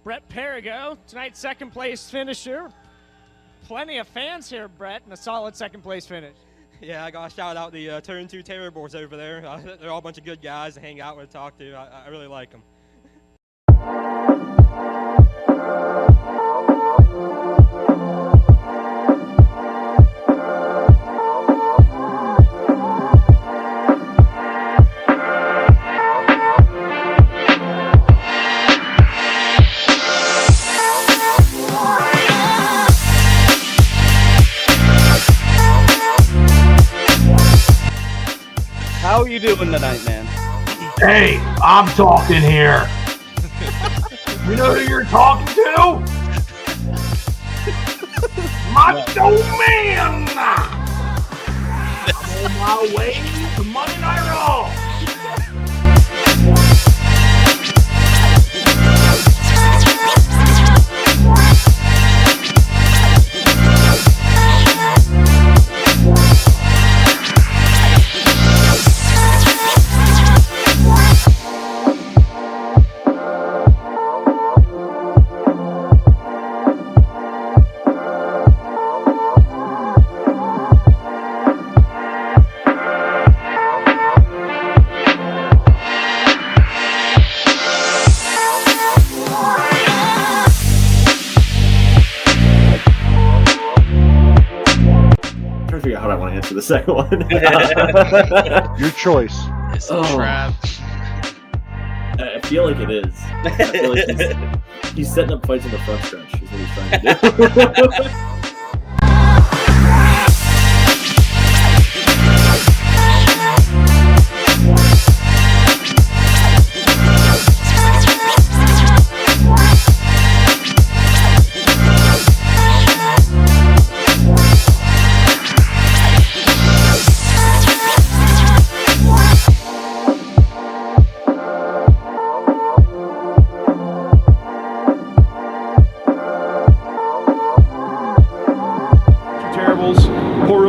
Brett Perigo, tonight's second place finisher. Plenty of fans here, Brett, and a solid second place finish. Yeah, I got to shout out the Turn 2 Terribles over there. They're all a bunch of good guys to hang out with, talk to. I really like them. How are you doing tonight, man? Hey, I'm talking here. You know who you're talking to? Macho Man! I'm on my way to Monday Night Raw. The second one. Your choice. It's a trap. I feel like it is. I feel like he's setting up fights in the front stretch is what he's trying to do.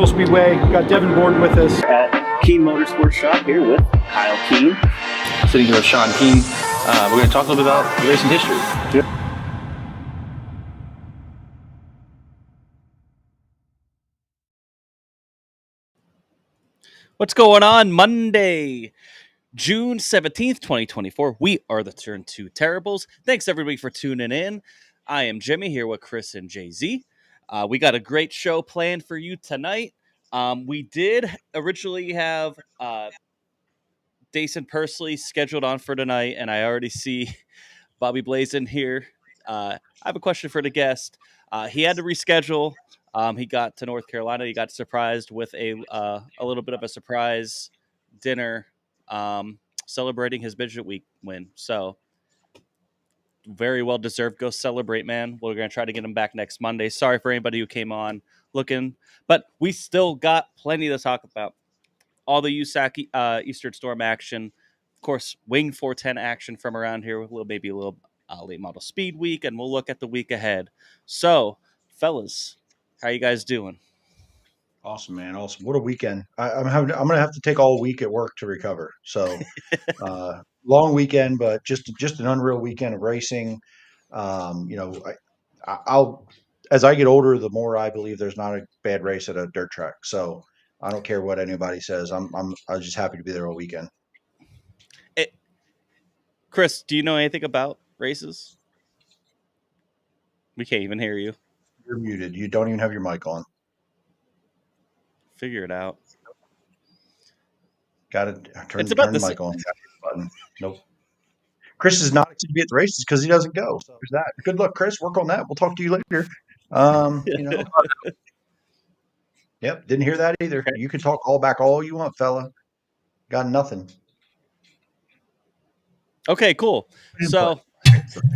Speedway. We've got Devin Borden with us. At Keen Motorsports Shop here with Kyle Keen. Sitting here with Sean Keen. We're going to talk a little bit about racing history. Yep. What's going on? Monday, June 17th, 2024. We are the Turn 2 Terribles. Thanks, everybody, for tuning in. I am Jimmy here with Chris and Jay-Z. We got a great show planned for you tonight. We did originally have Daison Purlsey scheduled on for tonight, and I already see Bobby Blazin here. I have a question for the guest. He had to reschedule. He got to North Carolina. He got surprised with a little bit of a surprise dinner celebrating his Midget Week win. So very well deserved. Go celebrate, man. We're going to try to get him back next Monday. Sorry for anybody who came on looking, but we still got plenty to talk about. All the USAC Eastern Storm action, of course, Wing 410 action from around here, maybe a little late model speed week, and we'll look at the week ahead. So, fellas, how you guys doing? Awesome, man. Awesome. What a weekend. I'm going to have to take all week at work to recover. So long weekend, but just an unreal weekend of racing. I'll as I get older, the more I believe there's not a bad race at a dirt track. So I don't care what anybody says. I was just happy to be there all weekend. Chris, do you know anything about races? We can't even hear you. You're muted. You don't even have your mic on. Figure it out. Got to turn the mic on. Button. Nope. Chris is not excited to be at the races because he doesn't go. So there's that. Good luck, Chris. Work on that. We'll talk to you later. Yep. Didn't hear that either. You can talk all you want, fella. Got nothing. Okay, cool. So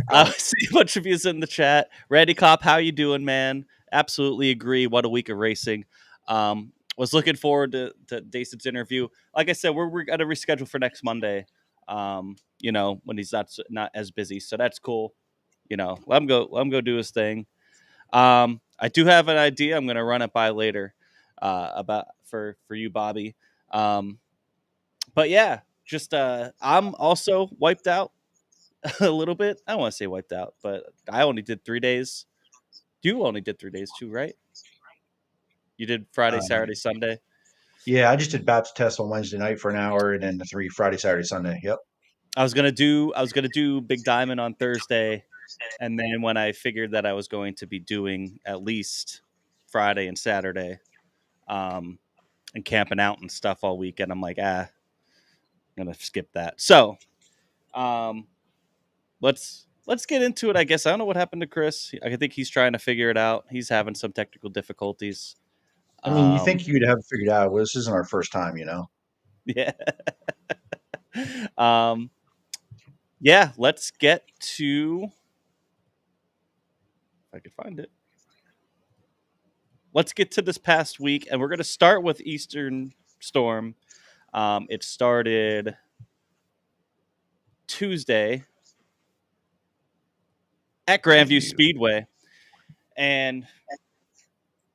I see a bunch of you in the chat. Randy Kopp, how you doing, man? Absolutely agree. What a week of racing. Was looking forward to Daison's interview. Like I said, we're going to reschedule for next Monday. When he's not as busy, so that's cool. Let him go do his thing. I do have an idea. I'm going to run it by later about for you, Bobby. But yeah, just I'm also wiped out. a little bit. I don't want to say wiped out, but I only did 3 days. You only did 3 days too, right? You did Friday, Saturday, Sunday. Yeah, I just did Baptist test on Wednesday night for an hour, and then the 3 Friday, Saturday, Sunday. Yep. I was gonna do Big Diamond on Thursday, and then when I figured that I was going to be doing at least Friday and Saturday, and camping out and stuff all weekend, I'm like, I'm gonna skip that. So, let's get into it. I guess I don't know what happened to Chris. I think he's trying to figure it out. He's having some technical difficulties. I mean, you think you'd have it figured out. Well, this isn't our first time, you know? Yeah. Yeah, let's get to, if I could find it. Let's get to this past week, and we're going to start with Eastern Storm. It started Tuesday at Grandview Speedway, and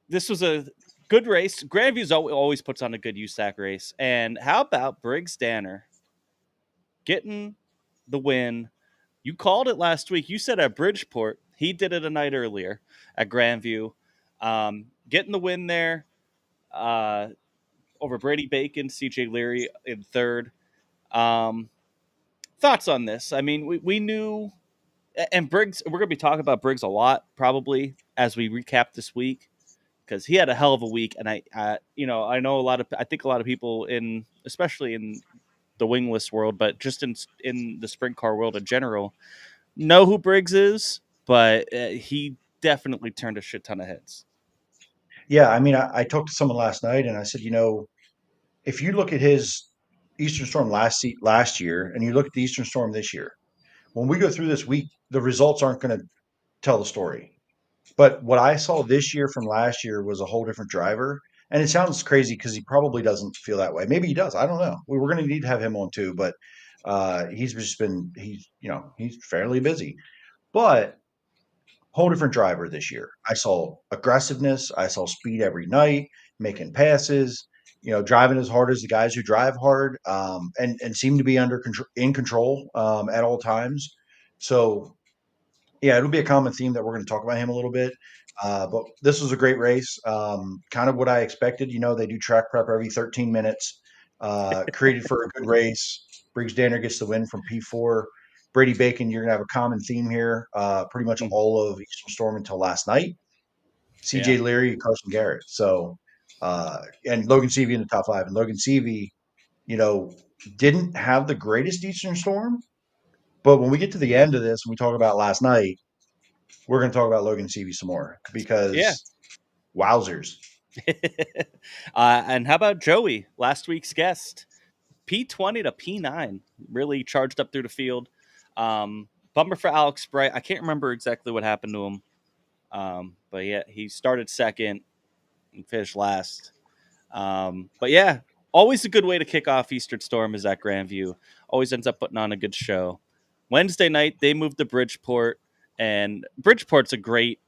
this was a good race. Grandview's always puts on a good USAC race, and how about Briggs Danner getting the win? You called it last week. You said at Bridgeport. He did it a night earlier at Grandview. Getting the win there over Brady Bacon, CJ Leary in third. Thoughts on this? I mean, we knew, and Briggs, we're going to be talking about Briggs a lot probably as we recap this week, because he had a hell of a week. And I know I think a lot of people especially in the wingless world, but just in the sprint car world in general, know who Briggs is, but he definitely turned a shit ton of heads. Yeah, I mean, I talked to someone last night, and I said, if you look at his Eastern Storm last year, and you look at the Eastern Storm this year, when we go through this week, the results aren't going to tell the story. But what I saw this year from last year was a whole different driver. And it sounds crazy because he probably doesn't feel that way. Maybe he does. I don't know. We're going to need to have him on too, but he's fairly busy. But whole different driver this year. I saw aggressiveness. I saw speed every night, making passes, driving as hard as the guys who drive hard, and seem to be in control at all times. So yeah, it'll be a common theme that we're going to talk about him a little bit. But this was a great race. Kind of what I expected. They do track prep every 13 minutes. Created for a good race. Briggs Danner gets the win from P4. Brady Bacon, you're going to have a common theme here. Pretty much all of Eastern Storm until last night. CJ Leary and Carson Garrett. So, and Logan Seavey in the top 5. And Logan Seavey, didn't have the greatest Eastern Storm. But when we get to the end of this and we talk about last night, we're going to talk about Logan Seavey some more because wowzers. And how about Joey, last week's guest? P20 to P9, really charged up through the field. Bummer for Alex Bright. I can't remember exactly what happened to him. But yeah, he started second and finished last. But yeah, always a good way to kick off Eastern Storm is at Grandview. Always ends up putting on a good show. Wednesday night, they moved to Bridgeport, and Bridgeport's a great,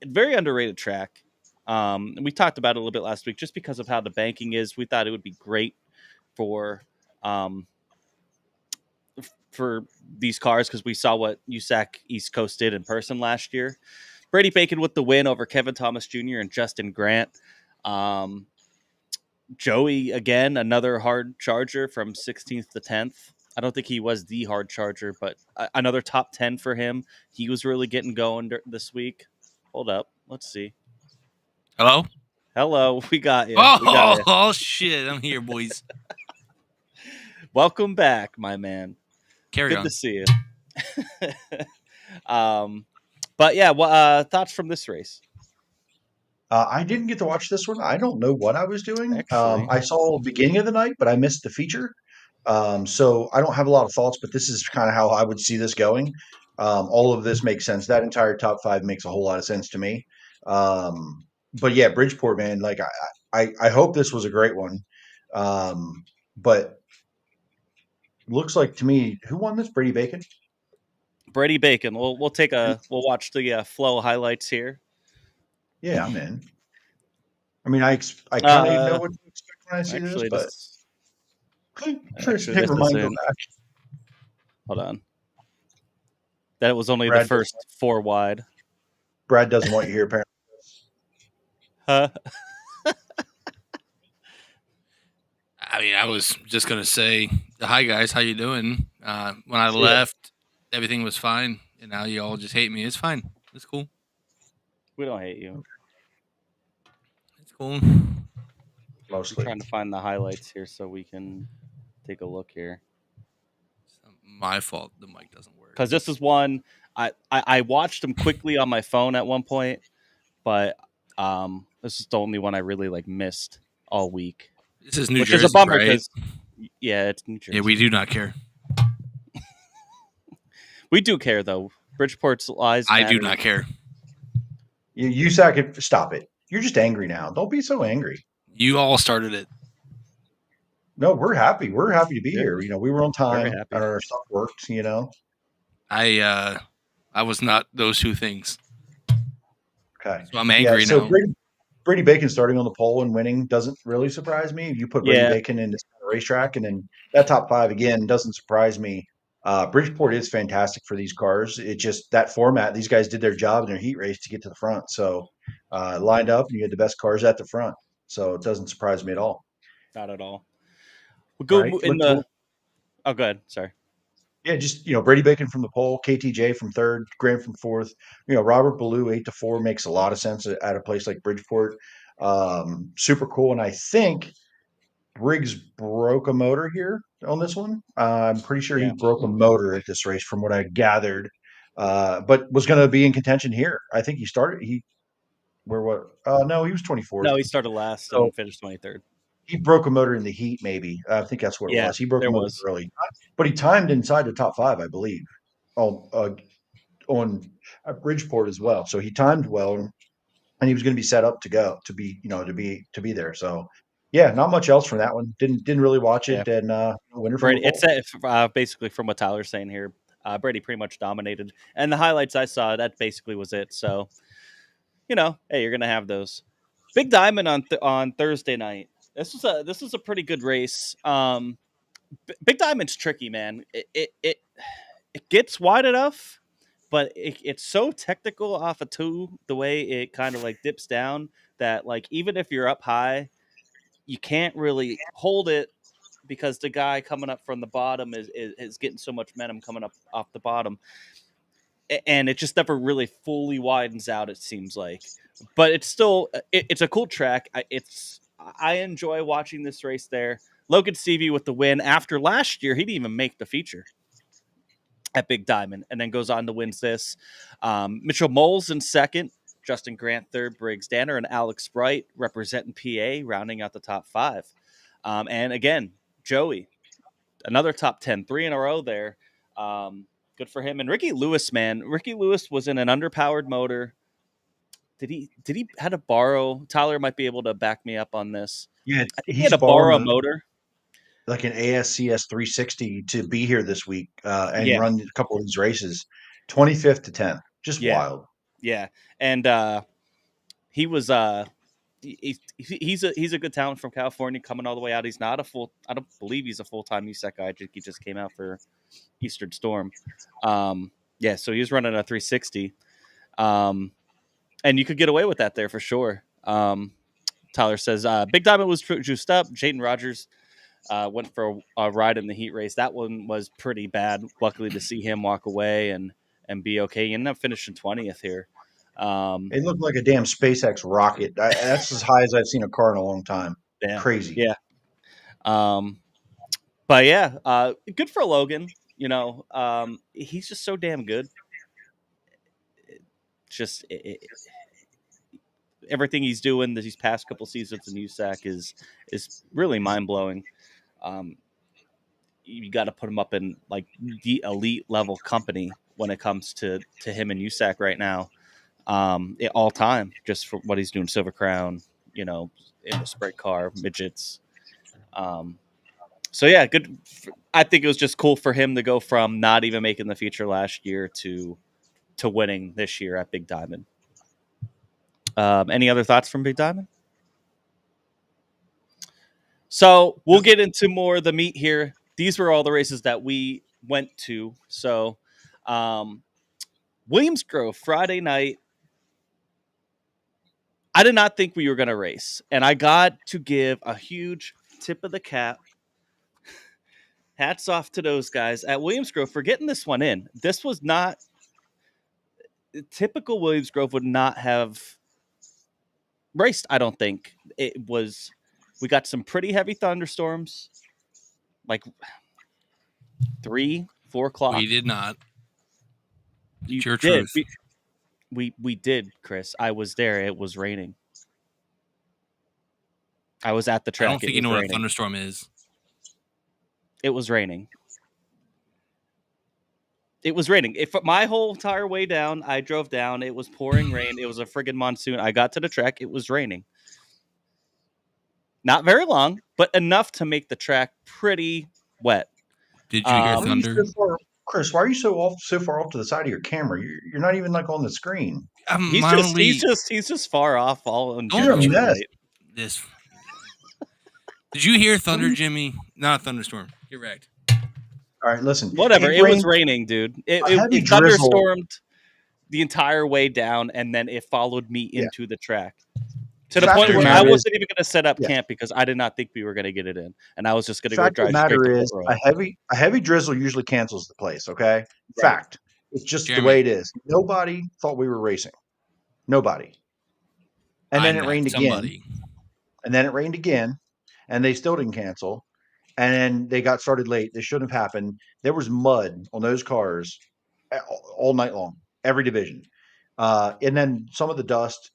very underrated track. And we talked about it a little bit last week just because of how the banking is. We thought it would be great for these cars because we saw what USAC East Coast did in person last year. Brady Bacon with the win over Kevin Thomas Jr. and Justin Grant. Joey, again, another hard charger from 16th to 10th. I don't think he was the hard charger, but another top 10 for him. He was really getting going this week. Hold up. Let's see. Hello. We got you. Oh, shit. I'm here, boys. Welcome back, my man. Carry on. Good to see you. But yeah, thoughts from this race? I didn't get to watch this one. I don't know what I was doing. Actually. I saw the beginning of the night, but I missed the feature. So I don't have a lot of thoughts, but this is kind of how I would see this going. All of this makes sense. That entire top 5 makes a whole lot of sense to me. But yeah, Bridgeport, man, like I hope this was a great one. But looks like to me, who won this? Brady Bacon? Brady Bacon. We'll watch the flow highlights here. Yeah, I'm in. I mean, I kind of know what to expect when I see actually, this, but this isn't. Hold on. That it was only the Brad first 4 wide. Brad doesn't want you here, apparently. Huh? I mean, I was just gonna say, hi guys, how you doing? When I See ya. left, everything was fine, and now you all just hate me. It's fine. It's cool. We don't hate you. It's cool. I'm Mostly. trying to find the highlights here so we can take a look here. It's not my fault. The mic doesn't work. Because this is one I watched him quickly on my phone at one point, but this is the only one I really like missed all week, This is New which Jersey, is a bummer right? because it's New Jersey. Yeah, we do not care. We do care though. Bridgeport's lies. I do matter. not care. USAC, stop it. You're just angry now. Don't be so angry. You all started it. No, we're happy. We're happy to be Yeah. here. We were on time Very and happy. our stuff worked. I was not those two things. Okay. So I'm angry so now. Brady Bacon starting on the pole and winning doesn't really surprise me. You put Brady Yeah. Bacon in this racetrack, and then that top 5 again doesn't surprise me. Bridgeport is fantastic for these cars. It just that format. These guys did their job in their heat race to get to the front. So lined up, and you had the best cars at the front. So it doesn't surprise me at all. Not at all. We'll go Right? in the. Oh, go ahead. Sorry. Yeah, just Brady Bacon from the pole, KTJ from 3rd, Grant from 4th. Robert Ballou 8-4 makes a lot of sense at a place like Bridgeport. Super cool, and I think Briggs broke a motor here on this one. I'm pretty sure he broke a motor at this race, from what I gathered, but was going to be in contention here. I think he started. No, he was 24th. No, he started last and finished 23rd. He broke a motor in the heat, maybe. I think that's what it was. He broke a motor early, but he timed inside the top 5, I believe, on Bridgeport as well. So he timed well, and he was going to be set up to go to be there. So yeah, not much else from that one. Didn't really watch it. And winner from Brady. It's basically from what Tyler's saying here. Brady pretty much dominated, and the highlights I saw, that basically was it. So hey, you're gonna have those. Big Diamond on Thursday night. This was a pretty good race. Big Diamond's tricky, man. It gets wide enough, but it's so technical off of 2, the way it kind of like dips down, that like even if you're up high, you can't really hold it, because the guy coming up from the bottom is getting so much momentum coming up off the bottom, and it just never really fully widens out, it seems like. But it's still it's a cool track. I enjoy watching this race there. Logan Stevie with the win. After last year, he didn't even make the feature at Big Diamond, and then goes on to win this. Mitchell Moles in 2nd, Justin Grant 3rd, Briggs Danner, and Alex Bright representing PA, rounding out the top 5. And again, Joey, another top 10, 3 in a row there. Good for him. And Ricky Lewis, man. Ricky Lewis was in an underpowered motor. Did he had to borrow? Tyler might be able to back me up on this. Yeah, I think he had to borrow a motor, like an ASCS 360, to be here this week and run a couple of these races. 25th to 10th, just wild. Yeah, and he was he's a good talent from California, coming all the way out. He's not I don't believe he's a full-time USAC guy. I think he just came out for Eastern Storm. So he was running a 360. And you could get away with that there for sure. Tyler says Big Diamond was juiced up. Jaden Rogers went for a ride in the heat race. That one was pretty bad. Luckily to see him walk away and be okay. He ended up finishing 20th here. It looked like a damn SpaceX rocket. That's as high as I've seen a car in a long time. Yeah. Crazy. Yeah. But yeah, good for Logan. He's just so damn good. Everything he's doing these past couple seasons in USAC is really mind blowing. You got to put him up in like the elite level company when it comes to him in USAC right now, all time, just for what he's doing. Silver Crown, in the sprint car, midgets. So yeah, good. I think it was just cool for him to go from not even making the feature last year to winning this year at Big Diamond. Any other thoughts from Big Diamond? So we'll get into more of the meat here. These were all the races that we went to. So Williams Grove Friday night. I did not think we were going to race, and I got to give a huge tip of the cap. Hats off to those guys at Williams Grove for getting this one in. This was not typical. Williams Grove would not have raced. I don't think it was. We got some pretty heavy thunderstorms, like 3-4 o'clock. We did not. You It's your did. truth. We did, Chris. I was there. It was raining. I was at the track. I don't think It you was know what a raining. thunderstorm is. It was raining. It was raining. If my whole entire way down, I drove down. It was pouring rain. It was a friggin' monsoon. I got to the track. It was raining. Not very long, but enough to make the track pretty wet. Did you hear Um, thunder? Chris, why are you so far off to the side of your camera? You're not even like on the screen. I'm He's mildly. just far off. All in Don't You're a you- mess. This. Did you hear thunder, Jimmy? Not a thunderstorm. Correct. All right, listen. Whatever. It rained- was raining, dude. A heavy It drizzle. thunderstormed the entire way down, and then it followed me into the track. To the Fact point of where the I matter wasn't even going to set up Yeah. camp because I did not think we were going to get it in, and I was just going to go Fact of drive the matter straight to is, Port Royal. a heavy drizzle usually cancels the place. Okay, fact. It's just Jeremy. the way it is. Nobody thought we were racing. Nobody. And then it rained again. Somebody. And then it rained again, and they still didn't cancel. And then they got started late. This shouldn't have happened. There was mud on those cars all night long, every division. And then some of the dust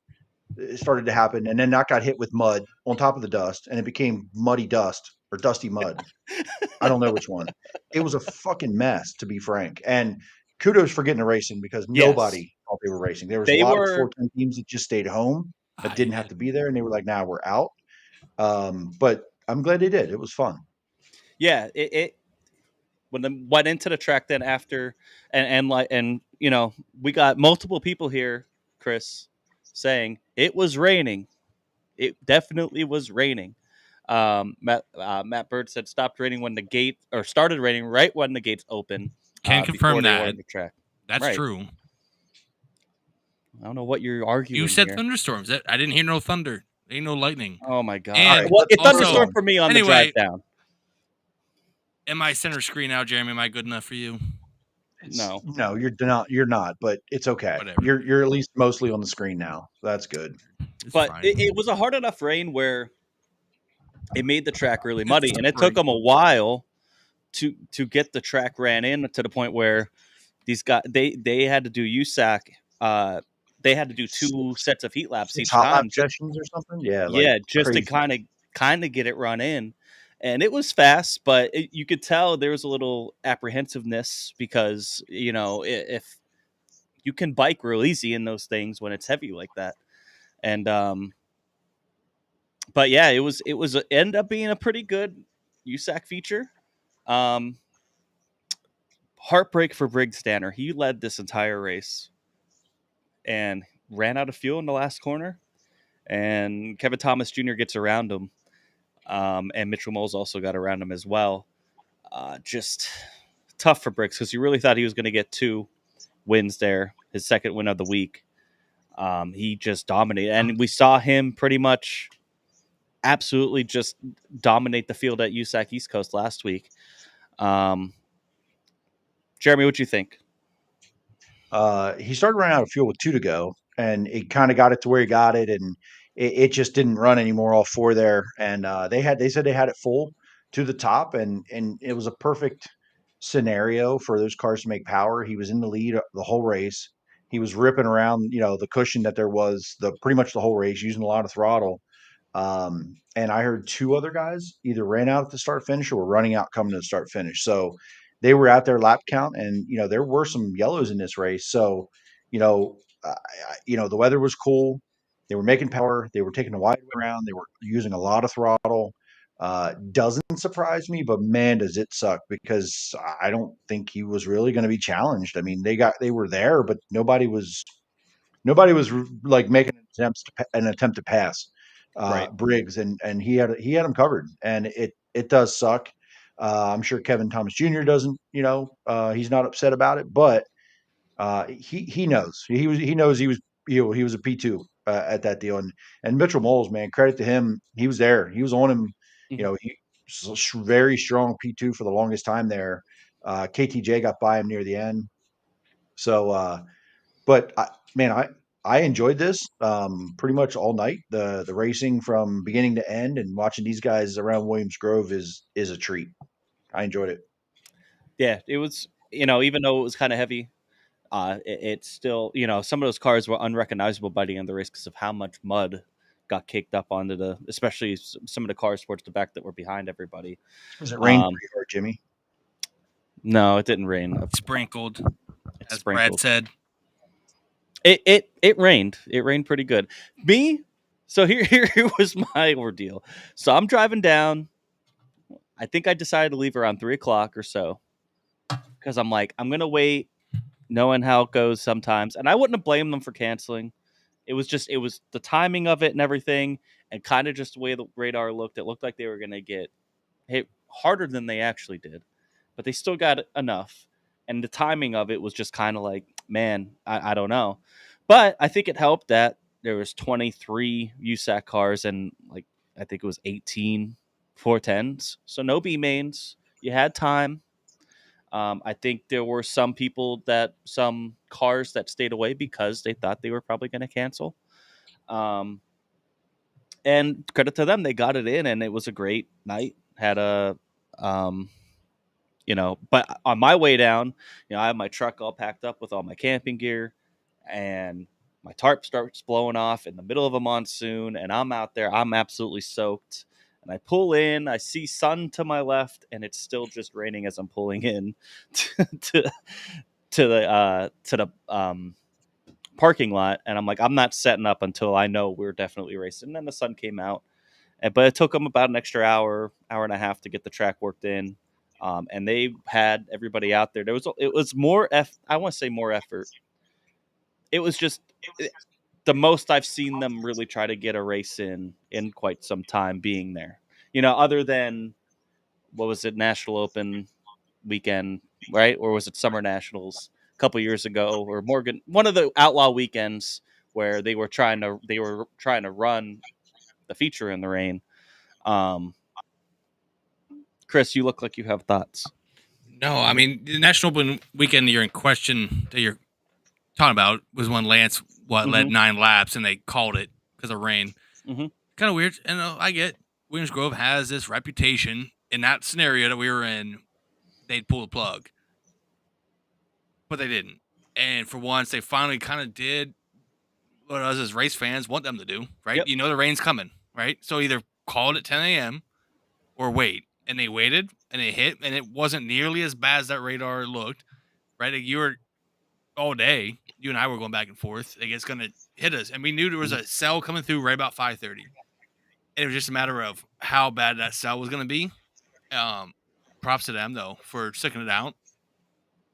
started to happen, and then that got hit with mud on top of the dust, and it became muddy dust or dusty mud. I don't know which one. It was a fucking mess, to be frank. And kudos for getting to racing because Yes. nobody thought they were racing. There was They a lot were- of 410 teams that just stayed home that didn't have to be there, and they were like, "Nah, we're out." But I'm glad they did. It was fun. Yeah, it when they went into the track then after, and you know, we got multiple people here, Chris, saying it was raining. It definitely was raining. Matt Bird said stopped raining when the gate or started raining right when the gates opened. Can before confirm they were that. on the track. That's Right. true. I don't know what you're arguing. You said here. thunderstorms. I didn't hear no thunder. Ain't no lightning. Oh my god! And Well, it also- thunderstormed for me on the anyway- drive down. Am I center screen now, Jeremy? Am I good enough for you? No. No, you're not. You're not. But it's okay. Whatever. You're at least mostly on the screen now. That's good. It's But fine. it was a hard enough rain where it made the track really muddy, and it spring. took them a while to get the track ran in to the point where these guys they had to do USAC. They had to do 2 sets of heat laps each Hot lap time. sessions or something. Yeah. Yeah, just crazy. to kind of get it run in, and it was fast, but you could tell there was a little apprehensiveness because you know if you can bike real easy in those things when it's heavy like that, and but yeah, it ended up being a pretty good USAC feature. Heartbreak for Briggs Danner. He led this entire race and ran out of fuel in the last corner. And Kevin Thomas Jr. gets around him. And Mitchell Moles also got around him as well. Just tough for Briggs because you really thought he was going to get 2 wins there, his second win of the week. He just dominated. And we saw him pretty much absolutely just dominate the field at USAC East Coast last week. Jeremy, what do you think? He started running out of fuel with 2 to go, and it kind of got it to where he got it, and it just didn't run anymore. All 4 there, and they said they had it full to the top, and it was a perfect scenario for those cars to make power. He was in the lead the whole race. He was ripping around, the cushion that there was pretty much the whole race, using a lot of throttle. And I heard 2 other guys either ran out at the start finish or were running out coming to the start finish. So they were at their lap count, and there were some yellows in this race. So the weather was cool. They were making power. They were taking a wide way around. They were using a lot of throttle. Doesn't surprise me, but man, does it suck because I don't think he was really going to be challenged. I mean, they were there, but nobody was like making an attempt to pass Right. Briggs, and he had him covered, and it does suck. I'm sure Kevin Thomas Jr. doesn't, he's not upset about it, but He knows he knows he was he was a P2 at that deal, and Mitchell Moles, man, credit to him, he was there, he was on him, Mhm. he very strong P2 for the longest time there. KTJ got by him near the end, so but man, I enjoyed this pretty much all night. The racing from beginning to end and watching these guys around Williams Grove is a treat. I enjoyed it. Yeah, it was. Even though it was kind of heavy, it's still. Some of those cars were unrecognizable by the end of the race because of how much mud got caked up onto especially some of the cars towards the back that were behind everybody. Was it rain Um, pretty hard, Jimmy? no, it didn't rain. Sprinkled, It as sprinkled. Brad said. It rained. It rained pretty good. So here was my ordeal. So I'm driving down. I think I decided to leave around 3:00 or so because I'm like, I'm gonna wait, knowing how it goes sometimes, and I wouldn't have blamed them for canceling. It was the timing of it and everything, and kind of just the way the radar looked. It looked like they were gonna get hit harder than they actually did, but they still got enough. And the timing of it was just kind of like, man, I don't know. But I think it helped that there was 23 USAC cars and like I think it was 18 410s. So no B mains. You had time. I think there were some cars that stayed away because they thought they were probably going to cancel. And credit to them, they got it in, and it was a great night. Had but on my way down, I have my truck all packed up with all my camping gear, and my tarp starts blowing off in the middle of a monsoon, and I'm out there. I'm absolutely soaked. And I pull in, I see sun to my left, and it's still just raining as I'm pulling in to the parking lot. And I'm like, I'm not setting up until I know we're definitely racing. And then the sun came out, but it took them about an extra hour and a half to get the track worked in. And they had everybody out there. It was more I want to say more effort. It was just the most I've seen them really try to get a race in quite some time being there. Other than what was it, National Open weekend, right? Or was it Summer Nationals a couple years ago, or Morgan, one of the outlaw weekends where they were trying to run the feature in the rain. Chris, you look like you have thoughts. No, I mean the National Open weekend you're in question that you're talking about was when Lance led 9 laps and they called it because of rain. Mm-hmm. Kind of weird. And I get Williams Grove has this reputation. In that scenario that we were in, they'd pull the plug, but they didn't. And for once, they finally kind of did what us as race fans want them to do, right? Yep. You know the rain's coming, right? So either call it at 10 a.m. or wait. And they waited, and they hit, and it wasn't nearly as bad as that radar looked, right? Like you were all day. You and I were going back and forth. Like it's going to hit us. And we knew there was a cell coming through right about 5:30. And it was just a matter of how bad that cell was going to be. Props to them, though, for sticking it out.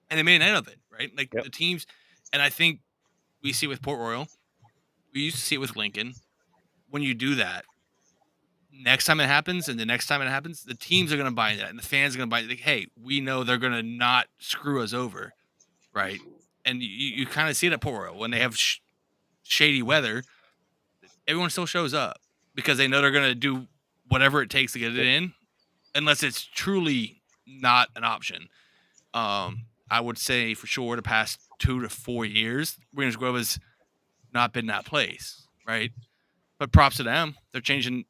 And they made an end of it, right? Like the teams, and I think we see it with Port Royal. We used to see it with Lincoln. When you do that, next time it happens and the next time it happens, the teams are going to buy that and the fans are going to buy it. Like, hey, we know they're going to not screw us over, right? And you kind of see it at Port Royal when they have shady weather. Everyone still shows up because they know they're going to do whatever it takes to get it in, unless it's truly not an option. I would say for sure the past 2 to 4 years, Williams Grove has not been that place, right? But props to them. They're changing,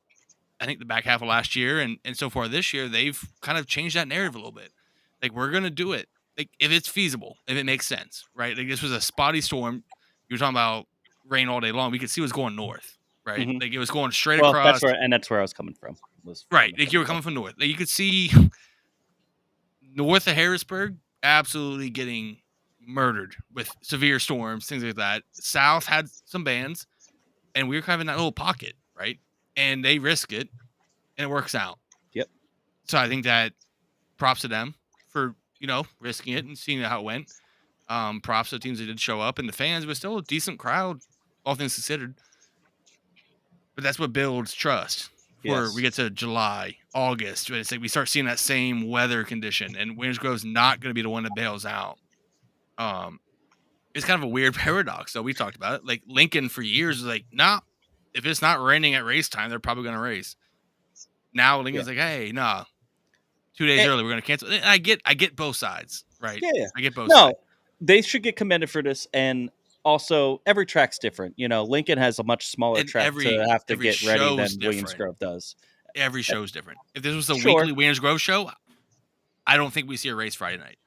I think, the back half of last year and so far this year, they've kind of changed that narrative a little bit. Like, we're going to do it. Like, if it's feasible, if it makes sense, right? Like, this was a spotty storm. You were talking about rain all day long. We could see it was going north, right? Mm-hmm. Like, it was going straight across. That's where I was coming from. Right. Like, you were coming from north. Like, you could see north of Harrisburg absolutely getting murdered with severe storms, things like that. South had some bands, and we were kind of in that little pocket, right? And they risk it, and it works out. Yep. So I think that props to them for, risking it and seeing how it went. Props to the teams that did show up, and the fans, but still a decent crowd, all things considered. But that's what builds trust. We get to July, August, it's like we start seeing that same weather condition, and Williams Grove's not going to be the one that bails out. it's kind of a weird paradox. So we talked about it. Like Lincoln for years was like, nah, if it's not raining at race time, they're probably going to race. Now Lincoln's like, hey, nah, 2 days early, we're going to cancel. And I get both sides, right? Yeah. I get both No, sides. they should get commended for this. And also, every track's different. You know, Lincoln has a much smaller And track to have to get ready than show's Williams different. Grove does. Every show's different. If this was the Sure. weekly Williams Grove show, I don't think we see a race Friday night.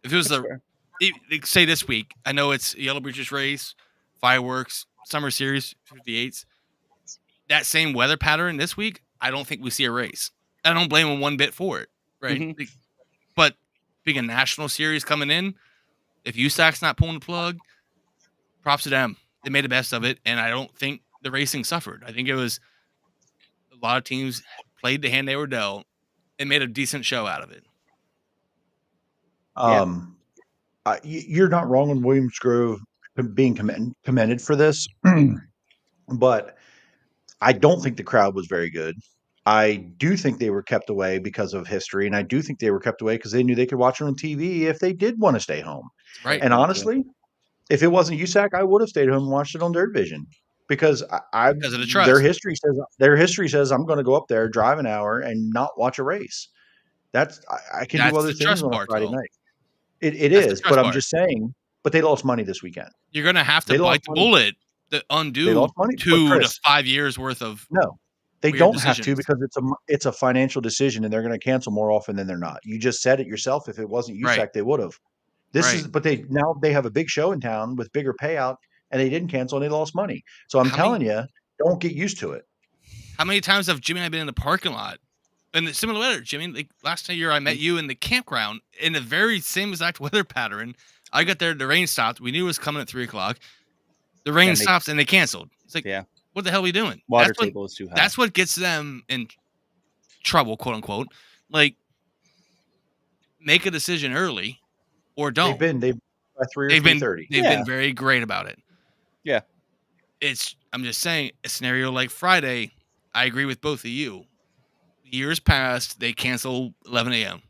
If it was say this week, I know it's Yellow Bridges race, fireworks, Summer Series, 58s. That same weather pattern this week, I don't think we see a race. I don't blame them one bit for it, right? Mhm. But being a national series coming in, if USAC's not pulling the plug, props to them. They made the best of it, and I don't think the racing suffered. I think it was a lot of teams played the hand they were dealt and made a decent show out of it. You're not wrong on Williams Grove being commended for this, but I don't think the crowd was very good. I do think they were kept away because of history, and I do think they were kept away because they knew they could watch it on TV if they did want to stay home. Right. And honestly, if it wasn't USAC, I would have stayed home and watched it on Dirt Vision because Because of the trust. their history says I'm going to go up there, drive an hour, and not watch a race. I can That's do other the things trust on a part, Friday though. night. It That's the is, trust but I'm part. just saying. But they lost money this weekend. You're going to have to They bite lost the money. bullet to They undo lost money. But 2 to Chris, 5 years worth of no, they weird don't have to decisions. because it's a financial decision, and they're going to cancel more often than they're not. You just said it yourself. If it wasn't USAC, Right. they would have. But they have a big show in town with bigger payout, and they didn't cancel, and they lost money. So I'm telling you, don't get used to it. How many times have Jimmy and I been in the parking lot? And the similar weather, Jimmy, like last year I met you in the campground in the very same exact weather pattern. I got there, the rain stopped. We knew it was coming at 3:00. The rain stops and they canceled. It's like, what the hell are we doing? Water table is too high. That's what gets them in trouble, quote unquote. Like, make a decision early or don't. They've by 3 or 3:30. They've been very great about it. Yeah. I'm just saying, a scenario like Friday, I agree with both of you. Years past, they cancel 11 a.m.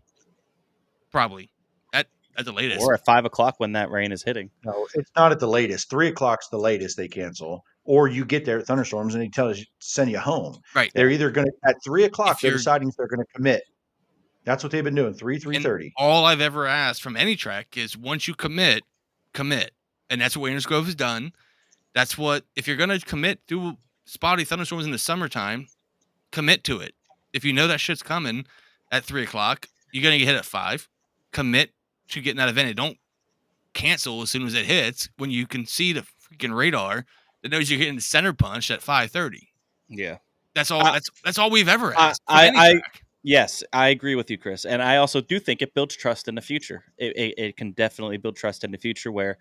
Probably at the latest, or at 5:00 when that rain is hitting. No, it's not at the latest. 3:00's the latest they cancel, or you get there at thunderstorms and they send you home. Right. They're either going to at 3:00. They're deciding if they're going to commit. That's what they've been doing. 3:30. All I've ever asked from any track is once you commit, and that's what Williams Grove has done. That's what if you're going to commit to spotty thunderstorms in the summertime, commit to it. If you know that shit's coming at 3:00, you're going to get hit at 5. Commit to getting that event. Don't cancel as soon as it hits when you can see the freaking radar that knows you're getting center punched at 5:30. Yeah. That's all. That's all we've ever asked. Yes, I agree with you, Chris. And I also do think it builds trust in the future. It can definitely build trust in the future where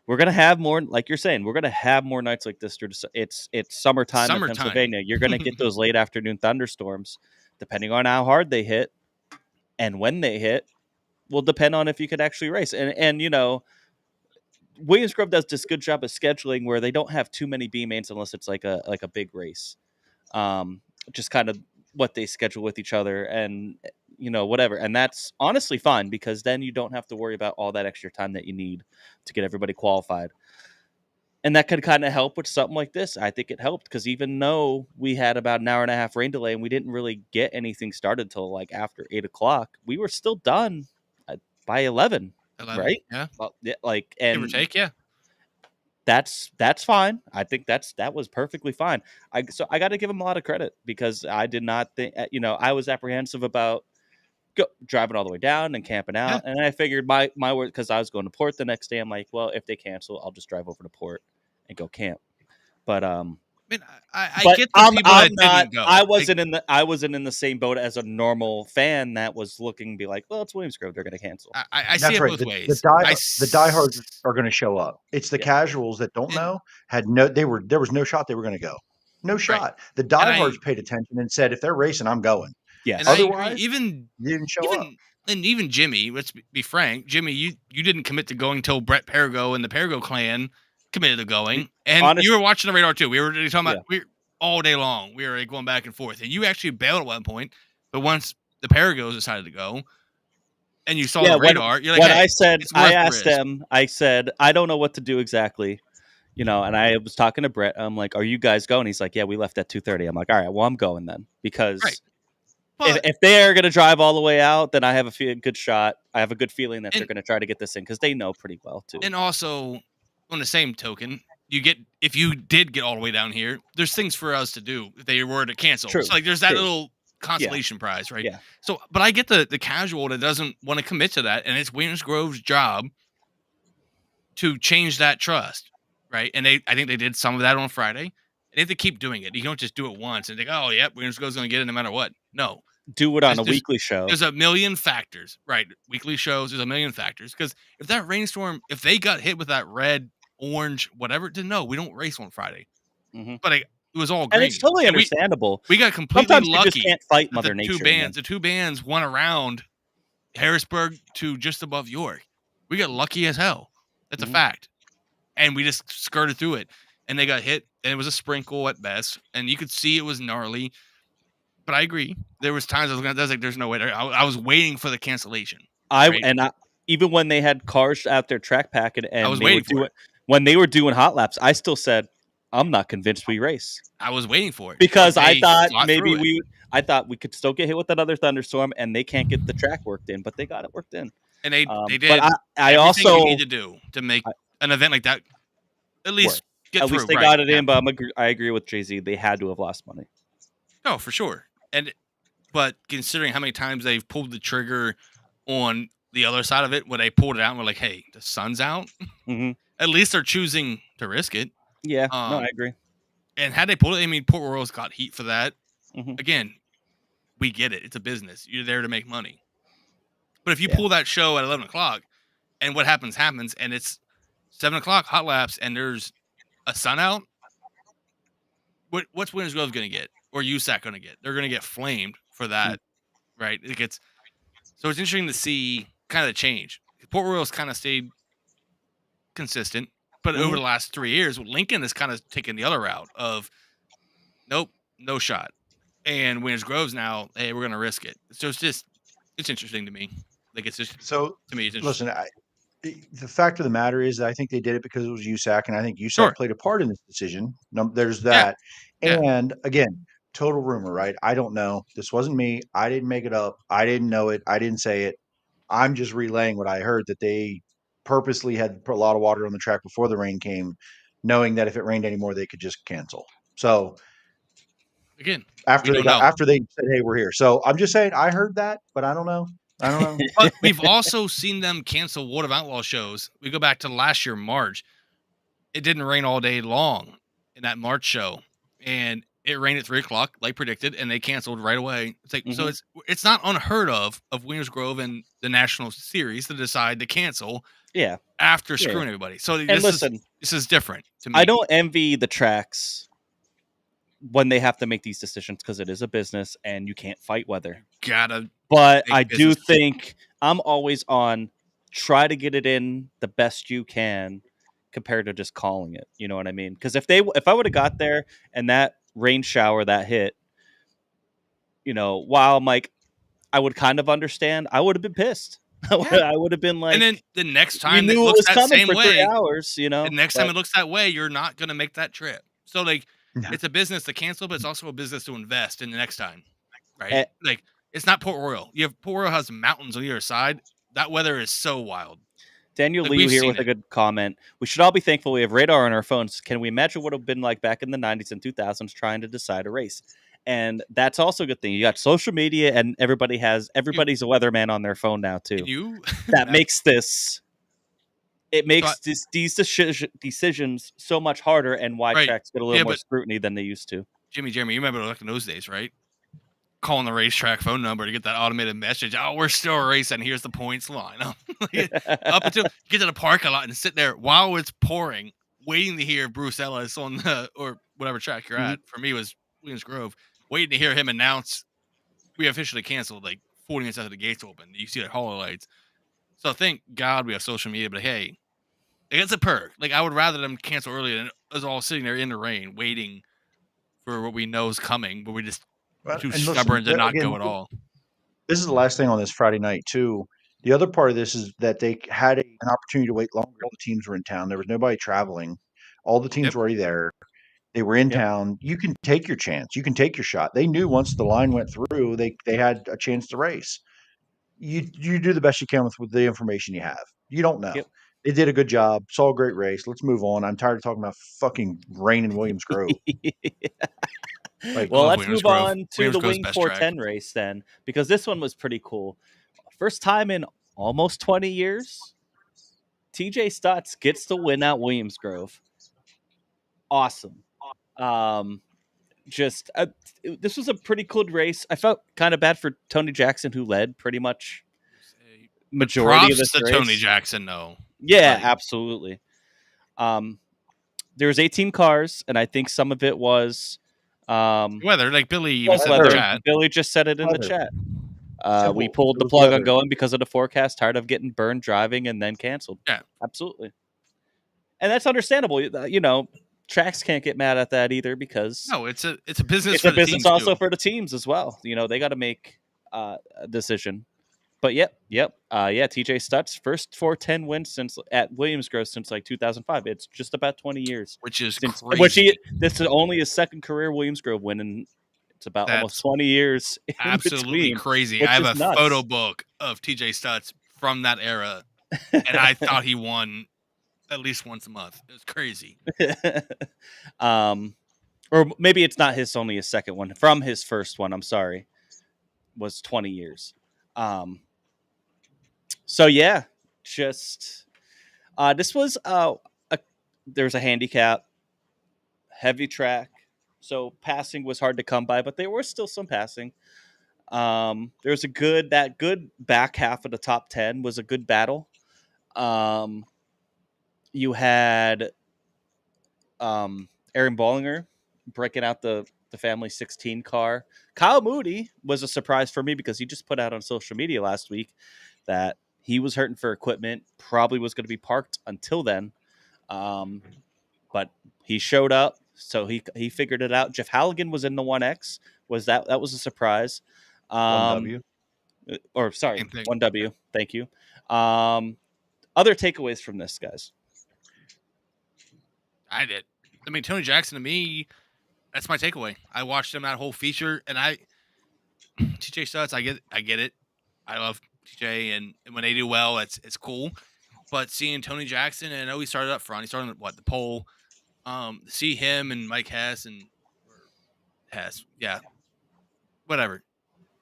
we're going to have more, like you're saying, we're going to have more nights like this. It's summertime in Pennsylvania. You're going to get those late afternoon thunderstorms, depending on how hard they hit and when they hit will depend on if you could actually race. And you know, Williams Grove does this good job of scheduling where they don't have too many B mains unless it's like a big race. Just kind of what they schedule with each other and you know whatever, and that's honestly fine because then you don't have to worry about all that extra time that you need to get everybody qualified, and that could kind of help with something like this. I think it helped because even though we had about an hour and a half rain delay and we didn't really get anything started till like after 8:00, we were still done by 11, right? Yeah. Well, yeah, like and give or take, yeah. That's fine. I think that was perfectly fine. I got to give him a lot of credit because I did not think, you know, I was apprehensive about driving all the way down and camping out. Yeah. And I figured my word, because I was going to Port the next day. I'm like, well, if they cancel, I'll just drive over to Port and go camp. But I mean, I get the people that didn't go. I wasn't in the same boat as a normal fan that was looking to be like, well, it's Williams Grove, they're going to cancel. I see it both ways. The diehards are going to show up. It's the casuals that don't know there was no shot they were going to go. No shot. Right. The diehards paid attention and said, if they're racing, I'm going. Yes. Otherwise, even you didn't show up. And even Jimmy, let's be frank, Jimmy, you didn't commit to going until Brett Perigo and the Perigo clan committed to going, and you were watching the radar too. We were talking about all day long. We were like, going back and forth, and you actually bailed at one point. But once the Perigos decided to go, and you saw the radar, you're like, when hey, I said, it's worth I the asked risk. them, I said, I don't know what to do exactly. And I was talking to Brett. I'm like, are you guys going? He's like, yeah, we left at 2:30. I'm like, all right, well, I'm going then. Because if they're going to drive all the way out, then I have a good shot. I have a good feeling that they're going to try to get this in because they know pretty well, too. And also, on the same token, if you did get all the way down here, there's things for us to do if they were to cancel. True. So, like, there's that little consolation prize, right? Yeah. So, but I get the casual that doesn't want to commit to that, and it's Williams Grove's job to change that trust, right? And I think they did some of that on Friday. They have to keep doing it. You don't just do it once and think, oh, yeah, Williams Grove's going to get it no matter what. No. Do it on a weekly show. There's a million factors, right? Weekly shows, there's a million factors. Because if that rainstorm, if they got hit with that red, orange, whatever, then no, we don't race on Friday. Mm-hmm. But it was all green. And it's totally understandable. We got completely Sometimes lucky. You just can't fight Mother Nature. The two bands went around Harrisburg to just above York. We got lucky as hell. That's a fact. And we just skirted through it. And they got hit, and it was a sprinkle at best. And you could see it was gnarly. But I agree. There was times I was like, there's no way. I was waiting for the cancellation. Even when they had cars out there track packing, and I was waiting for it. When they were doing hot laps, I still said, I'm not convinced we race. I was waiting for it. Because I thought I thought we could still get hit with another thunderstorm, and they can't get the track worked in, but they got it worked in. And they did. But I everything also you need to do to make an event like that at least get through. At least they got it in, but I agree with Jay-Z. They had to have lost money. Oh, for sure. But considering how many times they've pulled the trigger on the other side of it, when they pulled it out and were like, hey, the sun's out, at least they're choosing to risk it. Yeah, no, I agree. And had they pulled it, I mean, Port Royal's got heat for that. Again, we get it. It's a business. You're there to make money. But if you pull that show at 11 o'clock and what happens, and it's 7 o'clock, hot laps, and there's a sun out, what's Williams Grove going to get? Or USAC going to get? They're going to get flamed for that, right? So it's interesting to see kind of the change. Port Royal's kind of stayed consistent, but over the last 3 years, Lincoln has kind of taken the other route of, nope, no shot. And Williams Grove's now, hey, we're going to risk it. So it's interesting to me. Like, it's just, to me, it's interesting. Listen, the fact of the matter is that I think they did it because it was USAC, and I think USAC played a part in this decision. There's that. Yeah. And again, total rumor, right? I don't know. This wasn't me. I didn't make it up. I didn't know it. I didn't say it. I'm just relaying what I heard, that they purposely had a lot of water on the track before the rain came, knowing that if it rained anymore, they could just cancel. So again, after they said, hey, we're here. So I'm just saying I heard that, but I don't know. But we've also seen them cancel World of Outlaw shows. We go back to last year, March. It didn't rain all day long in that March show. And it rained at 3 o'clock, like predicted, and they canceled right away. It's like, so it's not unheard of Williams Grove and the National Series to decide to cancel after screwing everybody. So this is different to me. I don't envy the tracks when they have to make these decisions because it is a business and you can't fight weather. But I do think I'm always on try to get it in the best you can compared to just calling it. You know what I mean? Because if I would have got there and that rain shower that hit, while I'm like, I would kind of understand, I would have been pissed. I would have been like, and then the next time it looks that same way, 3 hours, the next time it looks that way, you're not going to make that trip. So like, it's a business to cancel, but it's also a business to invest in the next time, right? Like, it's not Port Royal. Port Royal has mountains on either side. That weather is so wild. Daniel Liu here with a good comment. We should all be thankful we have radar on our phones. Can we imagine what it would have been like back in the 90s and 2000s trying to decide a race? And that's also a good thing. You got social media, and everybody's a weatherman on their phone now too. That makes this. It makes these decisions so much harder, and why tracks get a little more scrutiny than they used to. Jeremy, you remember like in those days, right? Calling the racetrack phone number to get that automated message. Oh, we're still racing. Here's the points line. Up until you get to the parking lot and sit there while it's pouring, waiting to hear Bruce Ellis on or whatever track you're at. For me, it was Williams Grove. Waiting to hear him announce we officially canceled like 40 minutes after the gates open. You see the hollow lights. So thank God we have social media. But hey, it's a perk. Like, I would rather them cancel early than us all sitting there in the rain waiting for what we know is coming, but we just too stubborn to not go at all. This is the last thing on this Friday night too. The other part of this is that they had an opportunity to wait longer. All the teams were in town. There was nobody traveling. All the teams Yep. were already there. They were in Yep. town. You can take your chance. You can take your shot. They knew once the line went through, they had a chance to race. You do the best you can with the information you have. You don't know. Yep. They did a good job. Saw a great race. Let's move on. I'm tired of talking about fucking rain in Williams Grove. Like, Well, love let's Williams move Grove. on to Williams the Grove's Wing best 410 race then, because this one was pretty cool. First time in almost 20 years, TJ Stutz gets the win at Williams Grove. Awesome. This was a pretty cool race. I felt kind of bad for Tony Jackson, who led pretty much majority of Props this to race. Tony Jackson, though. Yeah, Like- absolutely. There was 18 cars, and I think some of it was Weather, like Billy even false said in the weather. chat. Billy just said it in the Weather. chat. We Simple. pulled It the was plug on weather. going because of the forecast. Tired of getting burned driving and then canceled. Yeah. Absolutely. And that's understandable. You know, tracks can't get mad at that either because No, it's a business. it's for a the business teams, also too. for the teams as well. You know, they got to make a decision. But yep. TJ Stutz, first 410 win at Williams Grove since like 2005. It's just about 20 years. Which is Since, crazy. this is only his second career Williams Grove win, and it's about That's almost 20 years. In Absolutely between, crazy. which I have is a nuts. photo book of TJ Stutz from that era, and I thought he won at least once a month. It was crazy. Or maybe it's not only his second one. From his first one, I'm sorry, was 20 years. So yeah, just this was there's a handicap, heavy track, so passing was hard to come by, but there was still some passing. There's that good back half of the top 10 was a good battle. You had Aaron Bollinger breaking out the family 16 car. Kyle Moody was a surprise for me because he just put out on social media last week that he was hurting for equipment, probably was going to be parked until then. But he showed up, so he figured it out. Jeff Halligan was in the 1X. That was a surprise. 1W. Or sorry, Same thing. 1W. Thank you. Other takeaways from this, guys? I did. I mean, Tony Jackson to me, that's my takeaway. I watched him that whole feature, and TJ Stutz, I get it. I love TJ, and when they do well, it's cool. But seeing Tony Jackson, and I know he started up front. He started at the pole. See him and Mike Hess whatever.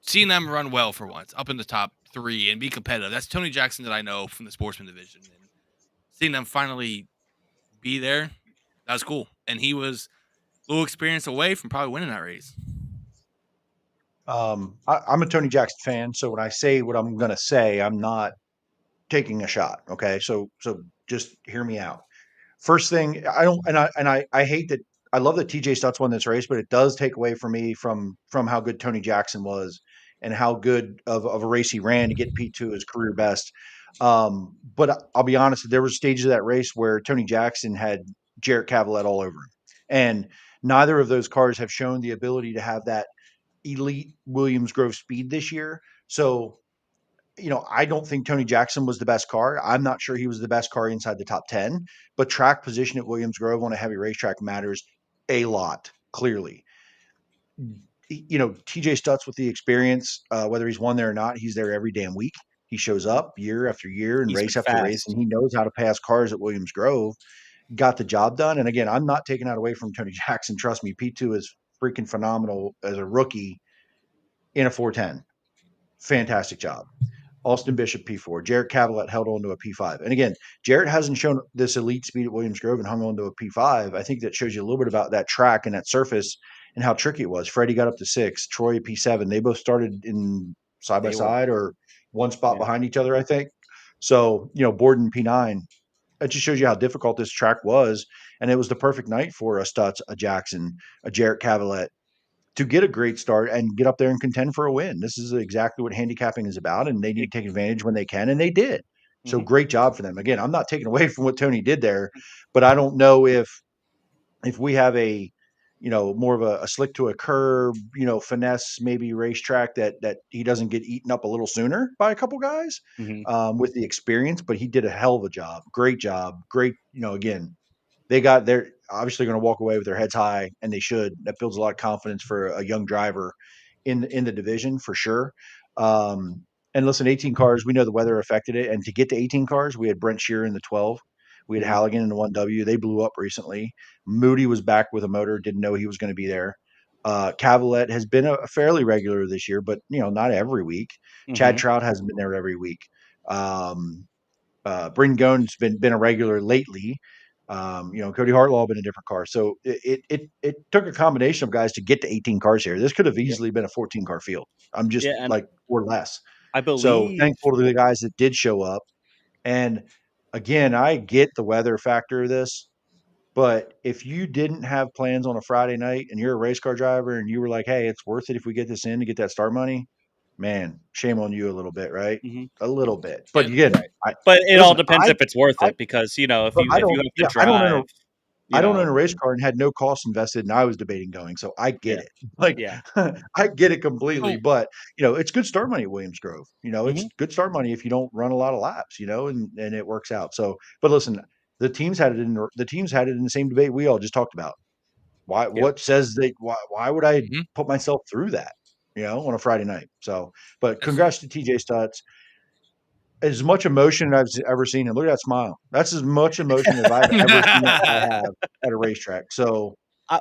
Seeing them run well for once, up in the top 3 and be competitive. That's Tony Jackson that I know from the sportsman division. And seeing them finally be there, that was cool. And he was a little experience away from probably winning that race. I'm a Tony Jackson fan, so when I say what I'm going to say, I'm not taking a shot. Okay, so just hear me out. First thing, I hate that. I love that TJ Stutz won this race, but it does take away from me from how good Tony Jackson was and how good of a race he ran to get P2 his career best. But I'll be honest, there were stages of that race where Tony Jackson had Jarrett Cavallette all over him, and neither of those cars have shown the ability to have that elite Williams Grove speed this year. So, I don't think Tony Jackson was the best car. I'm not sure he was the best car inside the top 10, but track position at Williams Grove on a heavy racetrack matters a lot, clearly. TJ Stutz with the experience, whether he's won there or not, he's there every damn week. He shows up year after year and He's race been after race, fast. and he knows how to pass cars at Williams Grove. Got the job done. And again, I'm not taking that away from Tony Jackson. Trust me, P2 is freaking phenomenal as a rookie in a 410. Fantastic job. Austin Bishop P4. Jarrett Cavallette held on to a P5. And again, Jarrett hasn't shown this elite speed at Williams Grove and hung on to a P5. I think that shows you a little bit about that track and that surface and how tricky it was. Freddie got up to 6, Troy P7. They both started in side by side or one spot behind each other, I think. So, Borden P9. That just shows you how difficult this track was. And it was the perfect night for a Stutz, a Jackson, a Jarrett Cavallette to get a great start and get up there and contend for a win. This is exactly what handicapping is about, and they need to take advantage when they can, and they did. So great job for them. Again, I'm not taking away from what Tony did there, but I don't know if we have a more of a slick to a curb, finesse maybe racetrack that he doesn't get eaten up a little sooner by a couple guys with the experience. But he did a hell of a job, great, again. They're obviously going to walk away with their heads high, and they should. That builds a lot of confidence for a young driver in the division for sure. And listen, 18 cars, we know the weather affected it. And to get to 18 cars, we had Brent Shearer in the 12. We had Halligan in the 1W. They blew up recently. Moody was back with a motor. Didn't know he was going to be there. Cavalette has been a fairly regular this year, but not every week. Chad Trout hasn't been there every week. Bryn Gone's been a regular lately. Cody Hartlaw been a different car. So it took a combination of guys to get to 18 cars here. This could have easily been a 14 car field. I'm just or less. I believe. So thankful to the guys that did show up. And again, I get the weather factor of this, but if you didn't have plans on a Friday night and you're a race car driver and you were like, hey, it's worth it if we get this in to get that start money, man, shame on you a little bit, right? A little bit. But again, but it all depends if it's worth it, because if you have to drive. I don't own a race car and had no cost invested, and I was debating going. So I get it. I get it completely. But it's good start money at Williams Grove. It's good start money if you don't run a lot of laps. And it works out. So, but listen, the teams had it in the same debate we all just talked about. Why? What says they? Why would I put myself through that? On a Friday night. So, but congrats to TJ Stutz. As much emotion as I've ever seen, and look at that smile. That's as much emotion as I've ever seen I have at a racetrack. So,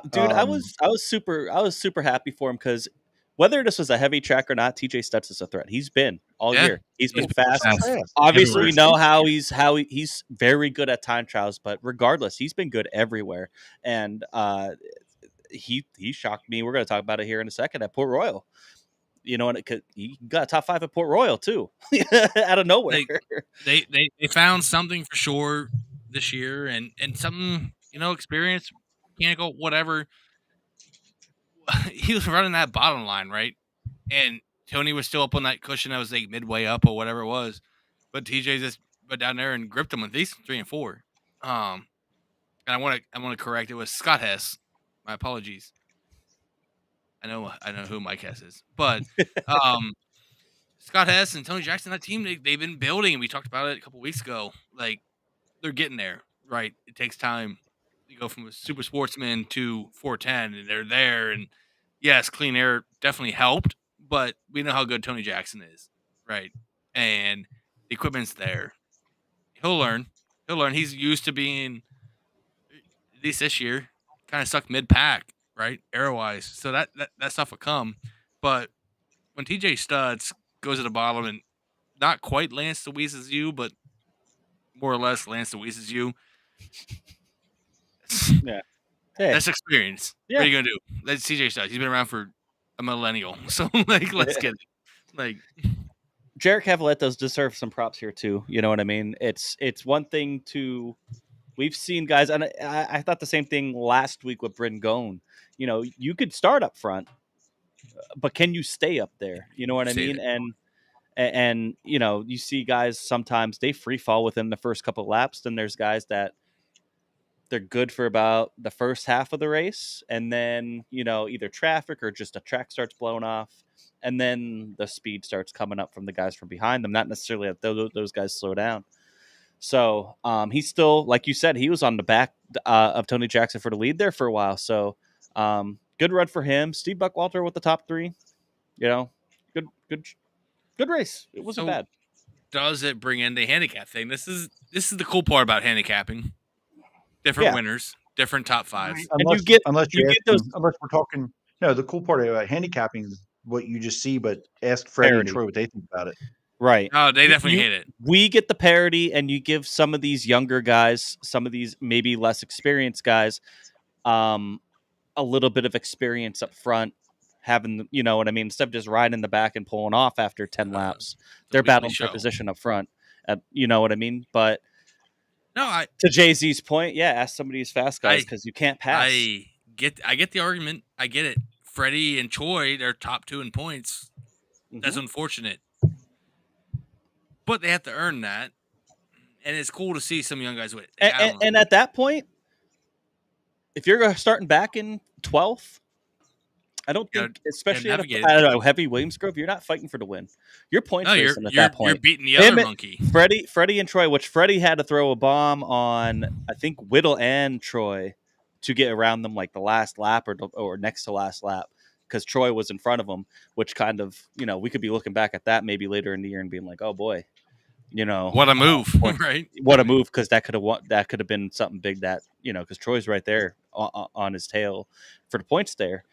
dude, I was super happy for him, because whether this was a heavy track or not, TJ Stutz is a threat. He's been all year. He's been fast. Obviously, we know how he's very good at time trials, but regardless, he's been good everywhere. And he shocked me. We're going to talk about it here in a second at Port Royal. And he got a top 5 at Port Royal too, out of nowhere. They found something for sure this year, and something, experience, mechanical, whatever. He was running that bottom line, right? And Tony was still up on that cushion that was like midway up or whatever it was, but TJ just went down there and gripped him with these 3 and 4. And I want to correct, it was Scott Hess. My apologies. I know who Mike Hess is, but Scott Hess and Tony Jackson, that team, they've been building, and we talked about it a couple weeks ago. Like, they're getting there, right? It takes time. You go from a super sportsman to 410, and they're there. And yes, clean air definitely helped, but we know how good Tony Jackson is, right? And the equipment's there. He'll learn. He's used to being, at least this year, kind of stuck mid-pack, right, aero-wise. So that stuff will come. But when TJ Stutz goes at the bottom and not quite Lance Deweese's you, but more or less Lance Deweese's you, that's experience. What are you going to do? That's TJ Stutz. He's been around for a millennial. So, let's get it. Jarek Cavalette does deserve some props here too. You know what I mean? It's one thing to... We've seen guys, and I thought the same thing last week with Bryn Gone. You could start up front, but can you stay up there? You know what I mean? And you see guys sometimes they free fall within the first couple of laps. Then there's guys that they're good for about the first half of the race, and then either traffic or just a track starts blowing off, and then the speed starts coming up from the guys from behind them. Not necessarily that those guys slow down. So he's still, like you said, he was on the back of Tony Jackson for the lead there for a while. So good run for him. Steve Buckwalter with the top 3. Good race. It wasn't bad. Does it bring in the handicap thing? This is the cool part about handicapping. Different winners, different top 5s. Unless we're talking. No, the cool part about handicapping is what you just see. But ask Freddie and Troy what they think about it. Right. Oh, they definitely hate it. We get the parity, and you give some of these younger guys, some of these maybe less experienced guys, a little bit of experience up front, having, what I mean, instead of just riding in the back and pulling off after 10 laps, they're battling for position up front. You know what I mean? But to Jay-Z's point, ask some of these fast guys, because you can't pass. I get the argument. I get it. Freddie and Troy, they're top 2 in points. That's unfortunate. But they have to earn that, and it's cool to see some young guys with. And at that point, if you're starting back in 12th. I don't Yeah, think, especially at navigate a, it. I don't know, heavy Williams Grove, you're not fighting for the win. You're points No, racing at you're that point. beating the Him other and monkey. Freddie and Troy, which Freddie had to throw a bomb on, I think, Whittle and Troy to get around them like the last lap or next to last lap, because Troy was in front of them, which kind of, we could be looking back at that maybe later in the year and being like, oh boy, What a move, right? what a move, because that could have been something big that, because Troy's right there on his tail for the points there.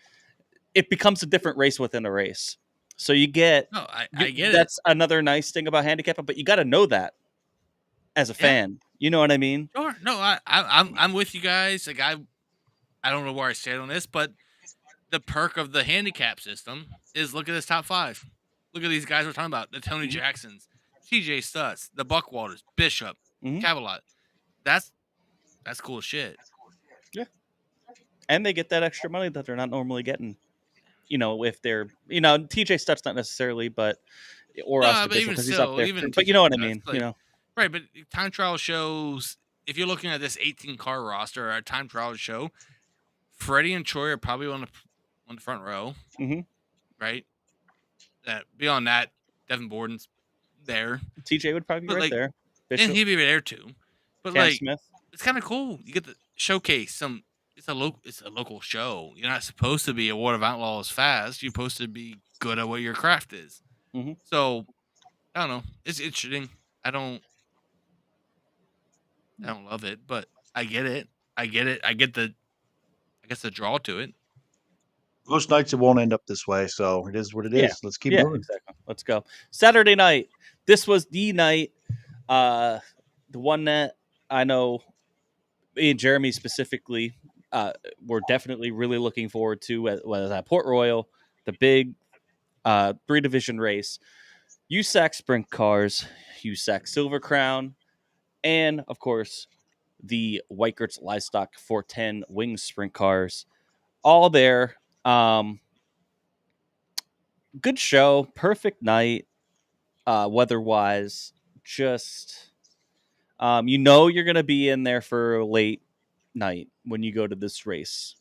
It becomes a different race within a race. So you get, No, I get it. That's another nice thing about handicapping, but you got to know that as a fan. You know what I mean? Sure. No, I'm with you guys. Like I don't know where I stand on this, but the perk of the handicap system is look at this top 5. Look at these guys we're talking about: the Tony Jacksons, TJ Stutz, the Buckwalders, Bishop, Cavalot. That's cool as shit. Yeah. And they get that extra money that they're not normally getting. If they're, TJ Stutz not necessarily, but Oscar Bishop, because he's up there. But you know what I mean, Right, but time trial shows, if you're looking at this 18-car roster, a time trial show, Freddie and Troy are probably on the front row, right? Beyond that, Devin Borden's there. TJ would probably be right there. Bishop. And he'd be there too. But Cam Smith. It's kind of cool. You get to showcase some. It's a local show. You're not supposed to be a World of Outlaws fast. You're supposed to be good at what your craft is. So I don't know. It's interesting. I don't love it, but I get it. I get the draw to it. Most nights it won't end up this way, so it is what it is. Yeah. Let's keep moving. Exactly. Let's go. Saturday night. This was the night, the one that I know me and Jeremy specifically were definitely really looking forward to, was at Port Royal, the big 3-division race. USAC Sprint Cars, USAC Silver Crown, and, of course, the Weikert's Livestock 410 Wings Sprint Cars. All there. Good show. Perfect night, weather-wise. Just, you're going to be in there for a late night when you go to this race.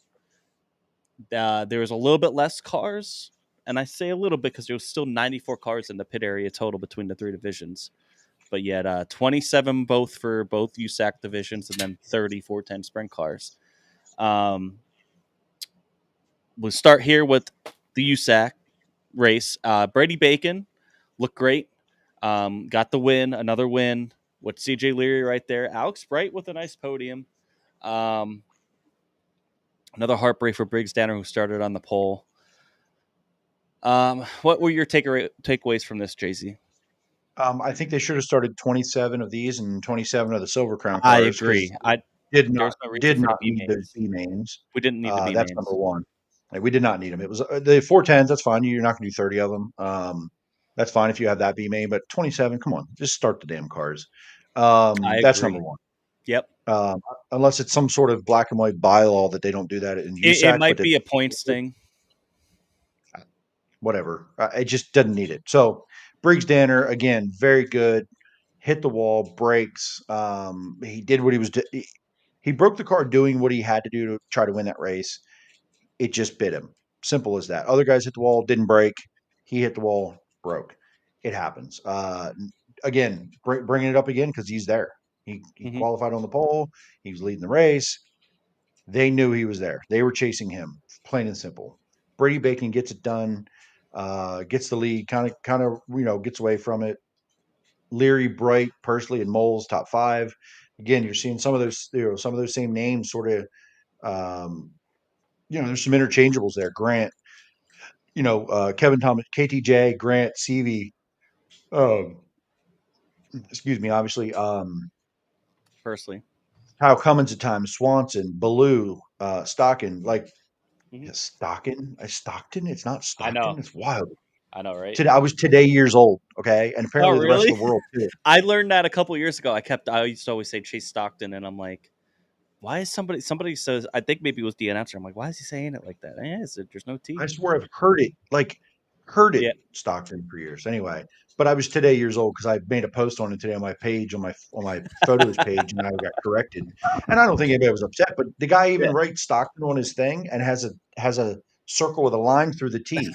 There was a little bit less cars, and I say a little bit because there was still 94 cars in the pit area total between the 3 divisions. But yet 27 for both USAC divisions, and then 30 410 sprint cars. We'll start here with the USAC race. Brady Bacon looked great. Got the win, another win with CJ Leary right there. Alex Bright with a nice podium. Another heartbreak for Briggs Danner, who started on the pole. What were your takeaways from this, Jay-Z? I think they should have started 27 of these and 27 of the Silver Crown cars. I agree. I did not need the B mains. We didn't need the B mains. That's number one. Like, we did not need them. It was the 410s. That's fine. You're not going to do 30 of them. That's fine if you have that B main, but 27. Come on, just start the damn cars. That's number one. Yep. Unless it's some sort of black and white bylaw that they don't do that in USAC. It might be a points thing. Whatever. It just doesn't need it. So Briggs Danner, again, very good. Hit the wall, brakes. He did what he was. He broke the car doing what he had to do to try to win that race. It just bit him. Simple as that. Other guys hit the wall, didn't break. He hit the wall, broke. It happens. Again, bringing it up again because he's there. He qualified on the pole. He was leading the race. They knew he was there. They were chasing him, plain and simple. Brady Bacon gets it done, gets the lead, kind of, gets away from it. Leary, Bright, Pursley, and Moles top 5. Again, you're seeing some of those same names sort of. There's some interchangeables there. Grant, Kevin Thomas, KTJ, Grant, CV. Excuse me, obviously. Pursley. Kyle Cummins at times, Swanson, Ballou, Stockton, Stockton. It's not Stockton. I know. It's wild. I know, right? I was today years old. Okay, and apparently the rest of the world too. I learned that a couple years ago. I used to always say Chase Stockton, and I'm like, why is somebody says? I think maybe it was the announcer. I'm like, why is he saying it like that? There's no T. I swear I've heard it. Like, Heard it Yeah. Stockton for years. Anyway, but I was today years old because I made a post on it today on my page, on my photos page, and I got corrected. And I don't think anybody was upset, but the guy even Yeah. writes Stockton on his thing and has a circle with a line through the T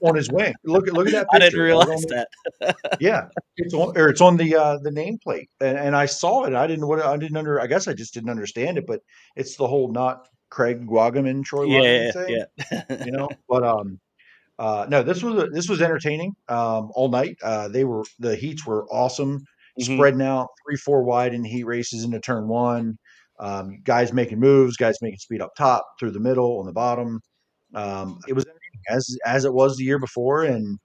on his wing. Look at that I didn't picture. realize that. Yeah, it's on the nameplate, and I saw it. I guess I just didn't understand it, but it's the whole not Craig Wagaman, Troy Wagaman Yeah, thing, yeah. But no, this was entertaining all night. The heats were awesome, Mhm. spreading out 3-4 wide in heat races into turn one. Guys making moves, guys making speed up top, through the middle, on the bottom. It was entertaining, as it was the year before, and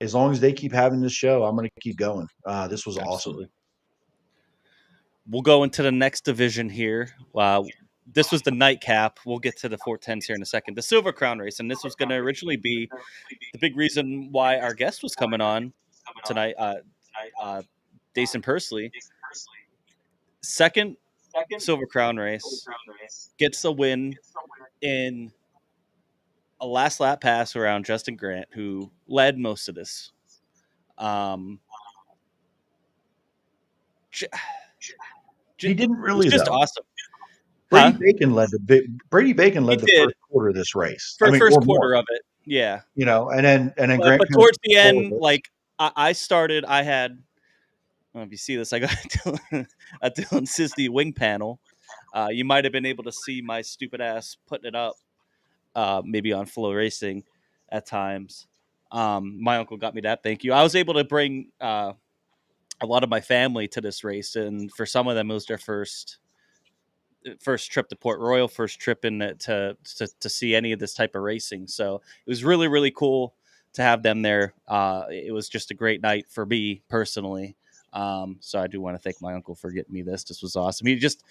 as long as they keep having this show, I'm going to keep going. This was awesome. Absolutely. We'll go into the next division here. This was the nightcap. We'll get to the 410s here in a second. The Silver Crown race, and this was going to originally be the big reason why our guest was coming on tonight. Daison Purlsey, second Silver Crown race, gets a win in a last lap pass around Justin Grant, who led most of this. He didn't It was really just though. awesome. Brady Huh? Bacon led He the did first quarter of this race. for I the mean, first or more. quarter of it. Yeah. And then Grant But kind of towards the took hold of end, it. like I started, I had. I don't know if you see this, I got a Dylan Cisney wing panel. You might have been able to see my stupid ass putting it up, maybe on Flow Racing at times. My uncle got me that. Thank you. I was able to bring a lot of my family to this race, and for some of them, it was their first trip to Port Royal, first trip in to see any of this type of racing. So it was really, really cool to have them there. It was just a great night for me personally. So I do want to thank my uncle for getting me this. This was awesome. He just,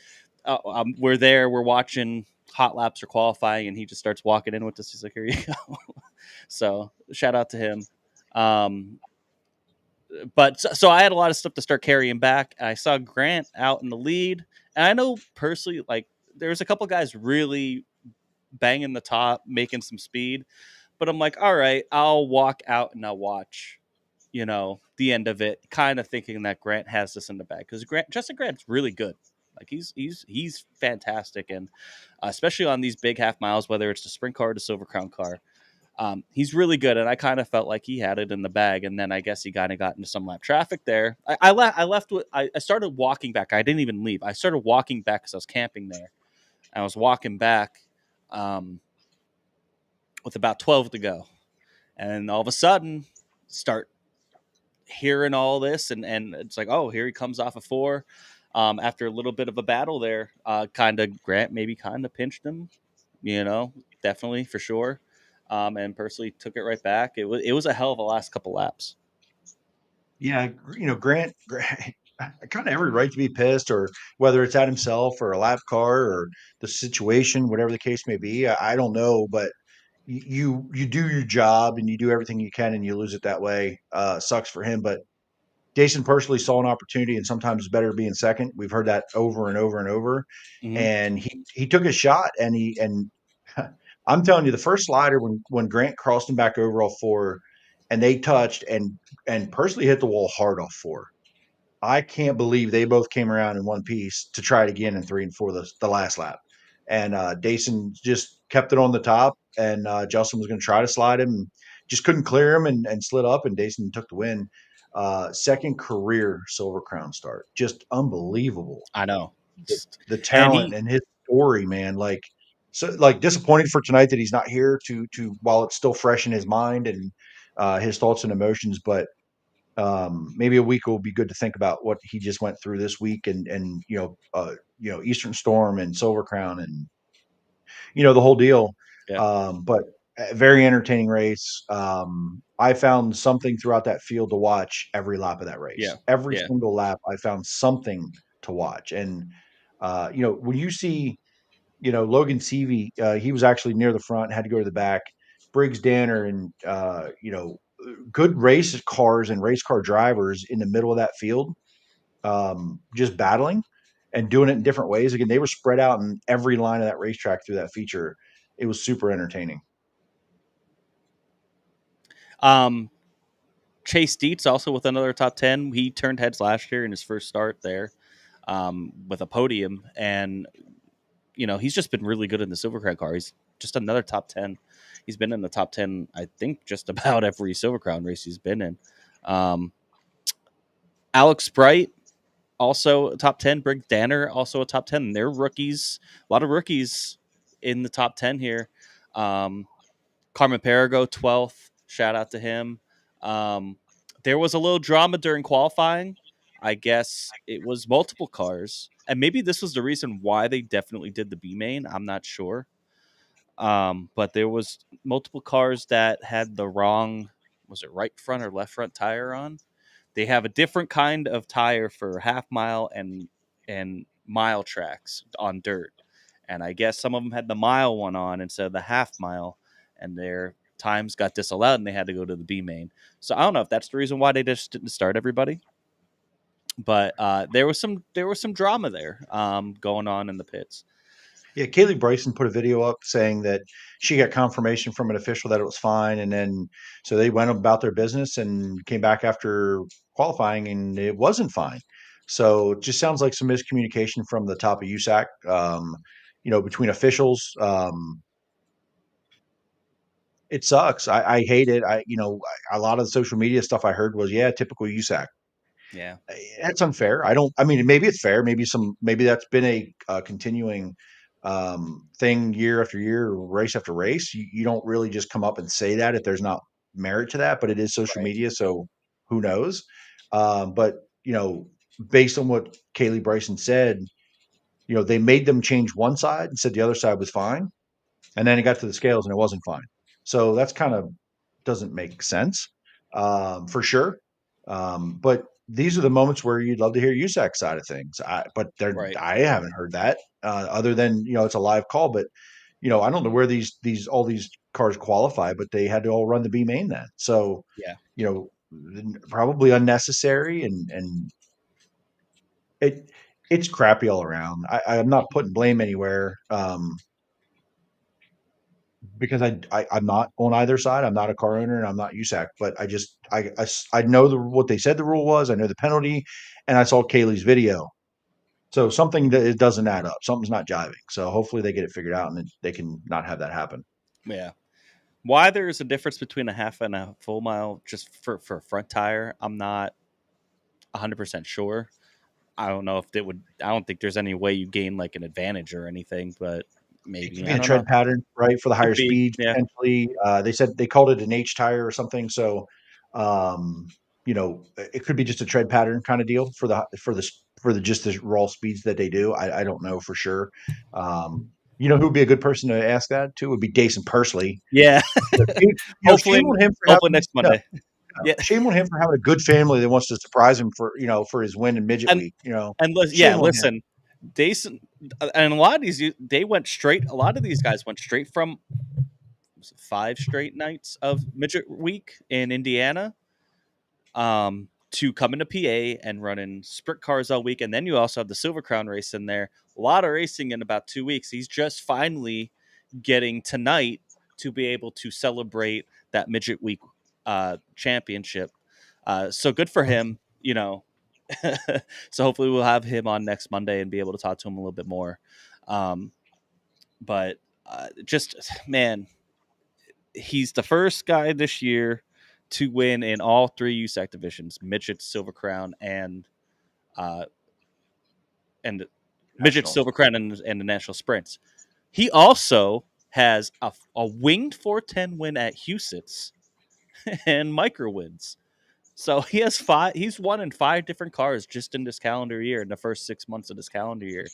we're there, we're watching hot laps or qualifying, and he just starts walking in with us. He's like, here you go. So shout out to him. But so I had a lot of stuff to start carrying back. I saw Grant out in the lead, and I know personally, like there's a couple guys really banging the top, making some speed. But I'm like, all right, I'll walk out and I'll watch, the end of it, kind of thinking that Grant has this in the bag because Justin Grant's really good. Like he's fantastic, and especially on these big half miles, whether it's the sprint car or the Silver Crown car. He's really good, and I kind of felt like he had it in the bag. And then I guess he kind of got into some lap traffic there. I left with I started walking back. I didn't even leave. I started walking back because I was camping there. I was walking back with about 12 to go, and all of a sudden, start hearing all this, and it's like, oh, here he comes off of 4. After a little bit of a battle there, Grant maybe kind of pinched him, definitely for sure. And Purlsey took it right back. It was a hell of a last couple laps. Yeah, Grant kind of every right to be pissed, or whether it's at himself or a lap car or the situation, whatever the case may be. I don't know, but you do your job and you do everything you can, and you lose it that way. Sucks for him, but Daison personally saw an opportunity, and sometimes it's better to be in second. We've heard that over and over and over. Mm-hmm. And he took a shot, and I'm telling you, the first slider when Grant crossed him back over off 4, and they touched, and personally hit the wall hard off 4. I can't believe they both came around in one piece to try it again in 3 and 4 the last lap. And Daison just kept it on the top, and Justin was going to try to slide him, just couldn't clear him, and slid up, and Daison took the win. Second career Silver Crown start, just unbelievable. I know The talent and his story, man. Like disappointed for tonight that he's not here to while it's still fresh in his mind and his thoughts and emotions, but maybe a week will be good to think about what he just went through this week, and Eastern Storm and Silver Crown, and the whole deal. Yeah. But a very entertaining race. I found something throughout that field to watch every lap of that race. Yeah. Every Yeah. single lap, I found something to watch. And when you see, Logan Seavey, he was actually near the front, had to go to the back. Briggs Danner and good race cars and race car drivers in the middle of that field, just battling and doing it in different ways. Again, they were spread out in every line of that racetrack through that feature. It was super entertaining. Chase Dietz also with another top 10. He turned heads last year in his first start there with a podium. And, he's just been really good in the Silver Crown car. He's just another top 10. He's been in the top 10, I think, just about every Silver Crown race he's been in. Alex Bright, also a top 10. Briggs Danner, also a top 10. They're rookies. A lot of rookies in the top 10 here. Carmen Perigo, 12th. Shout out to him. There was a little drama during qualifying. I guess it was multiple cars. And maybe this was the reason why they definitely did the B main. I'm not sure. But there was multiple cars that had the wrong, was it right front or left front tire on? They have a different kind of tire for half mile and mile tracks on dirt. And I guess some of them had the mile one on instead of the half mile, and their times got disallowed and they had to go to the B main. So I don't know if that's the reason why they just didn't start everybody. But there was some drama there going on in the pits. Yeah, Kaylee Bryson put a video up saying that she got confirmation from an official that it was fine, and then so they went about their business and came back after qualifying, and it wasn't fine. So it just sounds like some miscommunication from the top of USAC, between officials. It sucks. I hate it. A lot of the social media stuff I heard was, yeah, typical USAC. Yeah, That's unfair. I mean, maybe it's fair. Maybe that's been a continuing thing year after year, race after race. You don't really just come up and say that if there's not merit to that, but it is social right. media, so who knows? But based on what Kaylee Bryson said, they made them change one side and said the other side was fine, and then it got to the scales and it wasn't fine. So that's kind of doesn't make sense, for sure. But these are the moments where you'd love to hear USAC side of things. Right. I haven't heard that other than it's a live call. But I don't know where all these cars qualify, but they had to all run the B main then. So Yeah. probably unnecessary, and it's crappy all around. I'm not putting blame anywhere. Because I'm not on either side. I'm not a car owner and I'm not USAC, but I know what they said the rule was. I know the penalty, and I saw Kaylee's video. So something that it doesn't add up. Something's not jiving. So hopefully they get it figured out and then they can not have that happen. Yeah. Why there's a difference between a half and a full mile just for a front tire, I'm not 100% sure. I don't know if it would. I don't think there's any way you gain like an advantage or anything, but It maybe could be I a don't know. tread pattern, right, for the higher Could be, speeds yeah. potentially. They said they called it an H tire or something. So, it could be just a tread pattern kind of deal for the just the raw speeds that they do. I don't know for sure. Who would be a good person to ask that to would be Daison Purlsey. Yeah. Hopefully, Shame on him for hopefully having, next Monday. Yeah. shame on him for having a good family that wants to surprise him for his win in midget And week. yeah, Shame on him. listen, Daison, and a lot of these they went straight. A lot of these guys went straight from 5 straight nights of midget week in Indiana, to coming to PA and running sprint cars all week, and then you also have the Silver Crown race in there. A lot of racing in about 2 weeks. He's just finally getting tonight to be able to celebrate that midget week championship. So good for him, So hopefully we'll have him on next Monday and be able to talk to him a little bit more. But just, man, he's the first guy this year to win in all 3 USAC divisions: midget, Silver Crown, and midget, Silver Crown, and the national sprints. He also has a winged 410 win at Huset's and micro wins. So he has 5. He's won in 5 different cars just in this calendar year, in the first 6 months of this calendar year.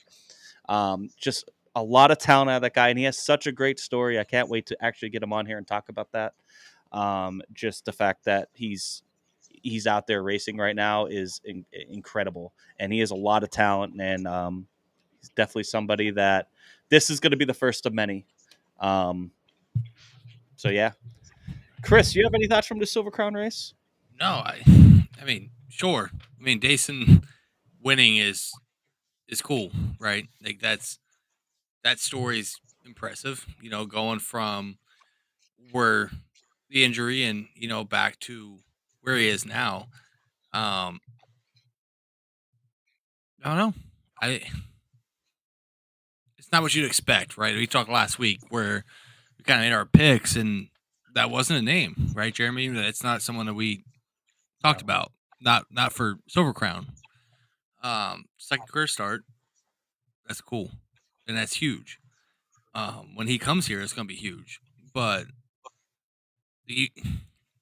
Just a lot of talent out of that guy, and he has such a great story. I can't wait to actually get him on here and talk about that. Just the fact that he's out there racing right now is incredible, and he has a lot of talent, and he's definitely somebody that this is going to be the first of many. So yeah, Chris, you have any thoughts from the Silver Crown race? No, I mean, sure. I mean, Daison winning is cool, right? Like that story's impressive. Going from where the injury and back to where he is now. I don't know. It's not what you'd expect, right? We talked last week where we kind of made our picks, and that wasn't a name, right, Jeremy? It's not someone that we talked about. Not for Silver Crown. Second career start. That's cool, and that's huge. When he comes here, it's going to be huge. But you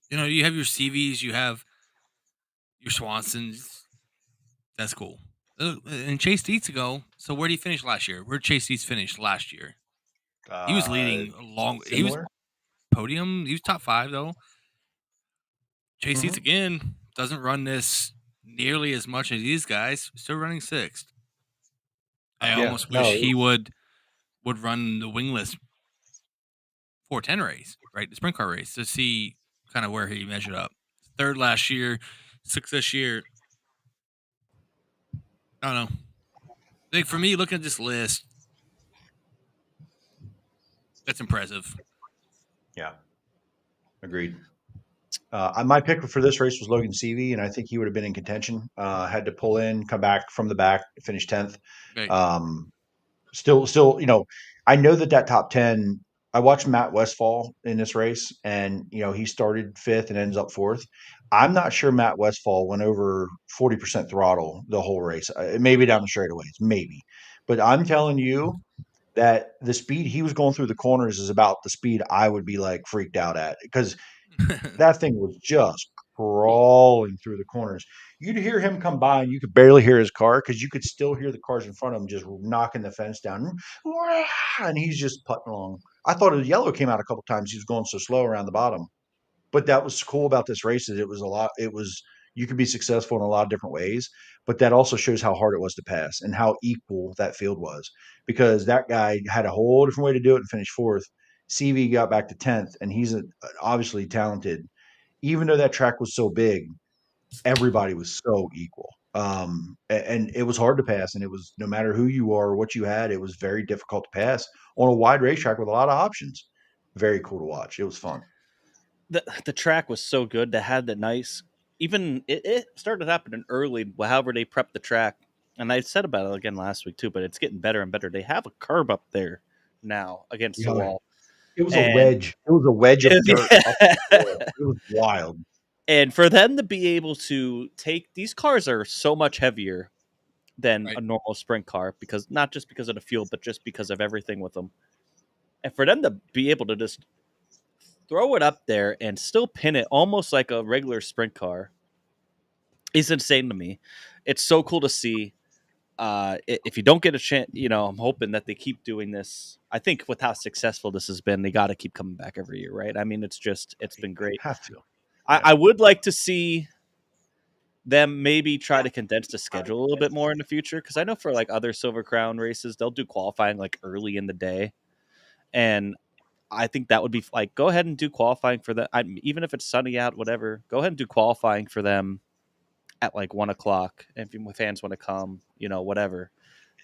you have your CVs, you have your Swansons. That's cool. And Chase Dietz ago. So where did he finish last year? Where did Chase Dietz finish last year? He was leading along. He was podium. He was top 5 though. Chase Dietz again doesn't run this nearly as much as these guys. Still running 6th. I almost wish he would run the wingless 410 race, right? The sprint car race to see kind of where he measured up. 3rd last year, 6th this year. I don't know. I think for me, looking at this list, that's impressive. Yeah. Agreed. My pick for this race was Logan Seavey, and I think he would have been in contention. Had to pull in, come back from the back, finish 10th. Okay. Still, I know that top 10. I watched Matt Westphal in this race, and he started 5th and ends up 4th. I'm not sure Matt Westphal went over 40% throttle the whole race. Maybe down the straightaways, maybe, but I'm telling you that the speed he was going through the corners is about the speed I would be like freaked out at, because that thing was just crawling through the corners. You'd hear him come by and you could barely hear his car because you could still hear the cars in front of him just knocking the fence down. And he's just putting along. I thought a yellow came out a couple times. He was going so slow around the bottom. But that was cool about this race is you could be successful in a lot of different ways, but that also shows how hard it was to pass and how equal that field was, because that guy had a whole different way to do it and finished 4th. CV got back to 10th, and he's obviously talented. Even though that track was so big, everybody was so equal. And it was hard to pass, and it was, no matter who you are or what you had, it was very difficult to pass on a wide racetrack with a lot of options. Very cool to watch. It was fun. The track was so good. They had the nice, even it started happening early. However, they prepped the track, and I said about it again last week too. But it's getting better and better. They have a curb up there now against the wall. It was a wedge. It was a wedge of dirt. It was wild. And for them to be able to take, these cars are so much heavier than a normal sprint car, because not just because of the fuel, but just because of everything with them. And for them to be able to just throw it up there and still pin it almost like a regular sprint car is insane to me. It's so cool to see. If you don't get a chance, I'm hoping that they keep doing this. I think with how successful this has been, they got to keep coming back every year, right? I mean, it's been great. Have to. I would like to see them maybe try to condense the schedule a little bit more in the future, because I know for like other Silver Crown races, they'll do qualifying like early in the day, and I think that would be like, go ahead and do qualifying for them. Even if it's sunny out, whatever, go ahead and do qualifying for them at like 1:00. If fans want to come, whatever.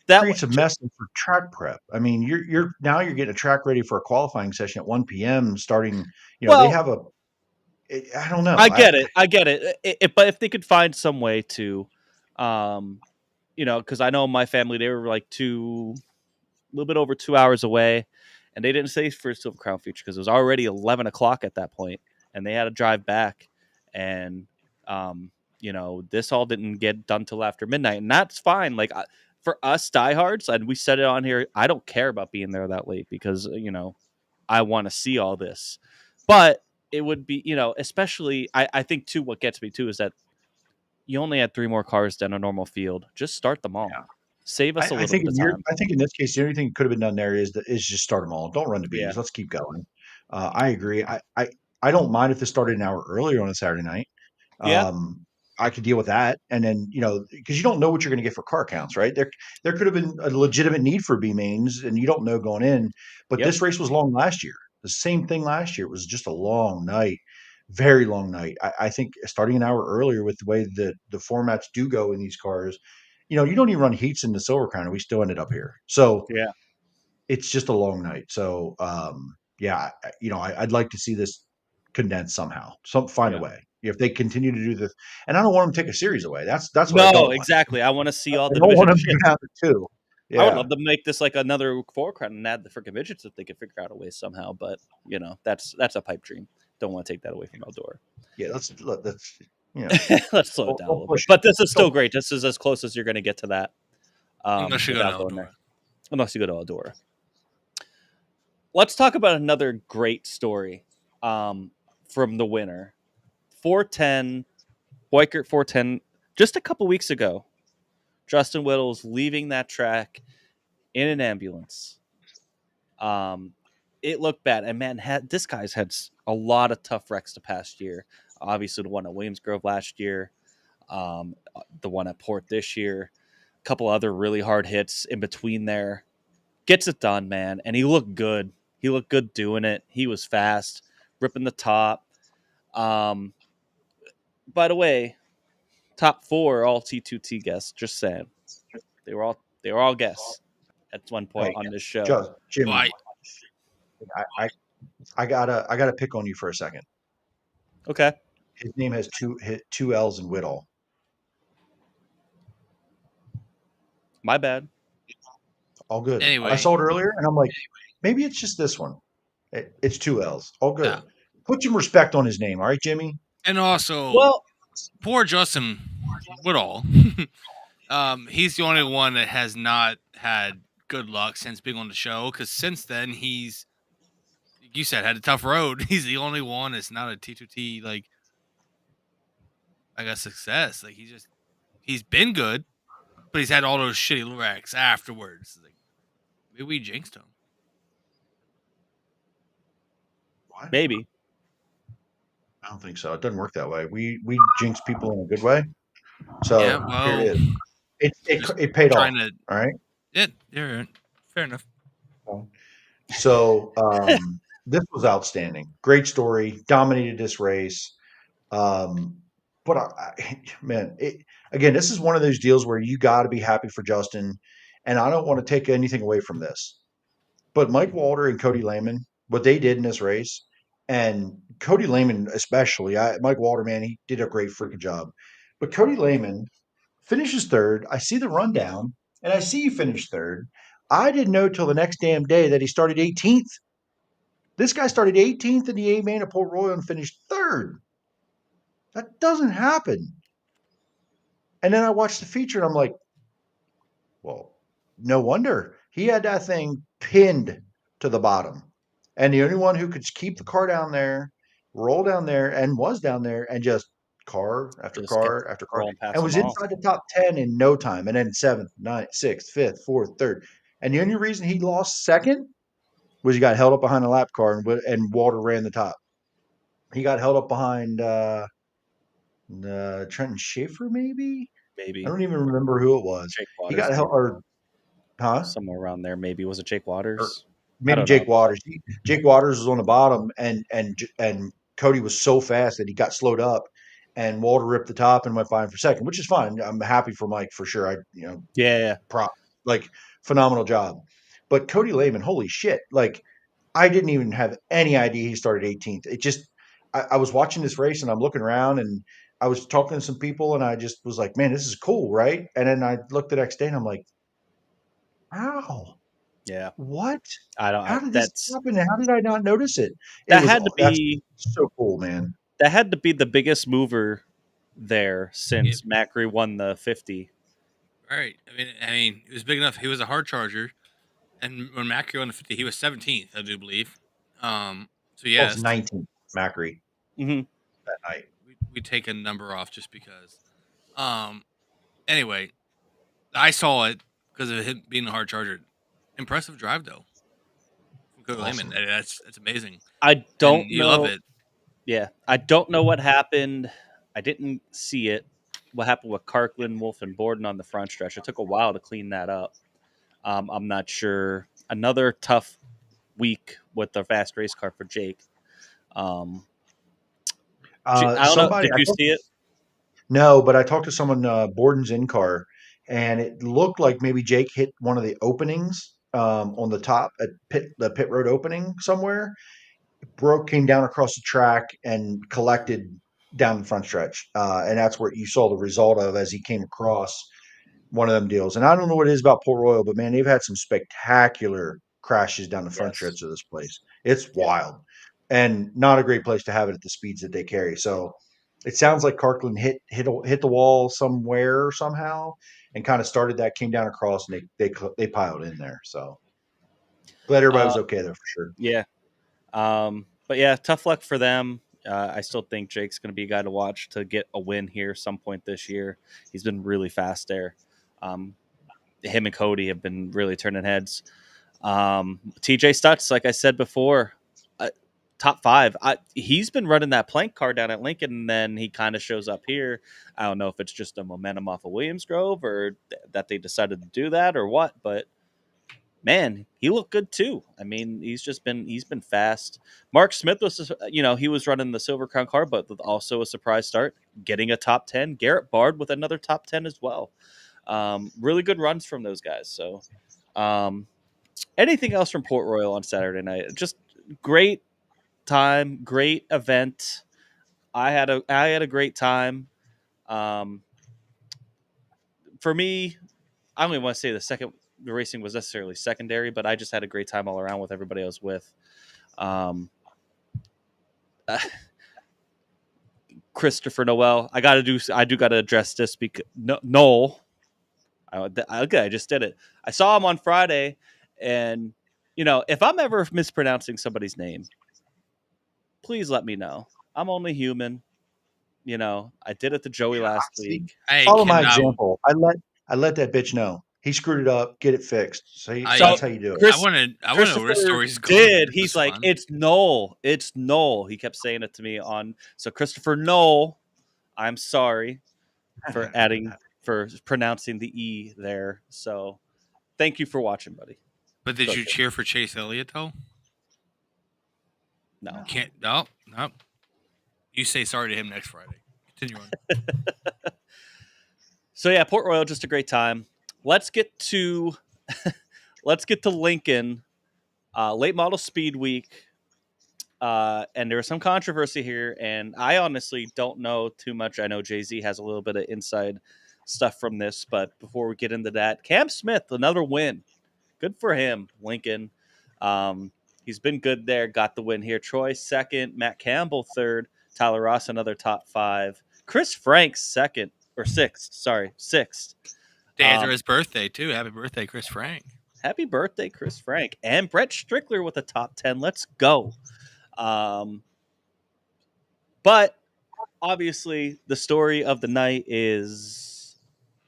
That creates a mess for track prep. I mean, you're getting a track ready for a qualifying session at 1 p.m. starting. They have a. I don't know. I get it. But if they could find some way to, because I know my family, they were like a little bit over 2 hours away, and they didn't stay for Silver Crown feature because it was already 11:00 at that point, and they had to drive back, and this all didn't get done till after midnight, and that's fine. Like for us diehards, and we said it on here, I don't care about being there that late because I want to see all this, but it would be, especially, I think too, what gets me too is that you only had 3 more cars than a normal field. Just start them all. Yeah. Save us a little bit of time. I think in this case, the only thing that could have been done there is just start them all. Don't run the bees. Yeah. Let's keep going. I agree. I don't mind if this started an hour earlier on a Saturday night. Yeah. I could deal with that. And then, because you don't know what you're going to get for car counts, right? There could have been a legitimate need for B mains, and you don't know going in. But this race was long last year. The same thing last year. It was just a long night, very long night. I think starting an hour earlier with the way the formats do go in these cars, you don't even run heats in the Silver Crown, and we still ended up here. So yeah, it's just a long night. So I'd like to see this condensed somehow. Find a Yeah. way. If they continue to do this, and I don't want them to take a series away. That's what I don't No, want. exactly. I want to see all I the don't want division them shit. to happen too. Yeah. I would love to make this like another foreground and add the freaking midgets if they could figure out a way somehow. But that's a pipe dream. Don't want to take that away from Eldora. Yeah, let's Let's slow it down a little bit. push it. But this is still great. This is as close as you're going to get to that. Unless you go to without going Eldora. there. Unless you go to Eldora. Let's talk about another great story from the winner. 410, Boykert 410, just a couple weeks ago. Justin Whittles leaving that track in an ambulance. It looked bad. And man, this guy's had a lot of tough wrecks the past year. Obviously, the one at Williams Grove last year, the one at Port this year, a couple other really hard hits in between there. Gets it done, man. And he looked good. He looked good doing it. He was fast, ripping the top. By the way, top 4 all T2T guests. Just saying, they were all guests at one point on this show. Jimmy, Well, I gotta pick on you for a second. Okay, His name has two L's in Whittle. my bad. All good. Anyway. I saw it earlier, and I'm like, maybe it's just this one. It's 2 L's. All good. Yeah. Put some respect on his name, all right, Jimmy? And also, Well, poor Justin Woodall. He's the only one that has not had good luck since being on the show. Because since then, he's, like you said, had a tough road. He's the only one that's not a T2T, like, I guess, success. Like, he's been good, but he's had all those shitty wrecks afterwards. Like, maybe we jinxed him. What? maybe. I don't think so. It doesn't work that way. We jinx people in a good way. So Yeah, well, here it is. It paid off. Trying to, All right. yeah, you're right. Fair enough. So this was outstanding. Great story. Dominated this race. But again, this is one of those deals where you got to be happy for Justin. And I don't want to take anything away from this. But Mike Walter and Cody Lehman, what they did in this race, and Cody Lehman especially, Mike Walter, man, he did a great freaking job. But Cody Lehman finishes third. I see the rundown, and I see he finished third. I didn't know till the next damn day that he started 18th. This guy started 18th in the A main at Port Royal and finished third. That doesn't happen. And then I watched the feature, and I'm like, well, no wonder. He had that thing pinned to the bottom. And the only one who could keep the car down there, roll down there, and was down there, and just car after Just car kept after car, rolling past and was them all. inside the top 10 in no time. And then 7th, 9th, 6th, 5th, 4th, 3rd. And the only reason he lost second was he got held up behind a lap car, and Walter ran the top. He got held up behind Trenton Schaefer, maybe? Maybe I don't even remember who it was. Jake He Waters. got held, or somewhere around there. Maybe was it Jake Waters? maybe don't Jake know. Waters. Jake Waters was on the bottom, and Cody was so fast that he got slowed up, and Walter ripped the top and went fine for second, which is fine. I'm happy for Mike for sure. Yeah. Phenomenal job. But Cody Lehman, holy shit! Like, I didn't even have any idea he started 18th. It just, I was watching this race and I'm looking around and I was talking to some people and I just was like, man, this is cool, right? And then I looked the next day and I'm like, wow. Yeah. What? How did this happen? How did I not notice it? That's so cool, man. That had to be the biggest mover there since Macri won the 50. Right. I mean, it was big enough. He was a hard charger, and when Macri won the 50, he was 17th, I do believe. So yeah, it's 19th, Macri. Mm-hmm. That night. We take a number off just because. Anyway, I saw it because of him being a hard charger. Impressive drive though. From Cody Lehman. That's amazing. I don't you know. love it. Yeah, I don't know what happened. I didn't see it. What happened with Kirkland, Wolf, and Borden on the front stretch? It took a while to clean that up. I'm not sure. Another tough week with the fast race car for Jake. I don't know. Did you see it? No, but I talked to someone, Borden's in car, and it looked like maybe Jake hit one of the openings on the top at the pit road opening somewhere. came down across the track and collected down the front stretch. And that's what you saw the result of as he came across one of them deals. And I don't know what it is about Port Royal, but man, they've had some spectacular crashes down the front Yes. stretch of this place. It's Yeah. wild and not a great place to have it at the speeds that they carry. So it sounds like Kirkland hit the wall somewhere somehow and kind of started that, came down across, and they piled in there. So glad everybody was okay there for sure. Yeah. But yeah, tough luck for them. I still think Jake's going to be a guy to watch to get a win here some point this year. He's been really fast there. Him and Cody have been really turning heads. TJ Stutz, like I said before, top 5. He's been running that plank car down at Lincoln, and then he kind of shows up here. I don't know if it's just a momentum off of Williams Grove or that they decided to do that or what, but man, he looked good too. I mean, he's been fast. Mark Smith was, he was running the Silver Crown car, but with also a surprise start, getting a top 10. Garrett Bard with another top 10 as well. Really good runs from those guys. So, anything else from Port Royal on Saturday night? Just great time, great event. I had a great time. For me, I don't even want to say the racing was necessarily secondary, but I just had a great time all around with everybody I was with. Christopher Noel, I do gotta address this because Noel. Okay, I just did it. I saw him on Friday, and if I'm ever mispronouncing somebody's name, please let me know. I'm only human. I did it to Joey last week. Follow my example. I let that bitch know. He screwed it up. Get it fixed. So that's how you do it. I want to know where the story's going. Did he's like, it's Noel. It's Noel. He kept saying it to me so Christopher Noel. I'm sorry for pronouncing the E there. So thank you for watching, buddy. But did you cheer for Chase Elliott though? No. Can't. No. You say sorry to him next Friday. Continue on. So yeah, Port Royal, just a great time. Let's get to Lincoln, late model speed week. And there was some controversy here, and I honestly don't know too much. I know Jay-Z has a little bit of inside stuff from this, but before we get into that, Cam Smith, another win. Good for him, Lincoln. He's been good there, got the win here. Troy second, Matt Campbell third, Tyler Ross another top 5. Chris Frank sixth. Day after his birthday, too. Happy birthday, Chris Frank. Happy birthday, Chris Frank. And Brett Strickler with a top 10. Let's go. But obviously, the story of the night is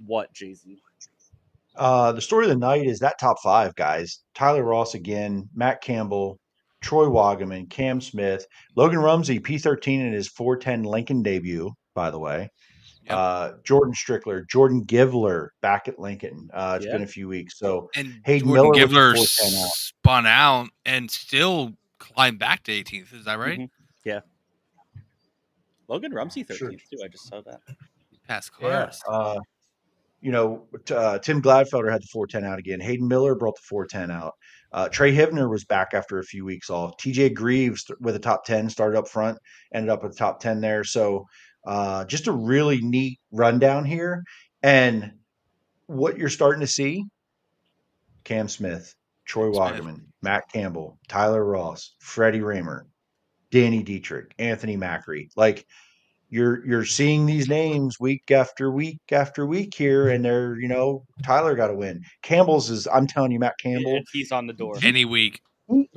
what, Jay-Z? The story of the night is that top 5, guys. Tyler Ross again, Matt Campbell, Troy Wagaman, Cam Smith, Logan Rumsey, P13 in his 410 Lincoln debut, by the way. Yep. Jordan Strickler, Jordan Givler back at Lincoln. It's been a few weeks. So and Hayden Jordan Miller Givler spun out and still climbed back to 18th. Is that right? Mm-hmm. Yeah. Logan Rumsey 13th too. I just saw that. Past cars. Tim Gladfelder had the 410 out again. Hayden Miller brought the 410 out. Trey Hivner was back after a few weeks off. TJ Greaves with a top 10 started up front, ended up with the top 10 there. So just a really neat rundown here. And what you're starting to see, Cam Smith, Troy Wagaman, Matt Campbell, Tyler Ross, Freddie Raymer, Danny Dietrich, Anthony Macri. Like, you're seeing these names week after week after week here, and they're, Tyler got to win. Campbell's I'm telling you, Matt Campbell. He's on the door. Any week.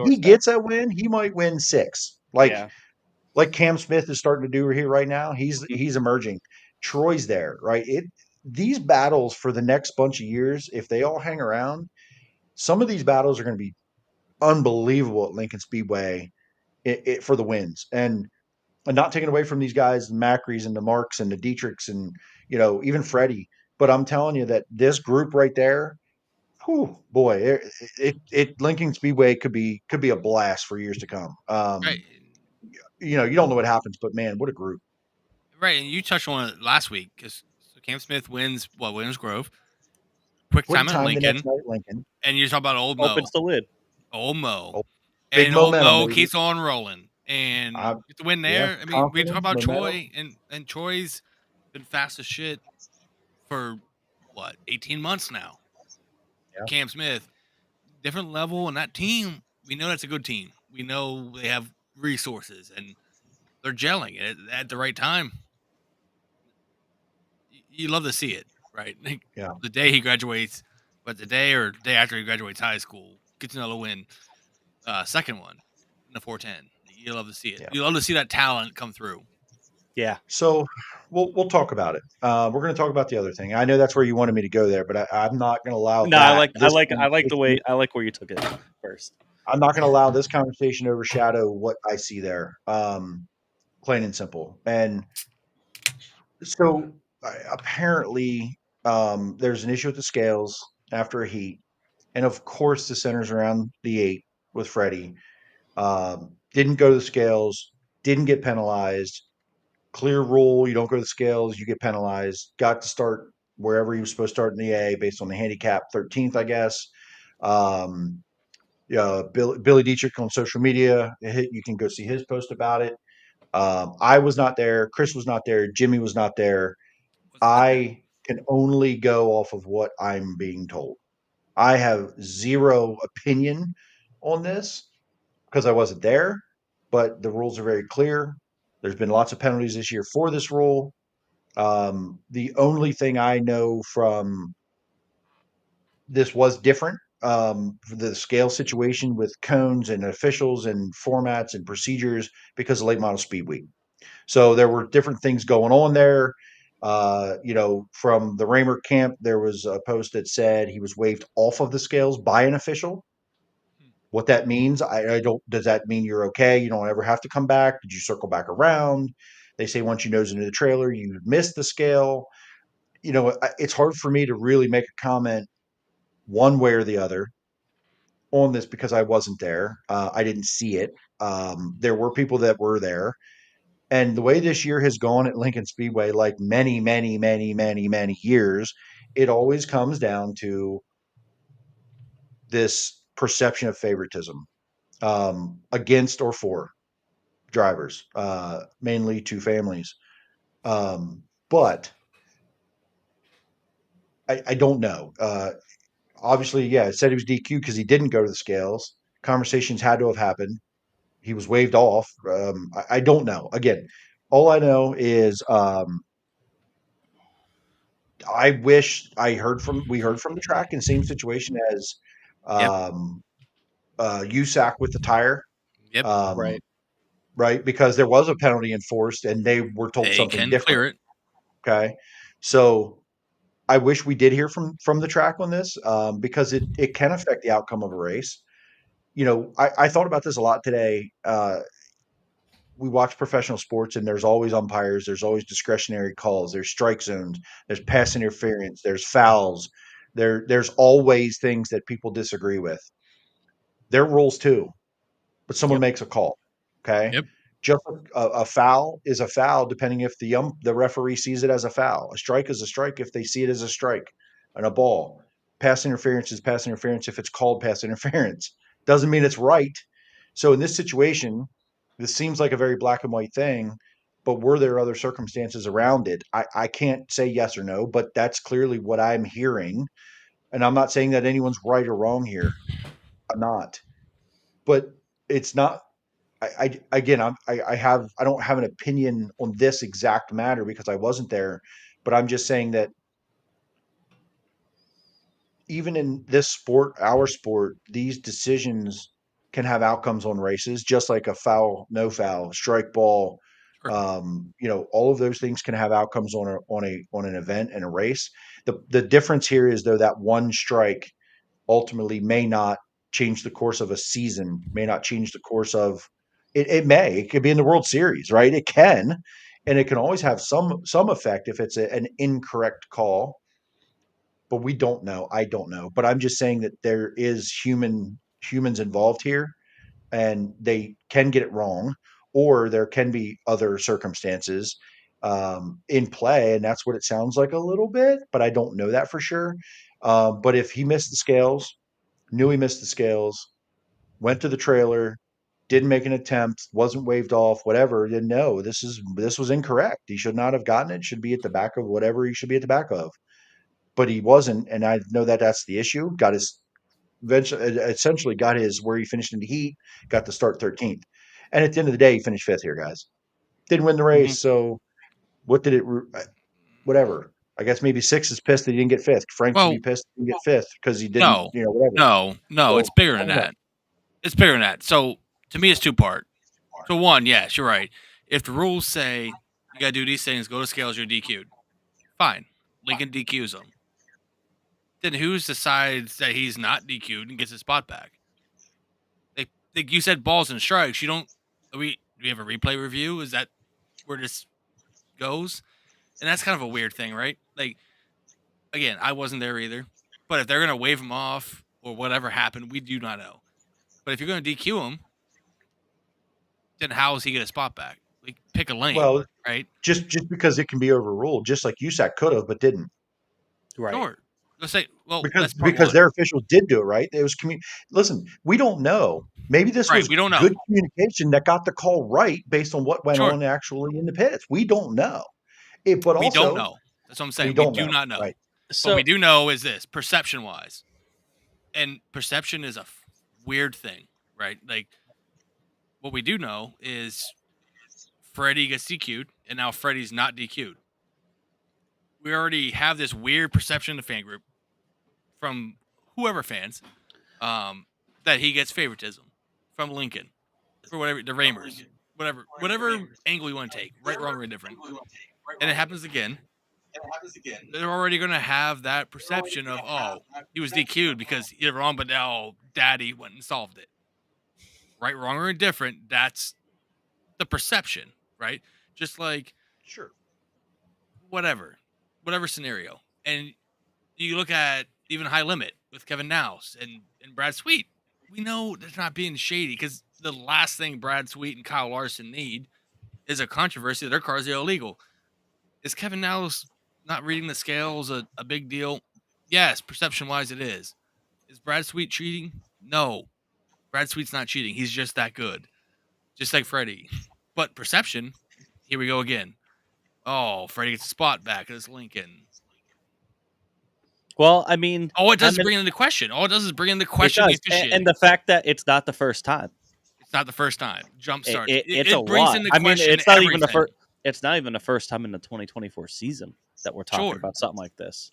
He gets that win. He might win 6. Like Cam Smith is starting to do here right now. He's emerging. Troy's there, right? These battles for the next bunch of years, if they all hang around, some of these battles are going to be unbelievable at Lincoln Speedway for the wins. And not taking away from these guys, the Macris and the Marks and the Dietrichs and, even Freddie. But I'm telling you that this group right there, boy, Lincoln Speedway could be a blast for years to come. Right. You don't know what happens, but man, what a group. Right. And you touched on it last week because Cam Smith wins Williams Grove. Quick time at Lincoln. And you're talking about Old Mo. Opens the lid. Old Mo. Big and Old Mo baby. keeps on rolling. and I- get the win yeah, there. I mean, we talk confidence, about momentum. Troy, and Troy's been fast as shit for what 18 months now. Yeah. Cam Smith, different level, and that team. We know that's a good team. We know they have resources and they're gelling at the right time. You love to see it, right? Yeah. The day he graduates, but the day or day after he graduates high school, gets another win, second one in the 410. You love to see it. Yeah. You love to see that talent come through. Yeah. So we'll talk about it. We're going to talk about the other thing. I know that's where you wanted me to go there, but I'm not going to allow No, that. I like the way where you took it first. I'm not going to allow this conversation to overshadow what I see there. Plain and simple. And so apparently, there's an issue with the scales after a heat, and of course, the centers around the 8 with Freddie didn't go to the scales, didn't get penalized. Clear rule: you don't go to the scales, you get penalized. Got to start wherever he was supposed to start in the A based on the handicap, 13th, I guess. Yeah, Billy Dietrich on social media. You can go see his post about it. I was not there. Chris was not there. Jimmy was not there. I can only go off of what I'm being told. I have zero opinion on this because I wasn't there, but the rules are very clear. There's been lots of penalties this year for this rule. The only thing I know from this was different, for the scale situation with cones and officials and formats and procedures because of late model speed week. So there were different things going on there. From the Raymer camp, there was a post that said he was waved off of the scales by an official. What that means, I don't. Does that mean you're okay? You don't ever have to come back? Did you circle back around? They say once you nose into the trailer, you missed the scale. It's hard for me to really make a comment one way or the other on this because I wasn't there. I didn't see it. There were people that were there. And the way this year has gone at Lincoln Speedway, like many, many, many, many, many years, it always comes down to this perception of favoritism against or for drivers, mainly two families. But I don't know. Obviously, yeah, it said he was DQ because he didn't go to the scales. Conversations had to have happened. He was waved off. I don't know. Again, all I know is I wish we heard from the track in the same situation as Yep. USAC with the tire. Yep. Right. Right. Because there was a penalty enforced and they were told They something can different. clear it. Okay. So I wish we did hear from the track on this, because it can affect the outcome of a race. I thought about this a lot today. We watch professional sports and there's always umpires, there's always discretionary calls, there's strike zones, there's pass interference, there's fouls. There's always things that people disagree with. There are rules too, but someone makes a call. Okay. Yep. Just a foul is a foul depending if the referee sees it as a foul. A strike is a strike if they see it as a strike. And a ball. Pass interference is pass interference if it's called pass interference. Doesn't mean it's right. So in this situation, this seems like a very black and white thing, but were there other circumstances around it? I can't say yes or no, but that's clearly what I'm hearing. And I'm not saying that anyone's right or wrong here. I'm not. But it's not. I don't have an opinion on this exact matter because I wasn't there, but I'm just saying that even in this sport, our sport, these decisions can have outcomes on races, just like a foul, no foul, strike ball. Sure. All of those things can have outcomes on an event and a race. The difference here is though that one strike ultimately may not change the course of a season, may not change the course of it. It could be in the World Series, right? It can, and it can always have some effect if it's an incorrect call. But we don't know. I don't know. But I'm just saying that there is humans involved here, and they can get it wrong, or there can be other circumstances in play, and that's what it sounds like a little bit. But I don't know that for sure. But if he missed the scales, knew he missed the scales, went to the trailer, didn't make an attempt, wasn't waved off, whatever, then no, this was incorrect. He should not have gotten it. Should be at the back of whatever he should be at the back of. But he wasn't, and I know that that's the issue. Got his essentially got his where he finished in the heat, got to start 13th, and at the end of the day, he finished 5th here, guys. Didn't win the race, so what did it? Whatever. I guess maybe 6 is pissed that he didn't get 5th. Frank should be pissed he didn't get 5th because he didn't. Whatever. No, it's bigger than that. It's bigger than that. So to me, it's 2-part. So one, yes, you're right. If the rules say you got to do these things, go to scales, you're DQ'd. Fine. Lincoln DQs him. Then who decides that he's not DQ'd and gets his spot back? Like you said, balls and strikes. You don't. Do we have a replay review? Is that where this goes? And that's kind of a weird thing, right? Like, again, I wasn't there either. But if they're gonna wave him off or whatever happened, we do not know. But if you're gonna DQ him, then how does he get a spot back? Like, pick a lane, Well, right? Just because it can be overruled, just like USAC could have, but didn't. Right. Sure. Let's say, well, because their official did do it, right? It was Listen, we don't know. Maybe this was we don't know. Good communication that got the call right based on what went on actually in the pits. We don't know. But we also, don't know. That's what I'm saying. We do not know. Right. So what we do know is this, perception-wise. And perception is a weird thing, right? Like, what we do know is Freddie gets DQ'd, and now Freddie's not DQ'd. We already have this weird perception in the fan group from whoever fans that he gets favoritism from Lincoln for whatever the Ramers, whatever angle you want to take, right, wrong, or indifferent. And it happens again. They're already going to have that perception of, oh, he was DQ'd because he did wrong, but now Daddy went and solved it. Right, wrong, or indifferent. That's the perception, right? Just like whatever scenario. And you look at even High Limit with Kevin Nouse and Brad Sweet. We know they're not being shady because the last thing Brad Sweet and Kyle Larson need is a controversy that their cars are illegal. Is Kevin Nouse not reading the scales a big deal? Yes, perception-wise it is. Is Brad Sweet cheating? No. Brad Sweet's not cheating. He's just that good. Just like Freddie. But perception, here we go again. Oh, Freddie gets a spot back. It's Lincoln. Well, I mean... All it does is bring into question. All it does is bring into question the officiating. And the fact that it's not the first time. It's not the first time. Jump start. It's a brings lot. into I mean, question it's not everything. even the first... It's not even the first time in the 2024 season that we're talking about something like this.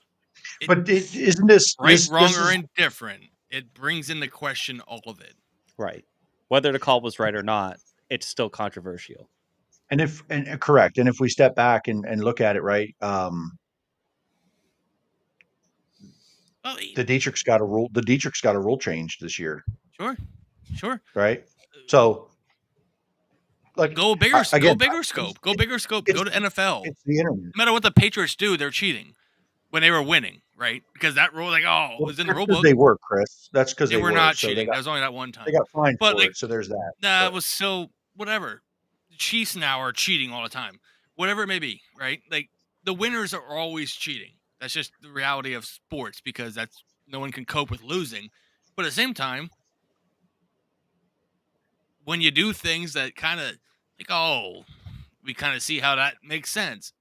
But isn't this... Right, wrong, or indifferent? It brings into question all of it. Right. Whether the call was right or not, it's still controversial. And correct. And if we step back and look at it, right, the Dietrich's got a rule. The Dietrich's got a rule change this year. Sure. Right. So, like, go bigger scope. Go bigger scope. Go to NFL. It's the internet. No matter what the Patriots do, they're cheating when they were winning, right? Because that rule, like, it was in the rule book. They were, Chris. That's because they were not cheating. There was only that one time. They got fined for it, so there's that. Nah, it was so whatever. The Chiefs now are cheating all the time. Whatever it may be, right? Like, the winners are always cheating. That's just the reality of sports because no one can cope with losing. But at the same time, when you do things that kind of like, we kind of see how that makes sense,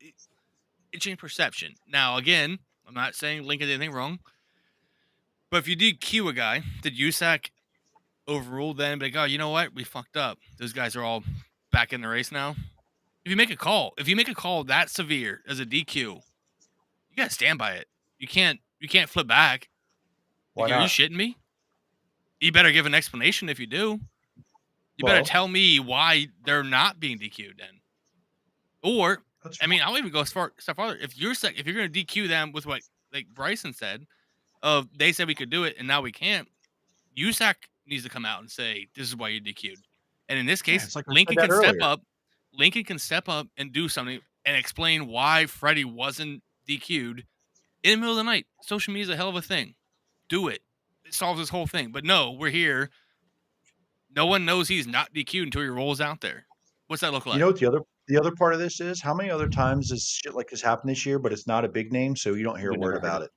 it changed perception. Now, again, I'm not saying Lincoln did anything wrong, but if you DQ a guy, did USAC overrule then? But you know what? We fucked up. Those guys are all back in the race now. If you make a call that severe as a DQ, you gotta stand by it. You can't flip back. Why Are you not? shitting me? You better give an explanation if you do. You better tell me why they're not being DQ'd then. Or, I'll even go as far farther. If you're going to DQ them with what, like Bryson said, they said we could do it and now we can't, USAC needs to come out and say, this is why you're DQ'd. And in this case, Lincoln can step up. Lincoln can step up and do something and explain why Freddie wasn't DQ'd in the middle of the night. Social media is a hell of a thing. Do it. It solves this whole thing. But no, we're here. No one knows he's not DQ'd until he rolls out there. What's that look like? You know what the other part of this is? How many other times has shit like this happened this year, but it's not a big name, so you don't hear a word about it?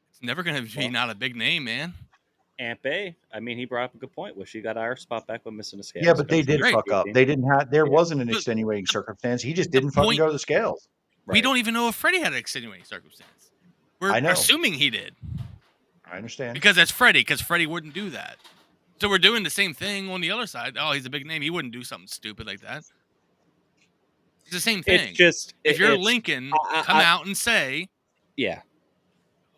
It's never going to be not a big name, man. Aunt Bay, I mean, he brought up a good point. Wish he got our spot back by missing a scale. Yeah, but they did Right. fuck up. They didn't have. There Yeah. wasn't an But extenuating circumstance. He just the didn't fucking point- go to the scales. We don't even know if Freddie had an extenuating circumstance. We're I know. assuming he did I understand. because that's Freddie. Because Freddie wouldn't do that. So we're doing the same thing on the other side. Oh, he's a big name. He wouldn't do something stupid like that. It's the same thing. It's just if you're it's- Lincoln, come out and say, yeah.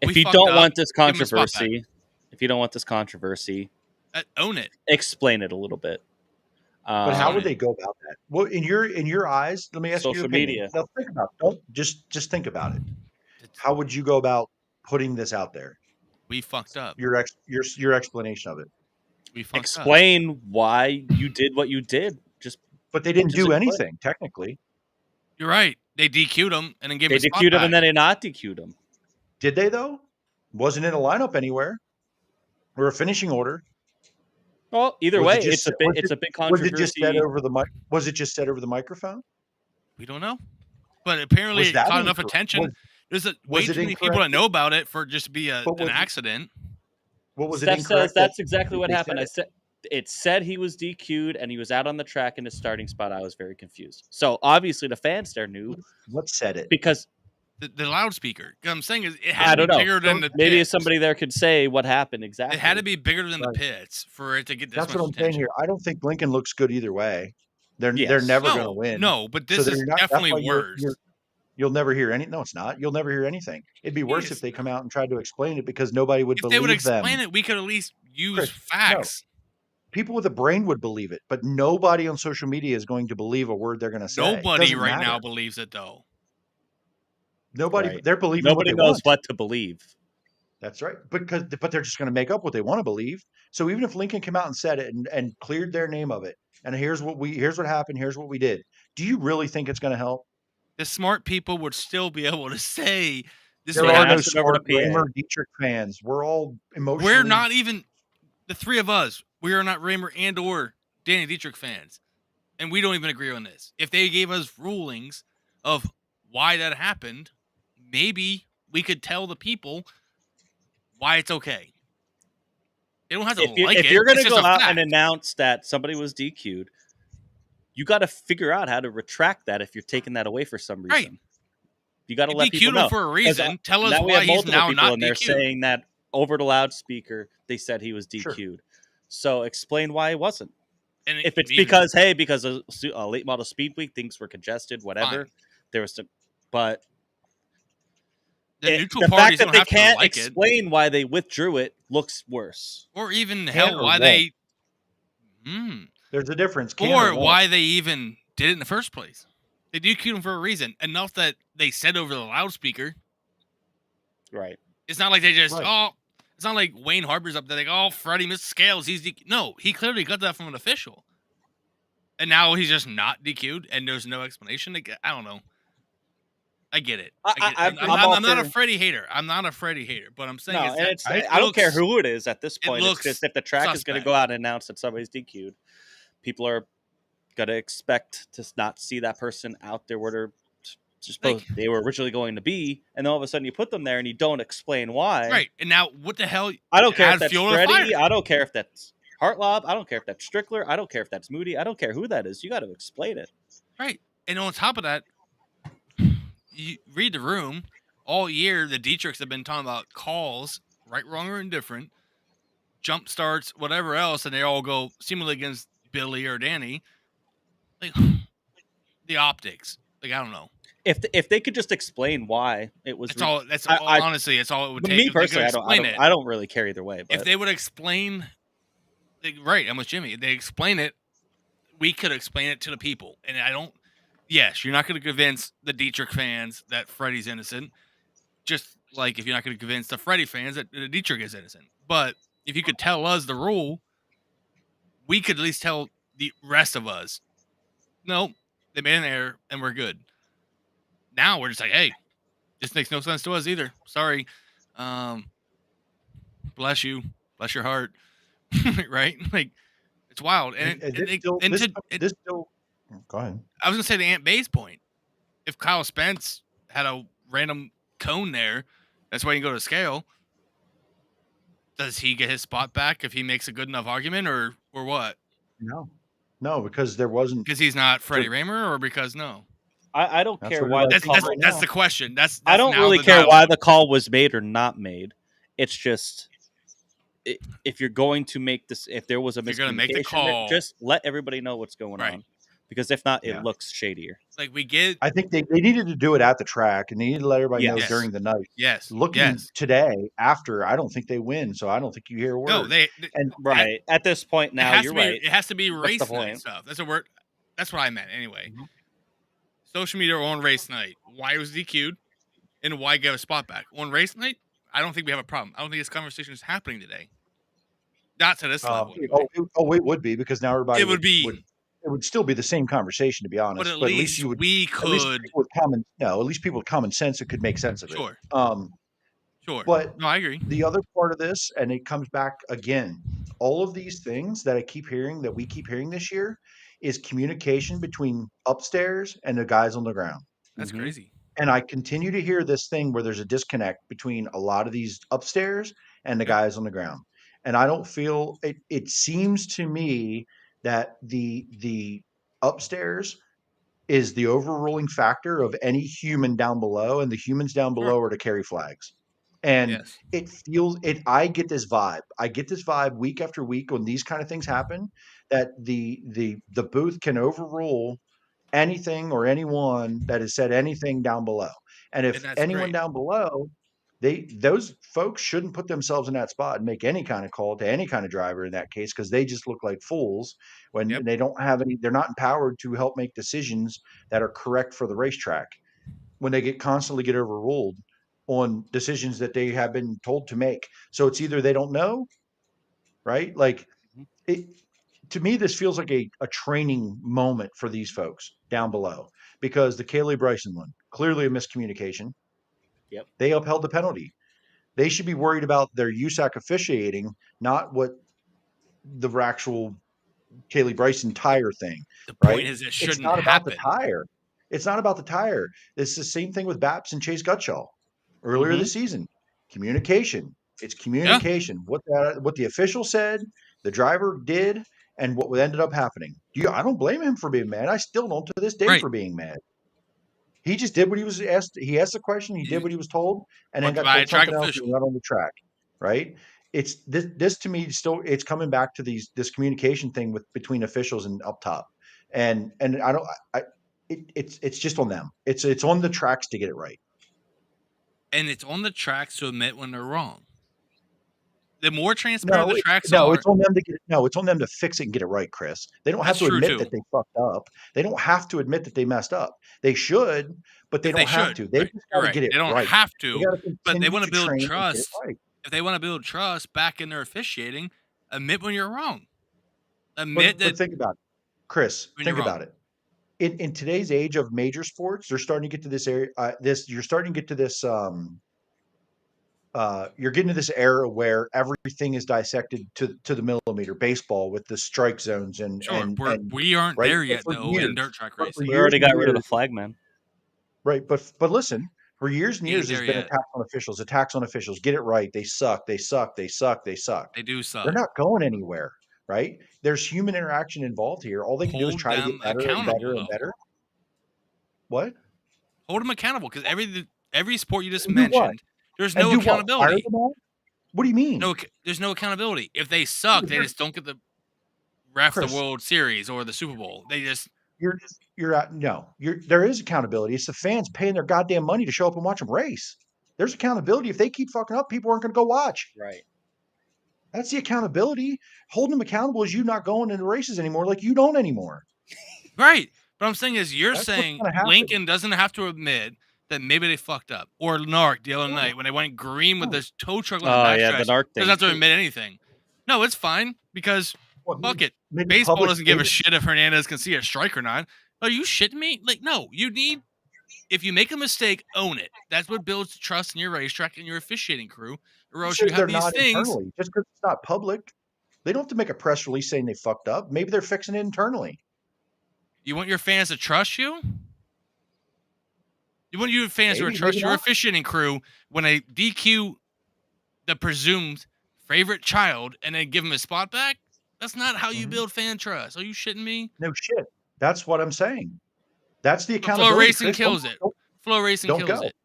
We If you fucked don't up, want this give him his spot back. controversy, own it. explain it a little bit. But how own would it. they go about that? Well, in your eyes, let me ask you your Social opinion. media. Now think about it. Don't just think about it. How would you go about putting this out there? We fucked up. Your explanation of it. We fucked up. Explain why you did what you did. But they didn't Just do explain. anything technically. You're right. They DQ'd him and then gave They him his spot DQ'd him back. and then they not DQ'd him. Did they though? Wasn't in a lineup anywhere or a finishing order. Well, either Was way, it just- it's a was big it- big Was controversy. it just said over the mic? Was it just said over the microphone? We don't know. But apparently Was it that caught enough incorrect? attention. There's way was too it many people incorrect? that know about it for it just to be an But was it- accident. What was it Steph incorrect? says that's that- exactly that what they happened. said It said he was DQ'd and he was out on the track in his starting spot. I was very confused. So obviously the fans there knew What said it? because The loudspeaker. What I'm saying is it I had to don't be know. bigger than the Maybe pits. somebody there could say what happened exactly. It had to be bigger than Right. the pits for it to get this That's much what I'm saying attention. here. I don't think Lincoln looks good either way. They're Yes. never going to No, win. no, but So this they're is not- that's definitely why worse. You'll never hear any. No, it's not. You'll never hear anything. It'd be worse Yes. if they come out and tried to explain it because nobody would If believe they would explain them. it, we could at least use Chris, facts. People with a brain would believe it, but nobody on social media is going to believe a word they're going to say. It Nobody doesn't right now matter. believes it though. Nobody. Right. They're believing Nobody what they knows want. what to believe. That's right. But they're just going to make up what they want to believe. So even if Lincoln came out and said it and cleared their name of it, and here's what happened, here's what we did. Do you really think it's going to help? The smart people would still be able to say this. There They are no asked it over smart to PA. Raymer Dietrich fans. We're all emotionally. We're not even the three of us. We are not Raymer and or Danny Dietrich fans, and we don't even agree on this. If they gave us rulings of why that happened, maybe we could tell the people why it's okay. They don't have to like it. If you're going It's to just go a out fact. and announce that somebody was DQ'd, you got to figure out how to retract that if you're taking that away for some reason. Right. You got to You let people DQ'd know. him for a reason. Tell us Now we why have he's multiple now people not in there DQ'd. saying that over the loudspeaker they said he was Sure. DQ'd. So explain why it wasn't. And If it's maybe- because a late model speed week, things were congested, whatever. Fine. There was some, but the neutral the fact parties that don't they have to can't like it, explain why they withdrew it looks worse. or even Can hell or why won't. they, There's a difference. Can or won't. why they even did it in the first place. They DQ'd him for a reason. Enough that they said over the loudspeaker. Right. It's not like they just Right. It's not like Wayne Harper's up there like, oh, Freddie missed scales. He's no, he clearly got that from an official, and now he's just not DQ'd, and there's no explanation. Like, I don't know. I get it. I'm not a Freddie hater. I'm not a Freddie hater, but I'm saying No, and it's, I don't care who it is at this it point. It's looks just if the track is going to suspect. go out and announce that somebody's DQ'd, people are going to expect to not see that person out there where they're supposed they were originally going to be, and then all of a sudden you put them there and you don't explain why. right. And now, what the hell? I don't care Add if that's fuel to the Freddie. fire. I don't care if that's Hartlob. I don't care if that's Strickler. I don't care if that's Moody. I don't care who that is. You got to explain it. Right. And on top of that, you read the room all year. The Dietrichs have been talking about calls, right, wrong, or indifferent, jump starts, whatever else, and they all go seemingly against Billy or Danny. Like the optics. Like, I don't know. If they could just explain why it was. That's all. That's I- all. I- Honestly, it's all it would But take. me If they could personally, explain it. I don't really care either way. But If they would explain, right, I'm with Jimmy. If they explain it, we could explain it to the people. And I don't. Yes, you're not going to convince the Dietrich fans that Freddie's innocent. Just like if you're not going to convince the Freddie fans that the Dietrich is innocent. But if you could tell us the rule, we could at least tell the rest of us, no, they made an error and we're good. Now we're just like, hey, this makes no sense to us either. Sorry. Bless you. Bless your heart. Right? Like, it's wild. And, This still. Go ahead. I was going to say to Aunt Bay's point, if Kyle Spence had a random cone there, that's why you go to scale. Does he get his spot back if he makes a good enough argument, or what? No, because there wasn't. Because he's not Freddie Raymer, or because no? I don't That's care what why the everybody's call. thinking right That's now. the question. That's I don't now really the care why dialogue. the call was made or not made. It's just if you're going to make this, if there was a If you're gonna make the miscommunication, call- just let everybody know what's going Right. on. Because if not, it Yeah. looks shadier. Like we get I think they needed to do it at the track, and they needed to let everybody know Yes. during the night. yes, Looking yes. today, after, I don't think they win, so I don't think you hear a word. No, they and Right. At this point now, you're right. It has to be race the night point. stuff. That's a word. That's what I meant anyway. Mhm. Social media on race night. Why was DQ'd, and why get a spot back on race night? I don't think we have a problem. I don't think this conversation is happening today. Not to this level. Anyway. It would be, because now everybody It would be. it would still be the same conversation, to be honest. But at least you would. we At least could. people with common sense that could make sense of it. Sure. Sure. But No, I agree. the other part of this, and it comes back again, all of these things that we keep hearing this year, is communication between upstairs and the guys on the ground. That's Mhm. crazy. And I continue to hear this thing where there's a disconnect between a lot of these upstairs and the guys on the ground. And I don't feel it. It seems to me that the upstairs is the overruling factor of any human down below, and the humans down below are to carry flags. And Yes. it feels it. I get this vibe. I get this vibe week after week when these kind of things happen, that the booth can overrule anything or anyone that has said anything down below. And if And that's anyone great. down below, those folks shouldn't put themselves in that spot and make any kind of call to any kind of driver in that case, because they just look like fools when Yep. they don't have any. They're not empowered to help make decisions that are correct for the racetrack when they constantly get overruled on decisions that they have been told to make. So it's either they don't know, right? Like it. To me, this feels like a training moment for these folks down below, because the Kaylee Bryson one, clearly a miscommunication. Yep. They upheld the penalty. They should be worried about their USAC officiating, not what the actual Kaylee Bryson tire thing. The Right? point is, it It's shouldn't not about the happen. tire. It's not about the tire. It's the same thing with Baps and Chase Gutschall earlier this season. Communication. It's communication. What the official said, the driver did, and what ended up happening. I don't blame him for being mad. I still don't to this day Right. for being mad. He just did what he was asked. He asked the question. He did what he was told, and then Or got by a told track something else official. and got on the track. Right? It's this to me still. It's coming back to this communication thing between officials and up top, and I don't. It's just on them. It's on the tracks to get it right. And it's on the tracks to admit when they're wrong. The more transparent the tracks are, it's on them to get it. No, it's on them to fix it and get it right, Chris. They don't have That's to true, admit too. that they fucked up. They don't have to admit that they messed up. They should, but they don't have to. They Right. just You're got to right. get it They don't right. have They to, gotta but they continue want to build train and get it trust. right. If they want to build trust back in their officiating, admit when you're wrong. But Admit that think about it, Chris. when Think you're about it. In today's age of major sports, they're starting to get to this area. You're starting to get to this. You're getting to this era where everything is dissected to the millimeter. Baseball with the strike zones and sure and we aren't right? there But yet for though years- in dirt track but for racing. We already years and got rid of the years- flag, man. Right, but listen, for years and Ain't years, there's there been yet. attacks on officials. Get it right. They suck. They suck. They suck. They suck. They do suck. They're not going anywhere, right? There's human interaction involved here. All they can do is Hold try to them get better and accountable, better and though. better. What? Hold them accountable because every sport you just And do what? mentioned, there's And no do what? Fire accountability. them all? What do you mean? No, there's no accountability. If they suck, they just don't get the ref the Chris. World Series or the Super Bowl. They just There is accountability. It's the fans paying their goddamn money to show up and watch them race. There's accountability. If they keep fucking up, people aren't going to go watch. Right. That's the accountability. Holding them accountable is you not going into races anymore like you don't anymore. right. But I'm saying is you're That's what's saying gonna happen. Lincoln doesn't have to admit that maybe they fucked up, or Narc the other No. night when they went green with No. this tow truck on the Oh yeah, backstretch. the Narc thing. Doesn't have to admit anything. No, it's fine because fuck it. Maybe Baseball public doesn't give a statement- shit if Hernandez can see a strike or not. Are you shitting me? Like, no, if you make a mistake, own it. That's what builds trust in your racetrack and your officiating crew. Or else Sure, you they're have these not things. internally. Just because it's not public, they don't have to make a press release saying they fucked up. Maybe they're fixing it internally. You want your fans to trust you? You want your fans to Maybe, trust maybe your not. officiating crew when they DQ the presumed favorite child and then give him his spot back? That's not how you build fan trust. Are you shitting me? No shit. That's what I'm saying. That's the But accountability. Flow Racing Chris. kills it. Flow Racing don't kills go. it.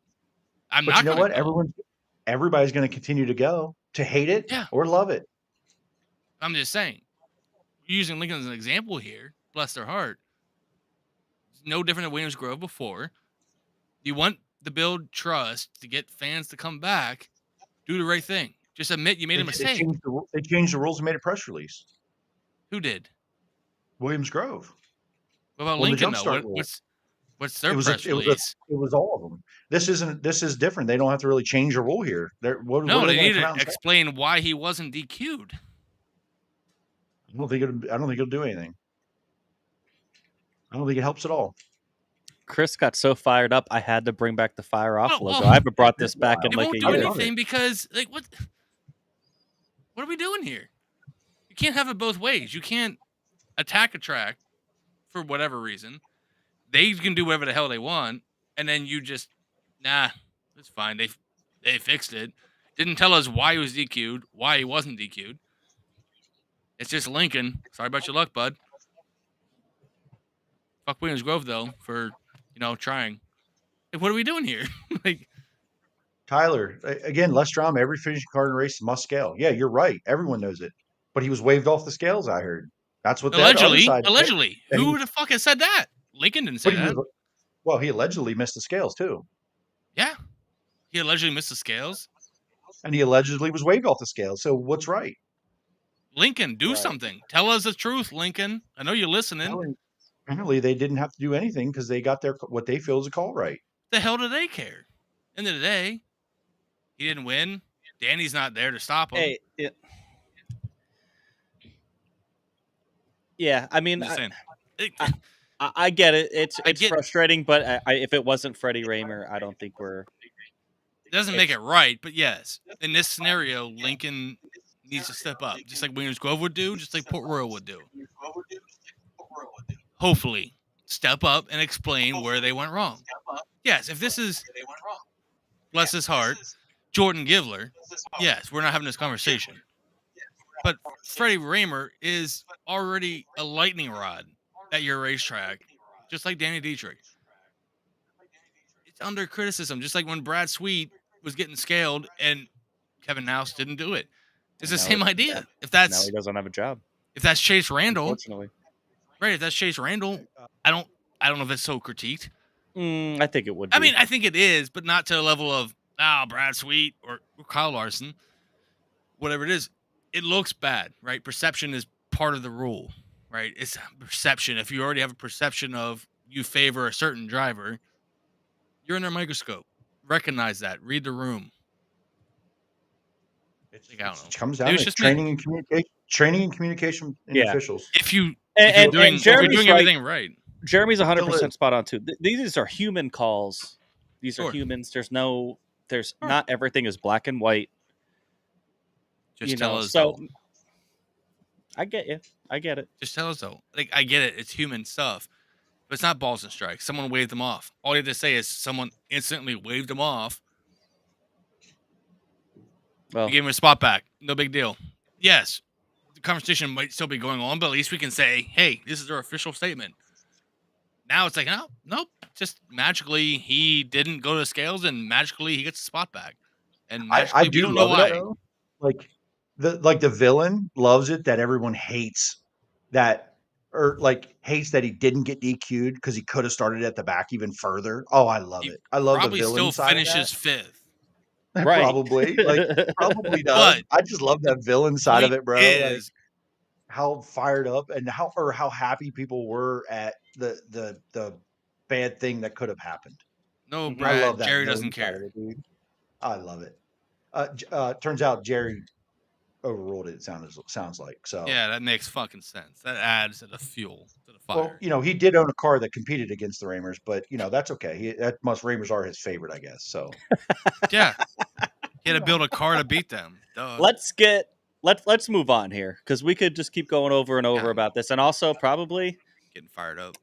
I'm But not you know going to what? go. Everybody's going to continue to go to hate it or love it. I'm just saying. Using Lincoln as an example here, bless their heart. It's no different than Williams Grove before. You want to build trust to get fans to come back, do the right thing. Just admit you made a mistake. They changed the rules and made a press release. Who did? Williams Grove. What about When the Lincoln, though? Jumpstart rule. What's their It was press release? it was all of them. This is different. They don't have to really change a rule here. No, they need to explain why he wasn't DQ'd. I don't think it'll do anything. I don't think it helps at all. Chris got so fired up, I had to bring back the fire off logo. well, I haven't brought this back in It like won't a do year. anything because, like, what are we doing here? You can't have it both ways. You can't attack a track for whatever reason. They can do whatever the hell they want, and then you just, it's fine. They fixed it. Didn't tell us why he was DQ'd, why he wasn't DQ'd. It's just Lincoln. Sorry about your luck, bud. Fuck Williams Grove, though, for, trying. Like, what are we doing here? Like, Tyler, again, less drama. Every finishing card in a race must scale. Yeah, you're right. Everyone knows it. But he was waved off the scales, I heard. That's what allegedly. Who the fuck has said that? Lincoln didn't say that. He allegedly missed the scales, too. Yeah. He allegedly missed the scales. And he allegedly was waved off the scales. So what's right? Lincoln, do something. Tell us the truth, Lincoln. I know you're listening. Apparently, they didn't have to do anything because they got what they feel is a call right. The hell do they care? End of the day, he didn't win. Danny's not there to stop him. Hey, yeah, I mean, I get it. It's frustrating, but if it wasn't Freddie Raymer, I don't think we're. It doesn't make it right, but yes, in this scenario, Lincoln needs to step up, just like Williams Grove would do, just like Port Royal would do. Hopefully, step up and explain where they went wrong. Yes, if this is, bless his heart, Jordan Givler, yes, we're not having this conversation. But Freddie Raymer is already a lightning rod at your racetrack, just like Danny Dietrich. It's under criticism, just like when Brad Sweet was getting scaled and Kevin House didn't do it. It's the same idea. Now he doesn't have a job. If that's Chase Randall, unfortunately. Right, if that's Chase Randall, I don't know if it's so critiqued. I think it would be. I mean, I think it is, but not to the level of Brad Sweet or Kyle Larson. Whatever it is, it looks bad, right? Perception is part of the rule, right? It's perception. If you already have a perception of you favor a certain driver, you're under a microscope. Recognize that. Read the room. It comes down to training and communication in officials. If you're doing everything right. Jeremy's 100% spot on too. These are human calls. These are humans. There's not everything is black and white. Just tell us. So I get you. I get it. Just tell us though. Like, I get it. It's human stuff, but it's not balls and strikes. Someone waved them off. All you have to say is someone instantly waved them off. Well, you gave him a spot back. No big deal. Yes, the conversation might still be going on, but at least we can say, hey, this is our official statement. Now it's like, nope. Just magically he didn't go to the scales and magically he gets the spot back. And I do don't love know why. it, though. Like the villain loves it that everyone hates that, or like hates that he didn't get DQ'd because he could have started at the back even further. Oh, I love it. I love the villain still side finishes fifth. Right. Probably does. But I just love that villain side of it, bro. Like, how fired up and how happy people were at the bad thing that could have happened. No, Brad, Jerry doesn't care. I love it. Turns out Jerry overruled it. Sounds like so. Yeah, that makes fucking sense. That adds to the fuel to the fire. Well, he did own a car that competed against the Ramers, but that's okay. Ramers are his favorite, I guess. So yeah, he had to build a car to beat them. Duh. Let's move on here because we could just keep going over and over about this, and also probably getting fired up.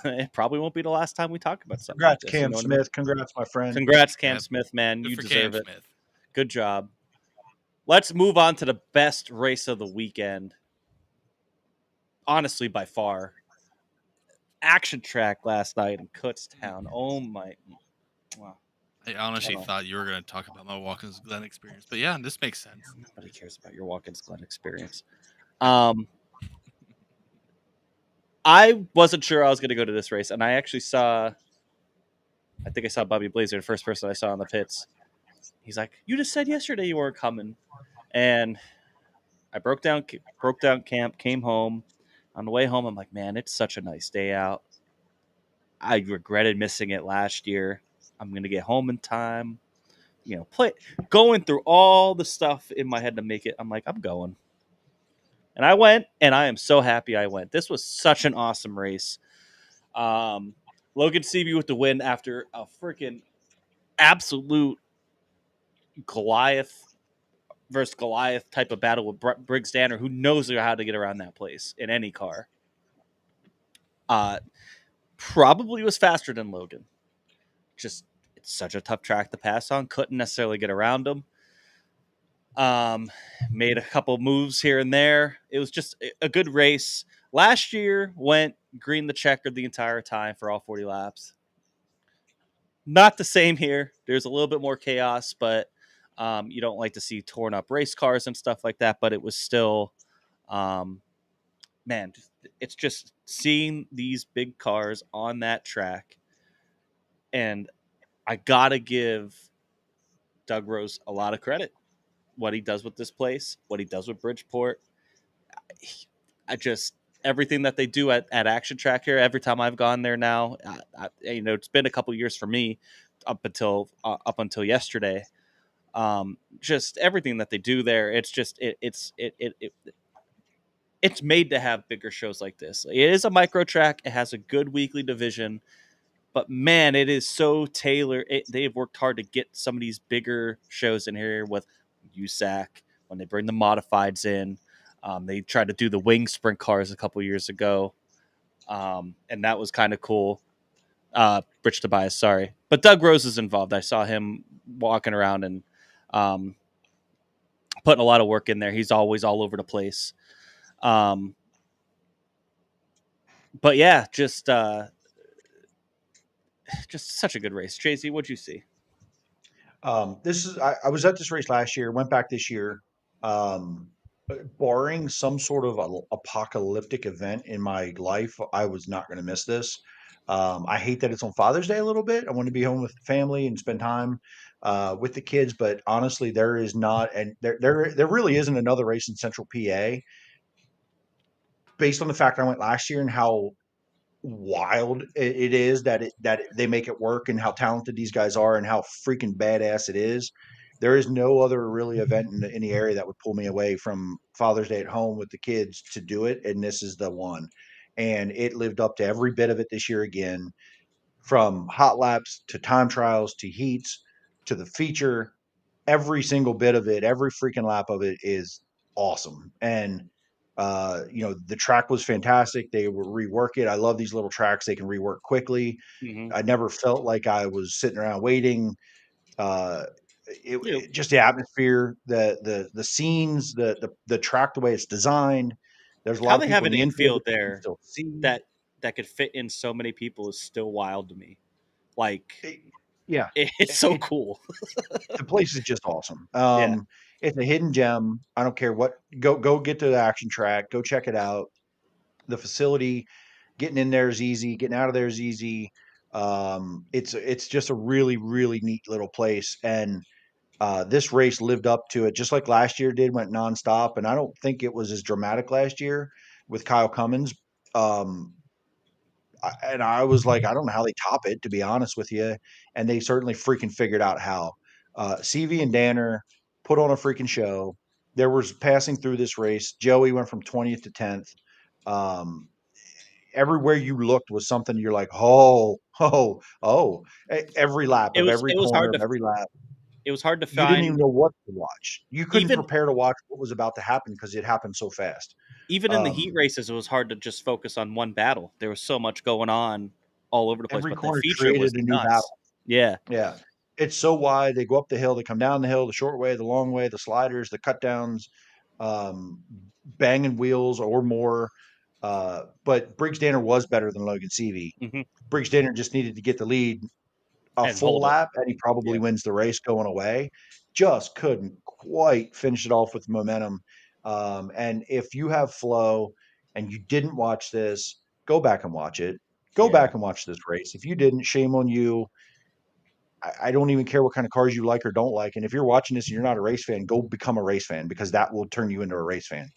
It probably won't be the last time we talk about something. Congrats, like this, Cam Smith. Congrats, my friend. Congrats, Cam Smith, man. You deserve it. Smith. Good job. let's move on to the best race of the weekend. Honestly, by far. Action track last night in Kutztown. Oh my. Wow. I honestly Hold on. thought you were going to talk about my Watkins Glen experience, but yeah, this makes sense. Nobody cares about your Watkins Glen experience. I wasn't sure I was going to go to this race, and I actually saw Bobby Blazer, the first person I saw in the pits. He's like, "You just said yesterday you weren't coming," and I broke down camp, came home. On the way home, I'm like, "Man, it's such a nice day out. I regretted missing it last year. I'm going to get home in time." Going through all the stuff in my head to make it. I'm like, I'm going. And I went, and I am so happy I went. This was such an awesome race. Logan Seavey with the win after a freaking absolute Goliath versus Goliath type of battle with Briggs Danner, who knows how to get around that place in any car. Probably was faster than Logan. Just, it's such a tough track to pass on. Couldn't necessarily get around him. Made a couple moves here and there. It was just a good race. Last year went green the checker the entire time for all 40 laps. Not the same here. There's a little bit more chaos, but you don't like to see torn up race cars and stuff like that. But it was still, man, it's just seeing these big cars on that track. And I got to give Doug Rose a lot of credit. What he does with this place, what he does with Bridgeport. Everything that they do at Action Track here, every time I've gone there now, it's been a couple years for me up until yesterday. Just everything that they do there, it's made to have bigger shows like this. It is a micro track. It has a good weekly division, but man, it is so tailored. They've worked hard to get some of these bigger shows in here with USAC when they bring the modifieds in. They tried to do the wing sprint cars a couple years ago, and that was kind of cool. Rich Tobias, sorry. But Doug Rose is involved. I saw him walking around and putting a lot of work in there. He's always all over the place. But yeah, just such a good race. Tracy, what'd you see? I was at this race last year, went back this year. Barring some sort of apocalyptic event in my life, I was not going to miss this. I hate that it's on Father's Day a little bit. I want to be home with the family and spend time with the kids, but honestly, there is not, and there really isn't another race in Central PA. Based on the fact I went last year and how wild it is that they make it work and how talented these guys are and how freaking badass it is. There is no other really event in the area that would pull me away from Father's Day at home with the kids to do it, and this is the one. And it lived up to every bit of it this year again, from hot laps to time trials to heats to the feature. Every single bit of it, every freaking lap of it is awesome. And the track was fantastic. They will rework it. I love these little tracks. They can rework quickly. Mm-hmm. I never felt like I was sitting around waiting. Just the atmosphere, the scenes, the track, the way it's designed. There's a lot How of they people have in an the infield infield there still see that could fit in so many people is still wild to me. Like, yeah, it's so cool. the place is just awesome. Yeah. It's a hidden gem. I don't care what. Go get to the action track. Go check it out. The facility, getting in there is easy. Getting out of there is easy. It's just a really really neat little place, and this race lived up to it, just like last year did. Went nonstop, and I don't think it was as dramatic last year with Kyle Cummins. And I was like, I don't know how they top it, to be honest with you. And they certainly freaking figured out how. CV and Danner put on a freaking show. There was passing through this race. Joey went from 20th to 10th. Everywhere you looked was something you're like, oh. Every lap It of was every it was corner hard of to every lap. it was hard to You didn't even find know what to watch. You couldn't even prepare to watch what was about to happen because it happened so fast. even in the heat races. It was hard to just focus on one battle. There was so much going on all over the place, Every but the corner feature was created a new nuts. battle. Yeah. Yeah. It's so wide. They go up the hill, they come down the hill, the short way, the long way, the sliders, the cut downs, banging wheels or more. But Briggs Danner was better than Logan Seavey. Mhm. Briggs Danner just needed to get the lead a And full hold it. lap, and he probably Yeah. wins the race going away. Just couldn't quite finish it off with momentum. And if you have flow and you didn't watch this, go back and watch it. Go Yeah. back and watch this race. If you didn't, shame on you. I don't even care what kind of cars you like or don't like. And if you're watching this and you're not a race fan, go become a race fan, because that will turn you into a race fan.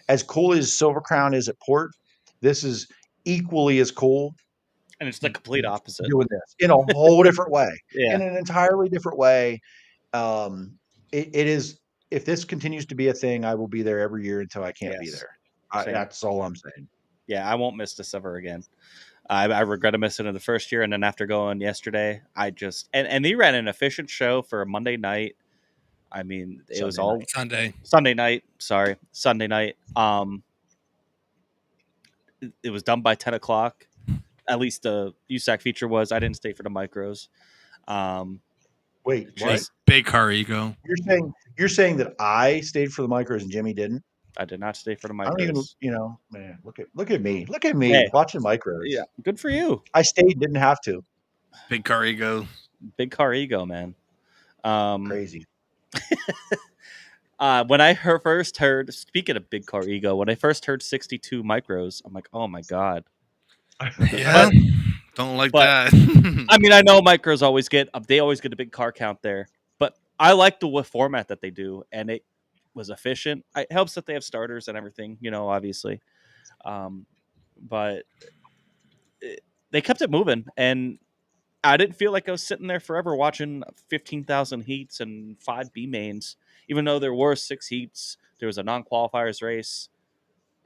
As cool as Silver Crown is at Port, this is equally as cool And it's the complete opposite. doing this in a whole different way, Yeah. in an entirely different way. It is, if this continues to be a thing, I will be there every year until I can't be Yes. there. Same. That's all I'm saying. Yeah, I won't miss this ever again. I regret missing it the first year, and then after going yesterday, I just and they ran an efficient show for a Monday night. I mean, it was all Sunday night. Sorry, Sunday night. It was done by 10 o'clock. At least the USAC feature was. I didn't stay for the micros. Wait, what? Just- Big car ego. You're saying that I stayed for the micros and Jimmy didn't? I did not stay for the I don't even, micros. man, look at me Hey. watching micros. Yeah, good for you. I stayed, didn't have to. Big car ego. Big car ego, man. Crazy. When I first heard, speaking of big car ego, when I first heard 62 micros, I'm like, oh my god. Yeah, don't like but- that. I mean, I know micros always get a big car count there, but I like the format that they do, and it was efficient. It helps that they have starters and everything, obviously. But they kept it moving, and I didn't feel like I was sitting there forever watching 15,000 heats and 5 B mains, even though there were 6 heats. There was a non-qualifiers race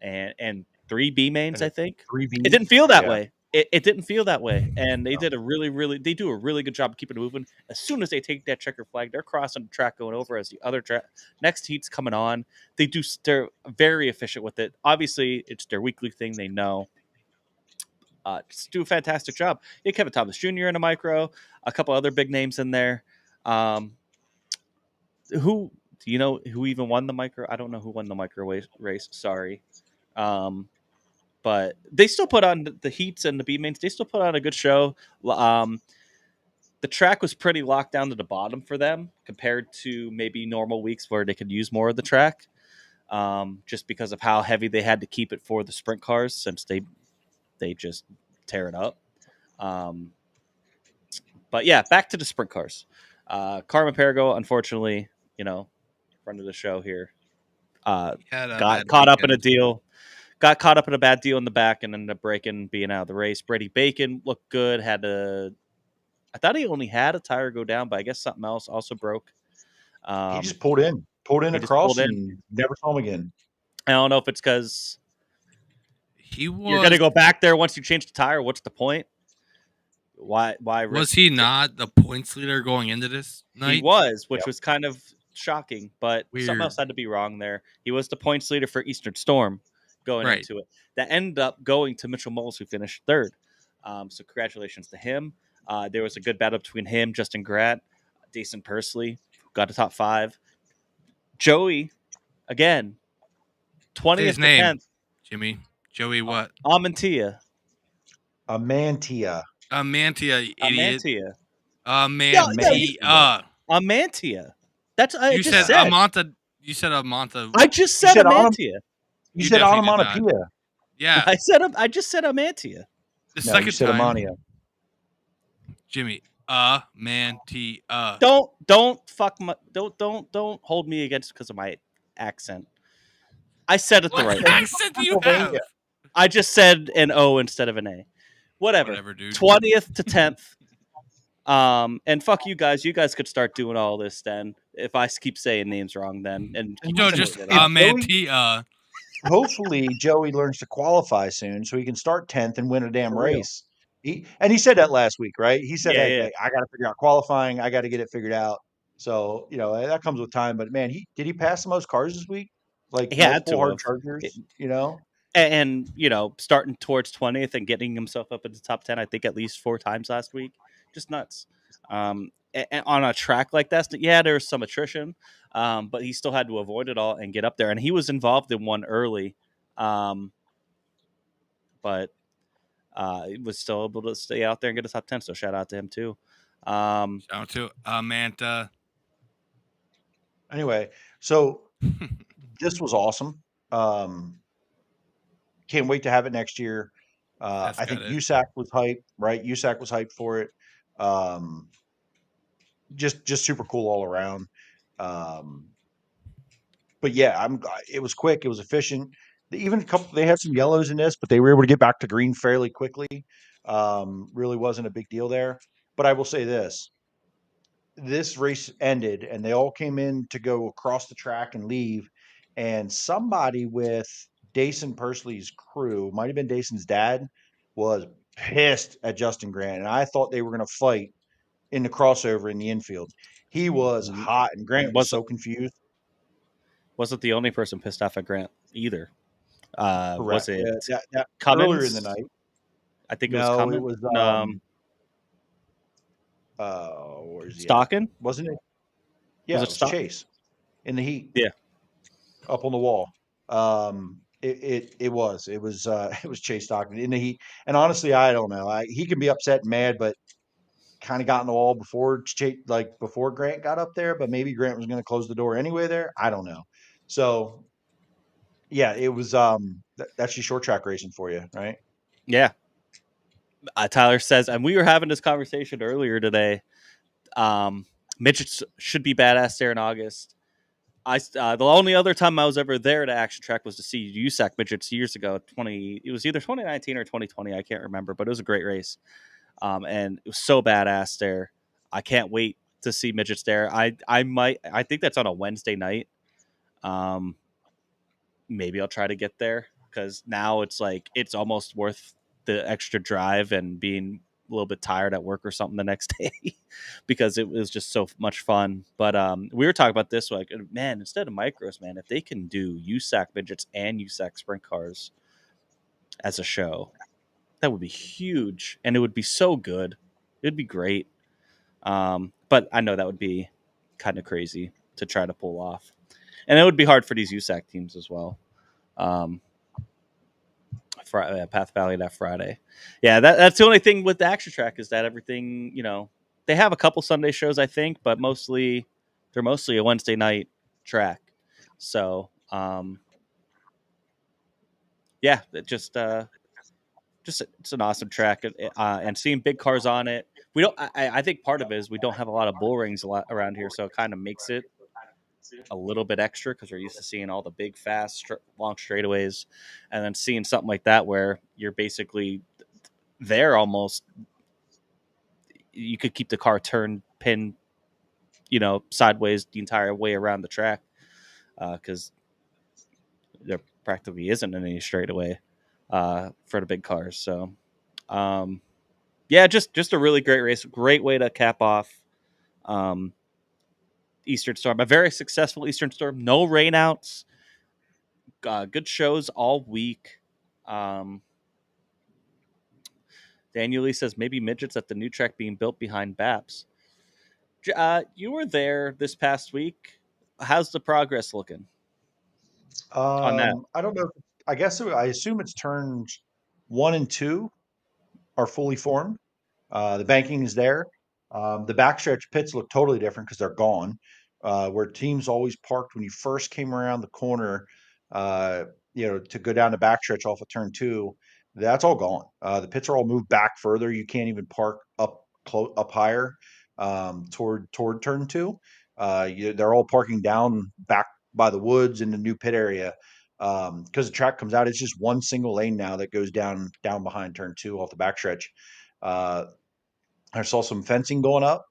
and 3 B mains, I think. 3 B. It didn't feel that way. It didn't feel that way, and they did a they do a really good job of keeping it moving. As soon as they take that checker flag, they're crossing the track going over as the other next heat's coming on. They're very efficient with it. Obviously, it's their weekly thing. They know. Just do a fantastic job. Yeah, Kevin Thomas Jr. in a micro, a couple other big names in there. Who do you know who even won the micro? I don't know who won the micro race. Sorry. But they still put on the heats and the B mains. They still put on a good show. The track was pretty locked down to the bottom for them compared to maybe normal weeks where they could use more of the track, just because of how heavy they had to keep it for the sprint cars, since they just tear it up. But yeah, back to the sprint cars. Carmen Perigo, unfortunately, friend of the show here, got caught up in a deal. Got caught up in a bad deal in the back and ended up being out of the race. Brady Bacon looked good. I thought he only had a tire go down, but I guess something else also broke. He just pulled in across and never saw him again. I don't know if it's because He was. you're going to go back there once you change the tire. What's the point? Why Was he not the points leader going into this night? He was, which was kind of shocking, but something Weird. else had to be wrong there. He was the points leader for Eastern Storm going into it. That ended up going to Mitchell Moles, who finished third. So congratulations to him. There was a good battle between him, Justin Gratt, Daison Purlsey, who got a top 5. Joey, again, 20th His to name, 10th. Jimmy. Joey what? Amantia. Amantia. Amantia, you idiot. Amantia. Amantia. That's I You just said Amanta. You said Amanta. I just said Amantia. You said onomatopoeia. Yeah. I just said Amantia. The No, second you said time. Amania. Jimmy. Amantia. Don't hold me against because of my accent. I said it the What right way. accent do you have? I just said an O instead of an A. Whatever dude. 20th to 10th. And fuck you guys. You guys could start doing all this then. If I keep saying names wrong, then Just Amantia. Hopefully, Joey learns to qualify soon so he can start 10th and win a damn For real. race. He said that last week, right? He said, Yeah, hey, yeah. I got to figure out qualifying. I got to get it figured out. So, that comes with time. But, man, did he pass the most cars this week? Like, He had multiple to hard have. chargers, And starting towards 20th and getting himself up into the top 10, I think at least 4 times last week. Just nuts. on a track like that, yeah, there was some attrition, but he still had to avoid it all and get up there. And he was involved in one early, but he was still able to stay out there and get a top 10. So shout out to him too. Shout out to Manta. Anyway, so this was awesome. Can't wait to have it next year. That's I think got it. USAC was hyped, right? USAC was hyped for it. Just super cool all around. But yeah, it was quick, it was efficient. Even they had some yellows in this, but they were able to get back to green fairly quickly. Really wasn't a big deal there. But I will say this race ended and they all came in to go across the track and leave. And somebody with Daison Purlsey's crew, might have been Daison's dad, was pissed at Justin Grant. And I thought they were going to fight in the crossover in the infield. He was hot, and Grant was so confused. Wasn't the only person pissed off at Grant either. Was it that Cummins? earlier in the night? I think it was Cummins. It was where's he Stocking? at? Wasn't it? Yeah, it was Chase in the heat. Yeah, up on the wall. It was Chase Stockton in the heat. And honestly, I don't know. He can be upset and mad, but kind of got in the wall before Grant got up there. But maybe Grant was going to close the door anyway. There, I don't know. So yeah, it was. That's just short track racing for you, right? Yeah. Tyler says, and we were having this conversation earlier today. Midgets should be badass there in August. The only other time I was ever there to Action Track was to see USAC Midgets years ago. It was either 2019 or 2020. I can't remember, but it was a great race. And it was so badass there. I can't wait to see Midgets there. I think that's on a Wednesday night. Maybe I'll try to get there because now it's like it's almost worth the extra drive and being a little bit tired at work or something the next day because it was just so much fun. But we were talking about this, like, man, instead of micros, man, if they can do USAC Midgets and USAC sprint cars as a show, that would be huge. And it would be so good. It would be great. But I know that would be kind of crazy to try to pull off. And it would be hard for these USAC teams as well. Path Valley that Friday. Yeah, that's the only thing with the Action Track is that everything, they have a couple Sunday shows, I think, but they're mostly a Wednesday night track. So, yeah, it's an awesome track, and seeing big cars on it. I think part of it is we don't have a lot of bull rings around here, so it kind of makes it a little bit extra because we're used to seeing all the big, fast, long straightaways, and then seeing something like that where you're basically there almost. You could keep the car turned pin, sideways the entire way around the track because there practically isn't any straightaway for the big cars. So, yeah, just a really great race. Great way to cap off Eastern Storm. A very successful Eastern Storm. No rainouts. Good shows all week. Daniel Lee says maybe Midgets at the new track being built behind BAPS. You were there this past week. How's the progress looking on that? I don't know. I assume it's turns 1 and 2 are fully formed. The banking is there. The backstretch pits look totally different because they're gone. Where teams always parked when you first came around the corner, to go down the backstretch off of turn 2, that's all gone. The pits are all moved back further. You can't even park up higher toward turn 2. They're all parking down back by the woods in the new pit area because the track comes out. It's just one single lane now that goes down behind turn 2 off the backstretch. I saw some fencing going up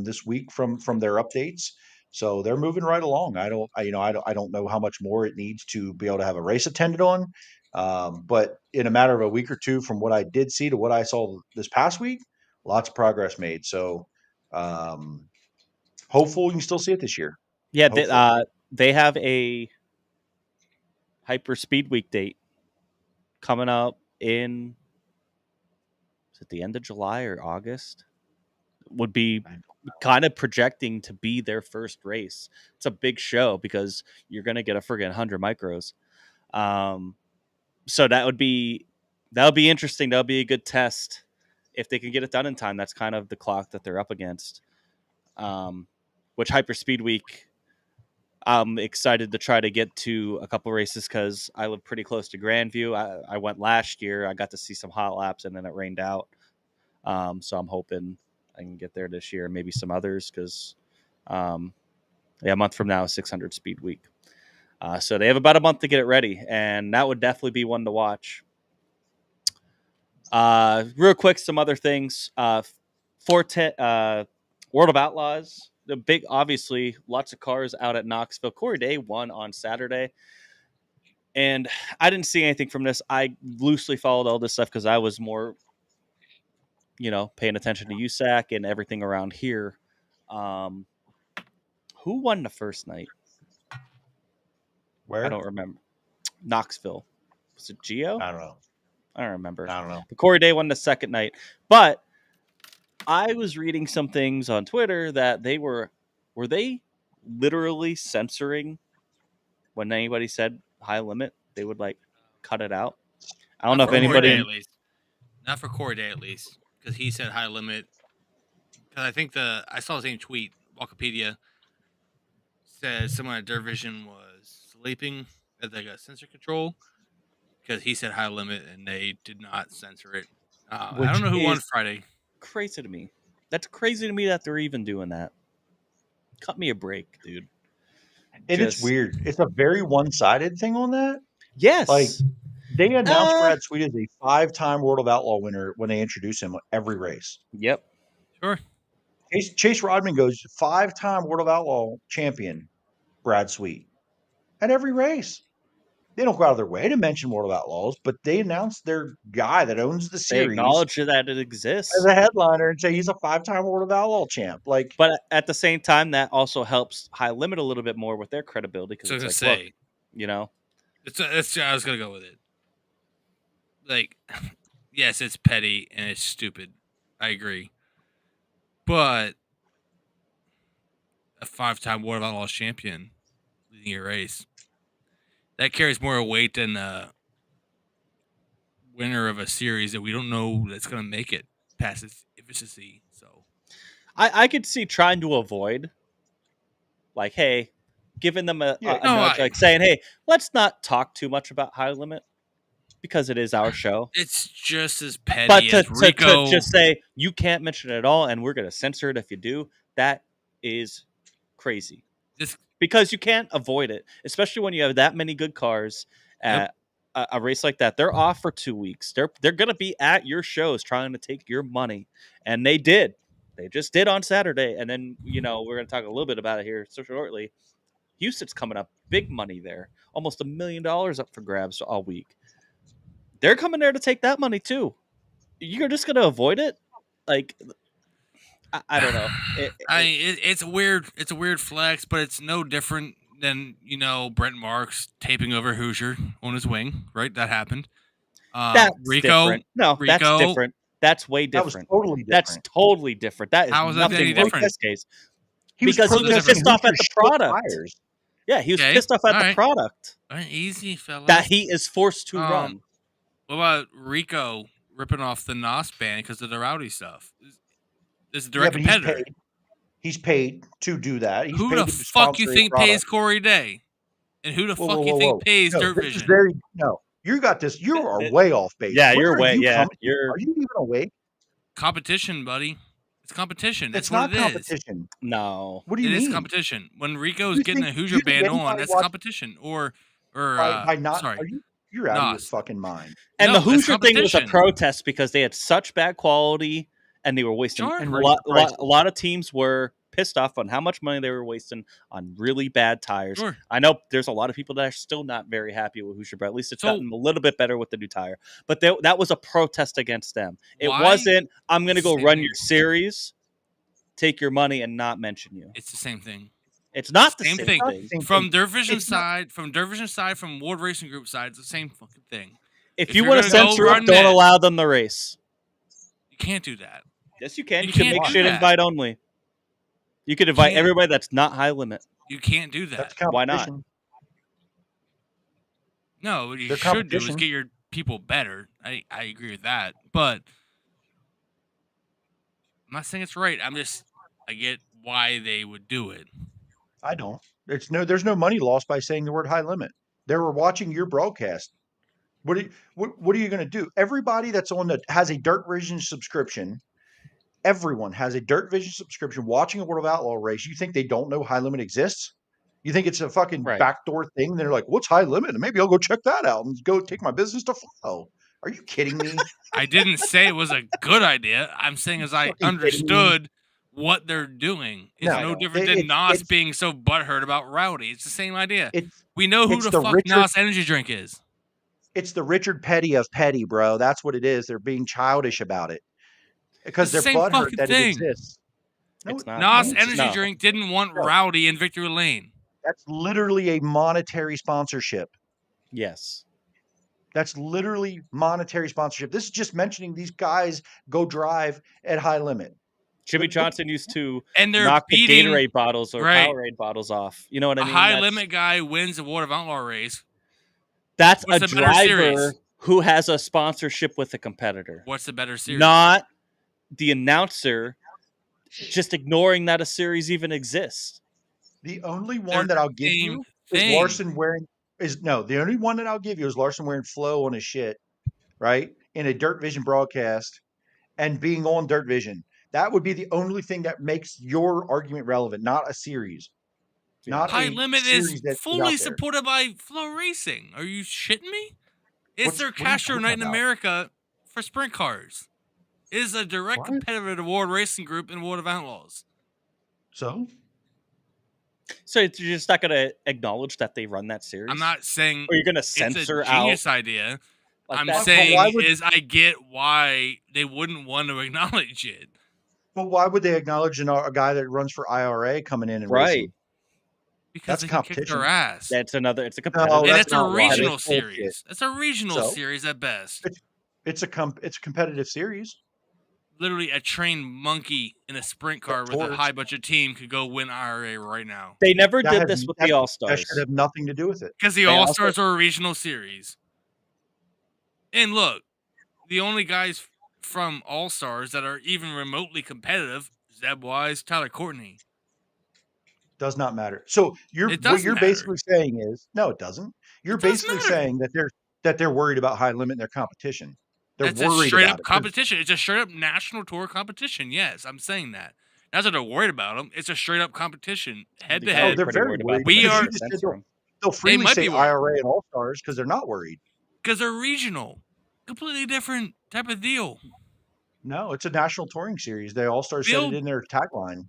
this week from their updates, so they're moving right along. I don't know how much more it needs to be able to have a race attended on, but in a matter of a week or two, from what I did see to what I saw this past week, lots of progress made. So, hopeful we can still see it this year. Yeah, they have a Hyper Speed Week date coming up in. Is it the end of July or August? would be kind of projecting to be their first race. It's a big show because you're going to get a friggin' 100 micros. So that would be interesting. That'll be a good test if they can get it done in time. That's kind of the clock that they're up against. Which Hyperspeed Week, I'm excited to try to get to a couple races because I live pretty close to Grandview. I went last year. I got to see some hot laps, and then it rained out. So I'm hoping I can get there this year, and maybe some others because, a month from now is 600 Speed Week. So they have about a month to get it ready, and that would definitely be one to watch. Real quick, some other things. World of Outlaws. The big, obviously, lots of cars out at Knoxville. Corey Day won on Saturday. And I didn't see anything from this. I loosely followed all this stuff because I was more, paying attention to USAC and everything around here. Who won the first night? Where? I don't remember. Knoxville. Was it Gio? I don't know. I don't remember. I don't know. But Corey Day won the second night. But I was reading some things on Twitter that they were they literally censoring when anybody said high limit? They would cut it out. I don't know if anybody. Not for Corey Day, at least, because he said high limit. Because I think I saw the same tweet. Wikipedia says someone at Dirt Vision was sleeping at a sensor control because he said high limit and they did not censor it. I don't know who won Friday. Crazy to me. That's crazy to me that they're even doing that. Cut me a break, dude. And it's weird. It's a very one-sided thing on that. Yes. They announced Brad Sweet as a 5-time World of Outlaw winner when they introduce him every race. Yep. Sure. Chase Rodman goes 5-time World of Outlaw champion, Brad Sweet, at every race. They don't go out of their way to mention World of Outlaws, but they announce their guy that owns the series. They acknowledge that it exists as a headliner and say he's a 5-time World of Outlaw champ. But at the same time, that also helps High Limit a little bit more with their credibility because it's look, I was gonna go with it. Yes, it's petty and it's stupid. I agree, but a 5-time World of Outlaws champion leading your race. That carries more weight than the winner of a series that we don't know that's going to make it past its efficiency. So, I could see trying to avoid, giving them a nudge, saying, "Hey, let's not talk too much about High Limit because it is our show." It's just as petty but as Rico. To just say you can't mention it at all, and we're going to censor it if you do, that is crazy. Because you can't avoid it, especially when you have that many good cars at a race like that. They're off for 2 weeks. They're going to be at your shows trying to take your money, and they did. They just did on Saturday, and then we're going to talk a little bit about it here so shortly. Houston's coming up, big money there, almost $1 million up for grabs all week. They're coming there to take that money too. You're just going to avoid it, I don't know. It's a weird flex, but it's no different than Brent Marks taping over Hoosier on his wing, right? That happened. That's Rico. Different. No, Rico, that's different. That's way different. That was totally different. That's totally different. That is how is that nothing any like different? this case. Because he was pissed off at the product. Tires. Yeah, he was pissed off at the product. All right, easy, fella. That he is forced to run. What about Rico ripping off the NOS ban because of the rowdy stuff? This is a direct competitor. He's paid to do that. Who the fuck you think pays Corey Day? And who the fuck you think pays Dirt Vision? You got this. You are way off base. Yeah, you're way. Yeah, are you even awake? Competition, buddy. It's competition. That's not what it competition. Is. No. What do you mean? It is competition. When Rico's getting a Hoosier band on, that's competition. You're out of your fucking mind. And the Hoosier thing was a protest because they had such bad quality and they were wasting. Sure. And a lot of teams were pissed off on how much money they were wasting on really bad tires. Sure. I know there's a lot of people that are still not very happy with Hoosier, but at least it's gotten a little bit better with the new tire. But that was a protest against them. It wasn't, I'm going to go run your series, take your money, and not mention you. It's the same thing. It's not the same thing. From Dirt Vision side, from World Racing Group side, it's the same fucking thing. If you want to censor it, don't allow them to race. You can't do that. Yes, you can. You You can can't make do shit that. invite only. You can invite Can't. everybody that's not high limit. You can't do that. That's Why not? competition. No, what you They're should do is competition. get your people better. I agree with that. But I'm not saying it's right. I get why they would do it. I don't. There's no money lost by saying the word high limit. They were watching your broadcast. What are you going to do? Everybody that's has a Dirt Vision subscription. Everyone has a Dirt Vision subscription watching a World of Outlaw race. You think they don't know high limit exists? You think it's a fucking Right. backdoor thing? They're like, what's high limit? And maybe I'll go check that out and go take my business to Flow. Are you kidding me? I didn't say it was a good idea. I'm saying as I Fucking kidding me? understood what they're doing. It's No, no different than Nas being so butthurt about Rowdy. It's the same idea. We know who it's the the fuck Richard- Nas energy drink is. It's the Richard Petty of petty, bro. That's what it is. They're being childish about it because It's the they're same butthurt fucking that thing. it exists. No, It's not. Nas it's energy no. drink didn't want No. Rowdy in victory lane. That's literally a monetary sponsorship. Yes. That's literally monetary sponsorship. This is just mentioning these guys go drive at high limit. Jimmy Johnson used to And they're knock the beating Gatorade bottles or right. Powerade bottles off. You know what I a mean? high limit guy wins a World of Outlaw race. That's What's a the better driver series? who has a sponsorship with a competitor. What's the better series? Not the announcer just ignoring that a series even exists. The only They're one that I'll give same you thing. is Larson wearing the only one that I'll give you is Larson wearing Flow on his shit, right? In a Dirt Vision broadcast and being on Dirt Vision. That would be the only thing that makes your argument relevant, not a series. Not High a Limit series is that's fully out there. supported by Flow Racing. Are you shitting me? It's their What are you Castro talking Night in about? America for sprint cars. It is a direct What? competitor to World Racing Group and World of Outlaws. So So you're just not going to acknowledge that they run that series? I'm not saying Or you're going to it's censor a out? genius idea. Like I'm that? But saying why would- is I get why they wouldn't want to acknowledge it. well, why would they acknowledge a guy that runs for IRA coming in and Right. racing? Because That's they can kick competition. their ass. It's a No, competitive. and that's it's a not right. regional That's bullshit. series. It's a regional So? series at best. It's a competitive series. Literally, a trained monkey in a sprint car with a Torch. high budget team could go win IRA right now. They never That did has- this with that- the All That Stars. should have nothing to do with it. Because the They All also- Stars are a regional series. And look, the only guys from All Stars that are even remotely competitive, Zeb Wise, Tyler Courtney. Does not matter. So It what does you're matter. basically saying is no, it doesn't. You're It does basically matter. saying that they're worried about high limit in their competition. They're That's a worried straight about up it. competition. It's a straight up national tour competition. Yes, I'm saying that. That's what they're worried about them. It's a straight up competition, head to Because head. they're pretty very worried about worried. that. We because are- you just said Censor 'em. they'll freely might say be worried. IRA and All Stars because they're not worried. Because they're regional. Completely different type of deal. No, it's a national touring series. They All Stars said Bill- it in their tagline.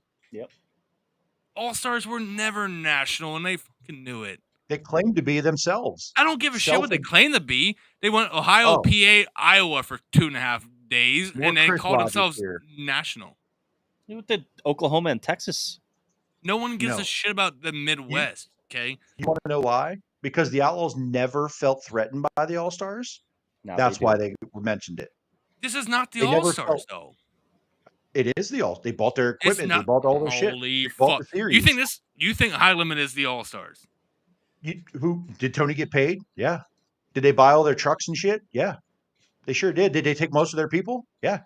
All Stars were never national, and they fucking knew it. They claim to be themselves. I don't give a shit what they Self- claim to be. They went Ohio, Oh. PA, Iowa for 2.5 days, More and then Chris called Rogers themselves here. national. You did Oklahoma and Texas. No one gives No. a shit about the Midwest, okay? You want to know why? Because the Outlaws never felt threatened by the All Stars. Now That's they do. why they mentioned it. This is not the They never All Stars, felt- though. It is the All. They bought their It's equipment. They not. bought all their shit. Holy They bought fuck! the series. You think High Limit is the All Stars? Who did Tony get paid? Yeah. Did they buy all their trucks and shit? Yeah. They sure did. Did they take most of their people? Yeah.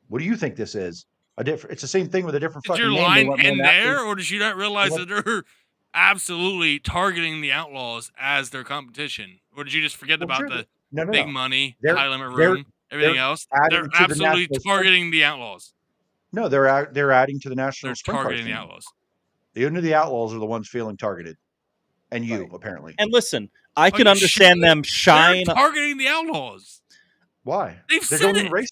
What do you think this is? It's the same thing with a different Did fucking your name. They line want more end national- there, or did you not realize want- that they're absolutely targeting the Outlaws as their competition? Or did you just forget Well, about sure, the No, big money, They're- High Limit they're- room, everything else? adding They're to the absolutely national- targeting the Outlaws. No, they're adding to the national They're sprint car targeting the team. Outlaws. The Outlaws are the ones feeling targeted, and you Right. apparently. And listen, I can you understand shitting? them shine. They're targeting the Outlaws. Why? They've They said don't it. even race.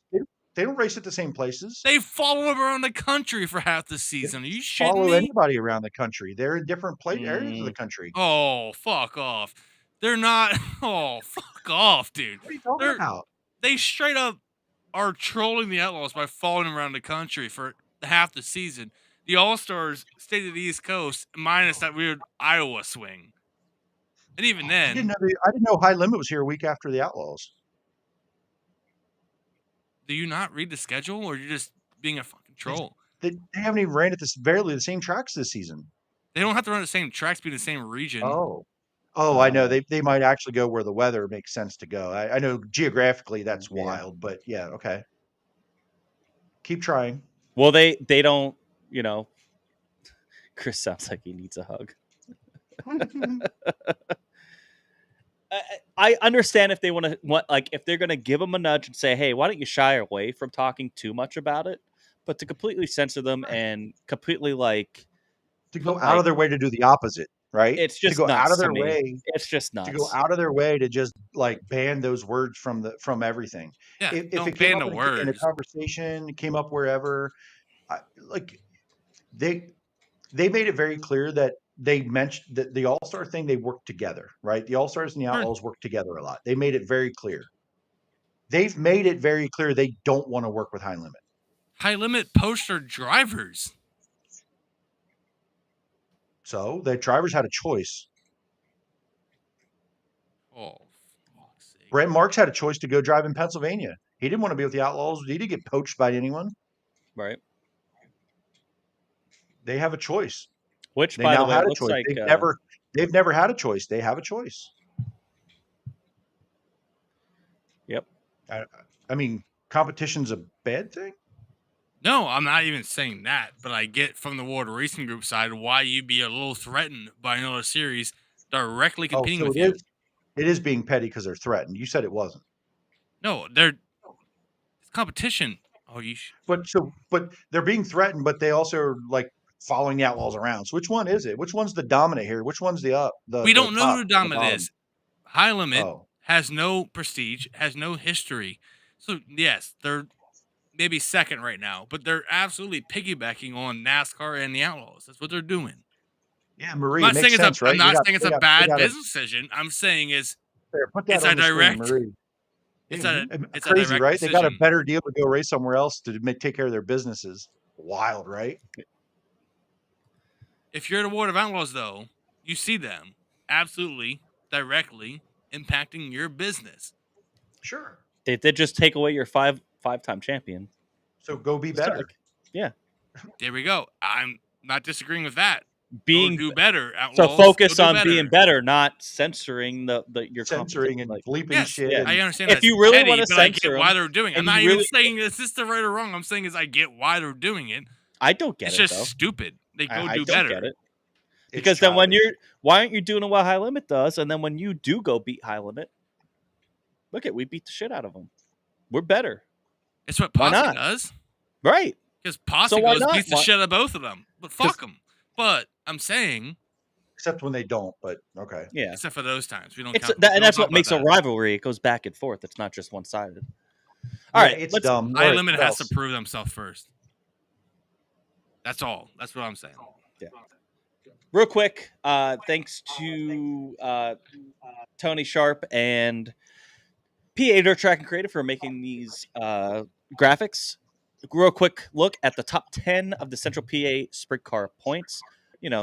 They don't race at the same places. They follow them around the country for half the season. Are you shitting Follow me? anybody around the country. They're in different areas of the country. Oh, fuck off. They're not. Oh, fuck off, dude. What are you talking They're- about? They straight up are trolling the Outlaws by following them around the country for half the season. The All Stars stayed to the East Coast, minus that weird Iowa swing. And even I didn't then, know High Limit was here a week after the Outlaws. do you not read the schedule, or you just being a fucking troll. They haven't even ran at barely the same tracks this season. They don't have to run the same tracks, be in the same region. Oh, I know. They might actually go where the weather makes sense to go. I know geographically that's wild, but yeah, okay. Keep trying. Well, they don't, you know. Chris sounds like he needs a hug. I understand if they want like if they're going to give them a nudge and say, "Hey, why don't you shy away from talking too much about it?" But to completely censor them and completely to go out of their way to do the opposite, right? It's just to go nuts out of their to me. way. It's just nuts to go out of their way to just like ban those words from everything. Yeah, if don't it came ban up the in a words. conversation, it came up wherever, they made it very clear that they mentioned that the All-Star thing, they work together, right? The All-Stars and the Outlaws work together a lot. They made it very clear. They've made it very clear they don't want to work with High Limit. High Limit poster drivers. So the drivers had a choice. Oh, fuck's sake. Brent Marks had a choice to go drive in Pennsylvania. He didn't want to be with the Outlaws. He didn't get poached by anyone. right? They have a choice. Which, They by now the way, had a looks choice. like They've never had a choice. They have a choice. Yep. I mean, competition's a bad thing. No, I'm not even saying that, but I get from the World Racing Group side why you'd be a little threatened by another series directly competing with you. It is being petty because they're threatened. You said it wasn't. No, it's competition. Oh, But they're being threatened, but they also are like following the Outlaws around. So which one is it? Which one's the dominant here? Which one's the up? We don't know top, who the dominant is. High Limit has no prestige, has no history. So yes, they're maybe second right now, but they're absolutely piggybacking on NASCAR and the Outlaws. That's what they're doing. Yeah, Marie. I'm not saying it's a bad business decision. I'm saying it's a direct. It's crazy, direct right? decision. They got a better deal to go race somewhere else to take care of their businesses. Wild, right? If you're at a World of Outlaws, though, you see them absolutely directly impacting your business. Sure. They did just take away your five-time champion. So go be better. Yeah. There we go. I'm not disagreeing with that. Being do better. Outlaws, so focus on being better, not censoring your censoring and bleeping shit. Yeah, I understand. If you really want to censor, I get why they're doing it. I'm not even saying is this the right or wrong. I'm saying I get why they're doing it. I don't get it. It's just stupid. They go I do don't better. Get it. Because then why aren't you doing what High Limit does? And then when you do go beat High Limit, we beat the shit out of them. We're better. It's what Posse does. Right. Because Posse beats the shit out of both of them. But fuck them. But I'm saying. Except when they don't, but okay. Yeah. Except for those times. We don't and that's what makes a rivalry. It goes back and forth. It's not just one-sided. All right. It's dumb. High Limit has to prove themselves first. That's all. That's what I'm saying. Yeah. Real quick, thanks to Tony Sharp and PA Dirt Track and Creative for making these graphics. Real quick look at the top 10 of the Central PA Sprint Car points.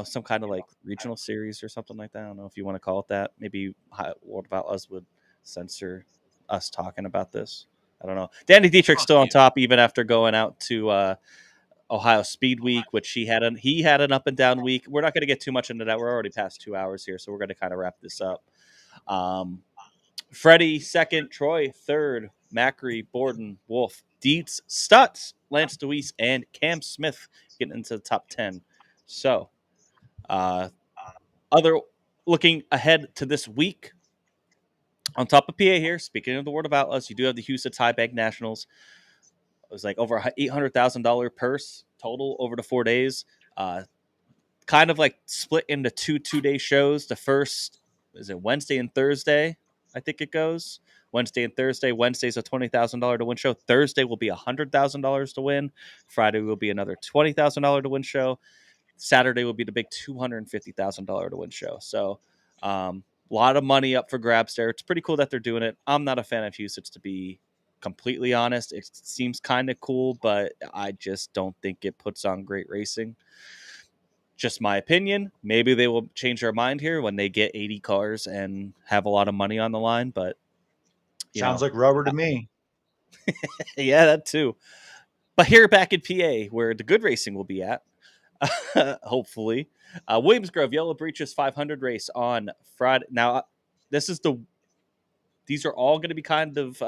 Some kind of like regional series or something like that. I don't know if you want to call it that. Maybe World of Outlaws would censor us talking about this. I don't know. Danny Dietrich's still on top even after going out to Ohio Speed Week, which he had an up and down week. We're not going to get too much into that. We're already past 2 hours here, so we're going to kind of wrap this up. Freddie second, Troy third, Macri, Borden, Wolf, Dietz, Stutz, Lance DeWeese, and Cam Smith getting into the top 10. So, looking ahead to this week, on top of PA here, speaking of the World of Outlaws, you do have the Houston High Bank Nationals. It was like over $800,000 purse total over the 4 days. Kind of like split into two-day shows. The first, is it Wednesday and Thursday? I think it goes. Wednesday and Thursday. Wednesday's a $20,000 to win show. Thursday will be $100,000 to win. Friday will be another $20,000 to win show. Saturday will be the big $250,000 to win show. So a lot of money up for grabs there. It's pretty cool that they're doing it. I'm not a fan of Houston, to be completely honest. It seems kind of cool, but I just don't think it puts on great racing. Just my opinion. Maybe they will change their mind here when they get 80 cars and have a lot of money on the line, but sounds like rubber to me. Yeah, that too. But here back in PA, where the good racing will be at, hopefully, Williams Grove Yellow Breeches 500 race on Friday. Now, these are all going to be kind of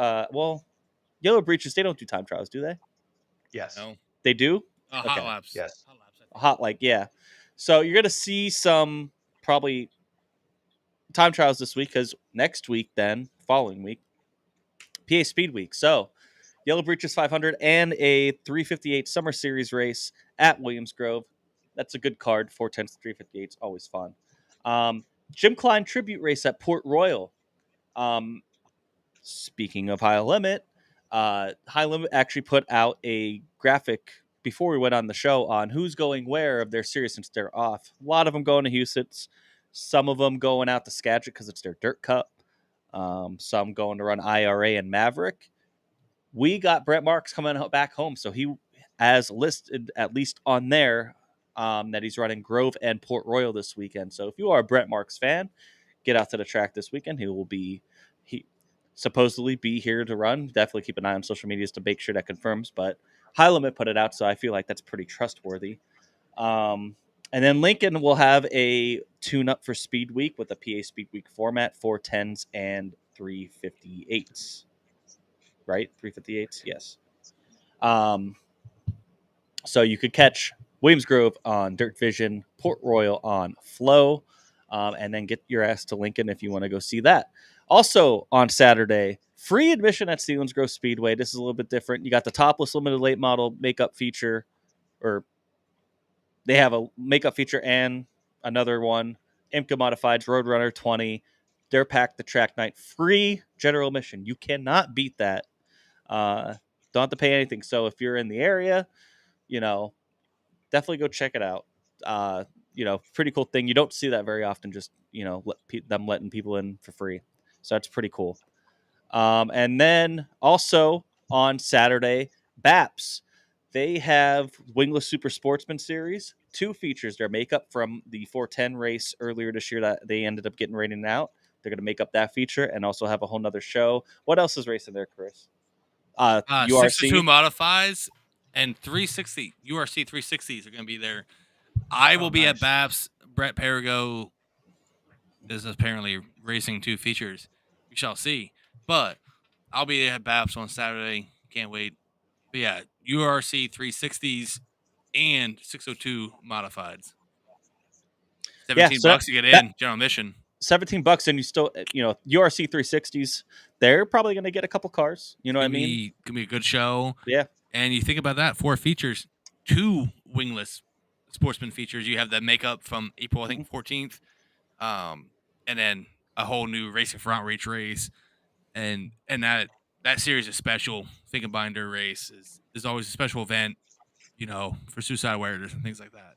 Yellow Breeches. They don't do time trials, do they? Yes. No. They do. Hot Okay. laps. Yes. Hot laps. I think. Hot like yeah. So you're going to see some probably time trials this week because next week, then following week, PA Speed Week. So Yellow Breeches 500 and a 358 Summer Series race at Williams Grove. That's a good card. 410s to 358s, always fun. Jim Klein tribute race at Port Royal. Speaking of High Limit, High Limit actually put out a graphic before we went on the show on who's going where of their series since they're off. A lot of them going to Huset's. Some of them going out to Skagit because it's their dirt cup. Some going to run IRA and Maverick. We got Brett Marks coming back home, so he has listed at least on there that he's running Grove and Port Royal this weekend. So if you are a Brett Marks fan, get out to the track this weekend. He supposedly be here to run. Definitely keep an eye on social medias to make sure that confirms. But High Limit put it out, so I feel like that's pretty trustworthy. And then Lincoln will have a tune-up for Speed Week with a PA Speed Week format, 410s and 358s. Right? 358s? Yes. So you could catch Williams Grove on Dirt Vision, Port Royal on Flow, and then get your ass to Lincoln if you want to go see that. Also on Saturday, free admission at Stevens Grove Speedway. This is a little bit different. You got the topless limited late model makeup feature, or they have a makeup feature and another one. IMCA Modifieds, Roadrunner 20. They're packed the track night. Free general admission. You cannot beat that. Don't have to pay anything. So if you're in the area, definitely go check it out. Pretty cool thing. You don't see that very often, just, them letting people in for free. So that's pretty cool. And then also on Saturday, BAPS. They have Wingless Super Sportsman Series, 2 features. Their makeup from the 410 race earlier this year that they ended up getting rated out. They're going to make up that feature and also have a whole nother show. What else is racing there, Chris? URC 62 modifies and 360 URC 360s are going to be there. I will be at BAPS. Brett Perigo is apparently racing 2 features. We shall see. But I'll be at BAPS on Saturday. Can't wait. But yeah, URC 360s and 602 modifieds. $17 to get in, general admission. $17 and you still, URC 360s, they're probably going to get a couple cars. You know what I mean? Gonna be a good show. Yeah. And you think about that, 4 features, 2 wingless sportsman features. You have the makeup from April, I think 14th, and then a whole new racing front reach race, and that series is special. Think of Binder race is always a special event, for suicide awareness and things like that.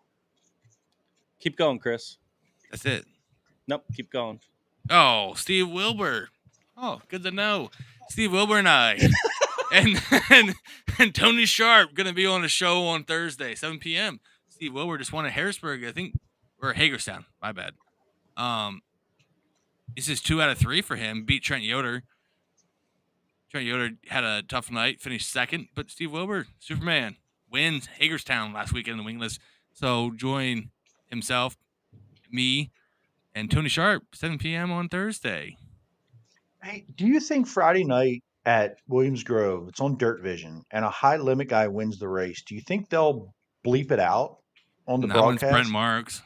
Keep going, Chris. That's it. Nope, keep going. Oh, Steve Wilbur. Oh, good to know. Steve Wilbur and I and Tony Sharp going to be on a show on Thursday, 7 p.m. Steve Wilbur just won at Harrisburg, I think, or Hagerstown. My bad. This is 2 out of 3 for him. Beat Trent Yoder. Trent Yoder had a tough night, finished second, but Steve Wilbur, Superman, wins Hagerstown last weekend in the wingless. So join himself, me, and Tony Sharp, 7 p.m. on Thursday. Hey, do you think Friday night at Williams Grove, it's on Dirt Vision, and a high limit guy wins the race? Do you think they'll bleep it out on the broadcast? Brent Marks.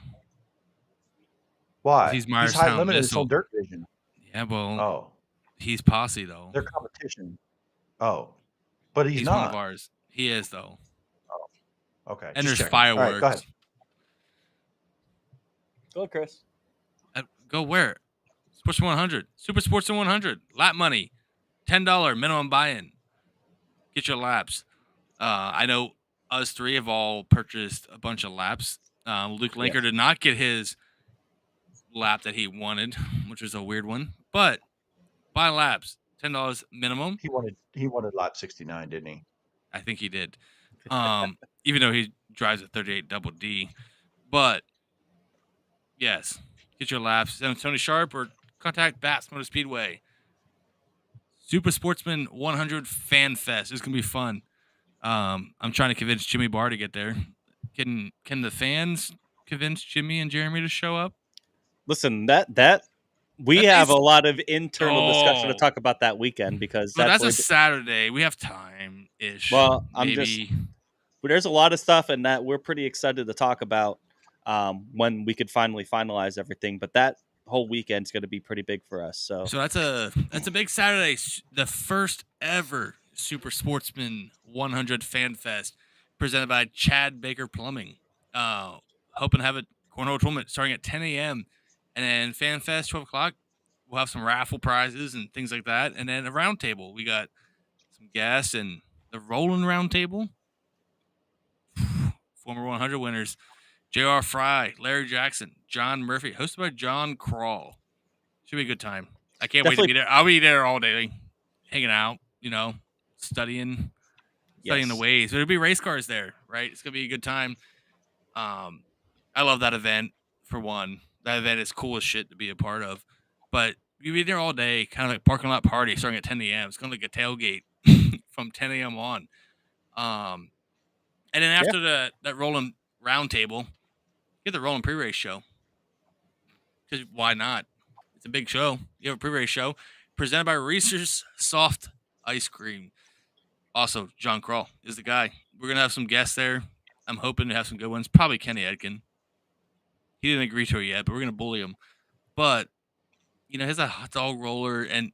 Why? He's high limit and it's on Dirt Vision. Yeah, well, oh, he's posse though. Their competition. Oh, but he's not one of ours. He is though. Oh, okay. And there's checking. fireworks. Right, go ahead. Go, Chris. Go where? Sports 100. Super Sports 100. Lap money. $10 minimum buy-in. Get your laps. I know us 3 have all purchased a bunch of laps. Luke Linker did not get his lap that he wanted, which was a weird one. But buy laps. $10 minimum. He wanted lap 69, didn't he? I think he did. Even though he drives a 38 double D. But yes. Get your laps. Tony Sharp or contact BAPS Motor Speedway. Super Sportsman 100 Fan Fest. It's going to be fun. I'm trying to convince Jimmy Barr to get there. Can the fans convince Jimmy and Jeremy to show up? Listen, that we That have is- a lot of internal discussion to Oh. talk about that weekend because So that's where a Saturday. We have time ish. Well, maybe. there's a lot of stuff and that we're pretty excited to talk about when we could finally finalize everything. But that whole weekend's going to be pretty big for us. So So that's a big Saturday. The first ever Super Sportsman 100 Fan Fest presented by Chad Baker Plumbing. Hoping to have a cornhole tournament starting at 10 a.m. and then Fan Fest 12 o'clock. We'll have some raffle prizes and things like that, and then a round table. We got some guests and the rolling round table. Former 100 winners: J.R. Fry, Larry Jackson, John Murphy, hosted by John Crawl. Should be a good time. I can't wait to be there. I'll be there all day, hanging out, studying the ways. There'll be race cars there, right? It's gonna be a good time. I love that event for one. That event is cool as shit to be a part of. But you'll be there all day, kind of like parking lot party starting at 10 a.m. It's kind of like a tailgate from 10 a.m. on. And then after that rolling round table, get the rolling pre-race show. Because why not? It's a big show. You have a pre-race show presented by Reese's Soft Ice Cream. Also, John Crawl is the guy. We're going to have some guests there. I'm hoping to have some good ones. Probably Kenny Edkin. He didn't agree to it yet, but we're going to bully him. But, he has a hot dog roller, and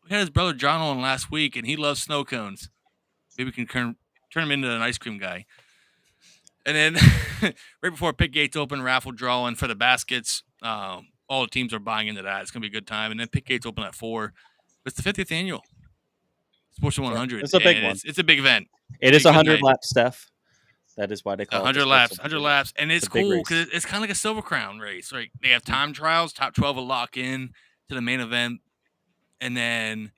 we had his brother John on last week, and he loves snow cones. Maybe we can turn him into an ice cream guy. And then right before pit gates open, raffle drawing for the baskets. All the teams are buying into that. It's going to be a good time. And then pit gates open at 4. It's the 50th annual Sports 100. It's a big one. It's a big event. It is 100 laps, Steph. That is why they call it 100 laps. 100 laps. And it's cool race. because it's kind of like a Silver Crown race. Right? They have time trials. Top 12 will lock in to the main event. And then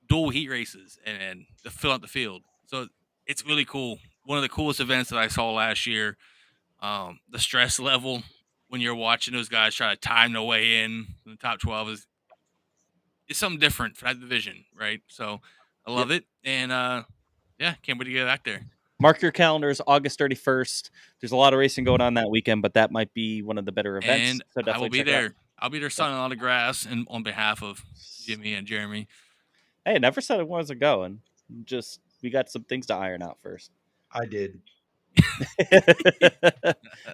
dual heat races and to fill out the field. So it's really cool. One of the coolest events that I saw last year. The stress level when you're watching those guys try to time their way in the top 12 is something different for that division, right? So I love it. And can't wait to get back there. Mark your calendars, August 31st. There's a lot of racing going on that weekend, but that might be one of the better events. And so definitely I will be there. I'll be there signing autographs and on behalf of Jimmy and Jeremy. Hey, I never said it wasn't going. Just we got some things to iron out first. I did.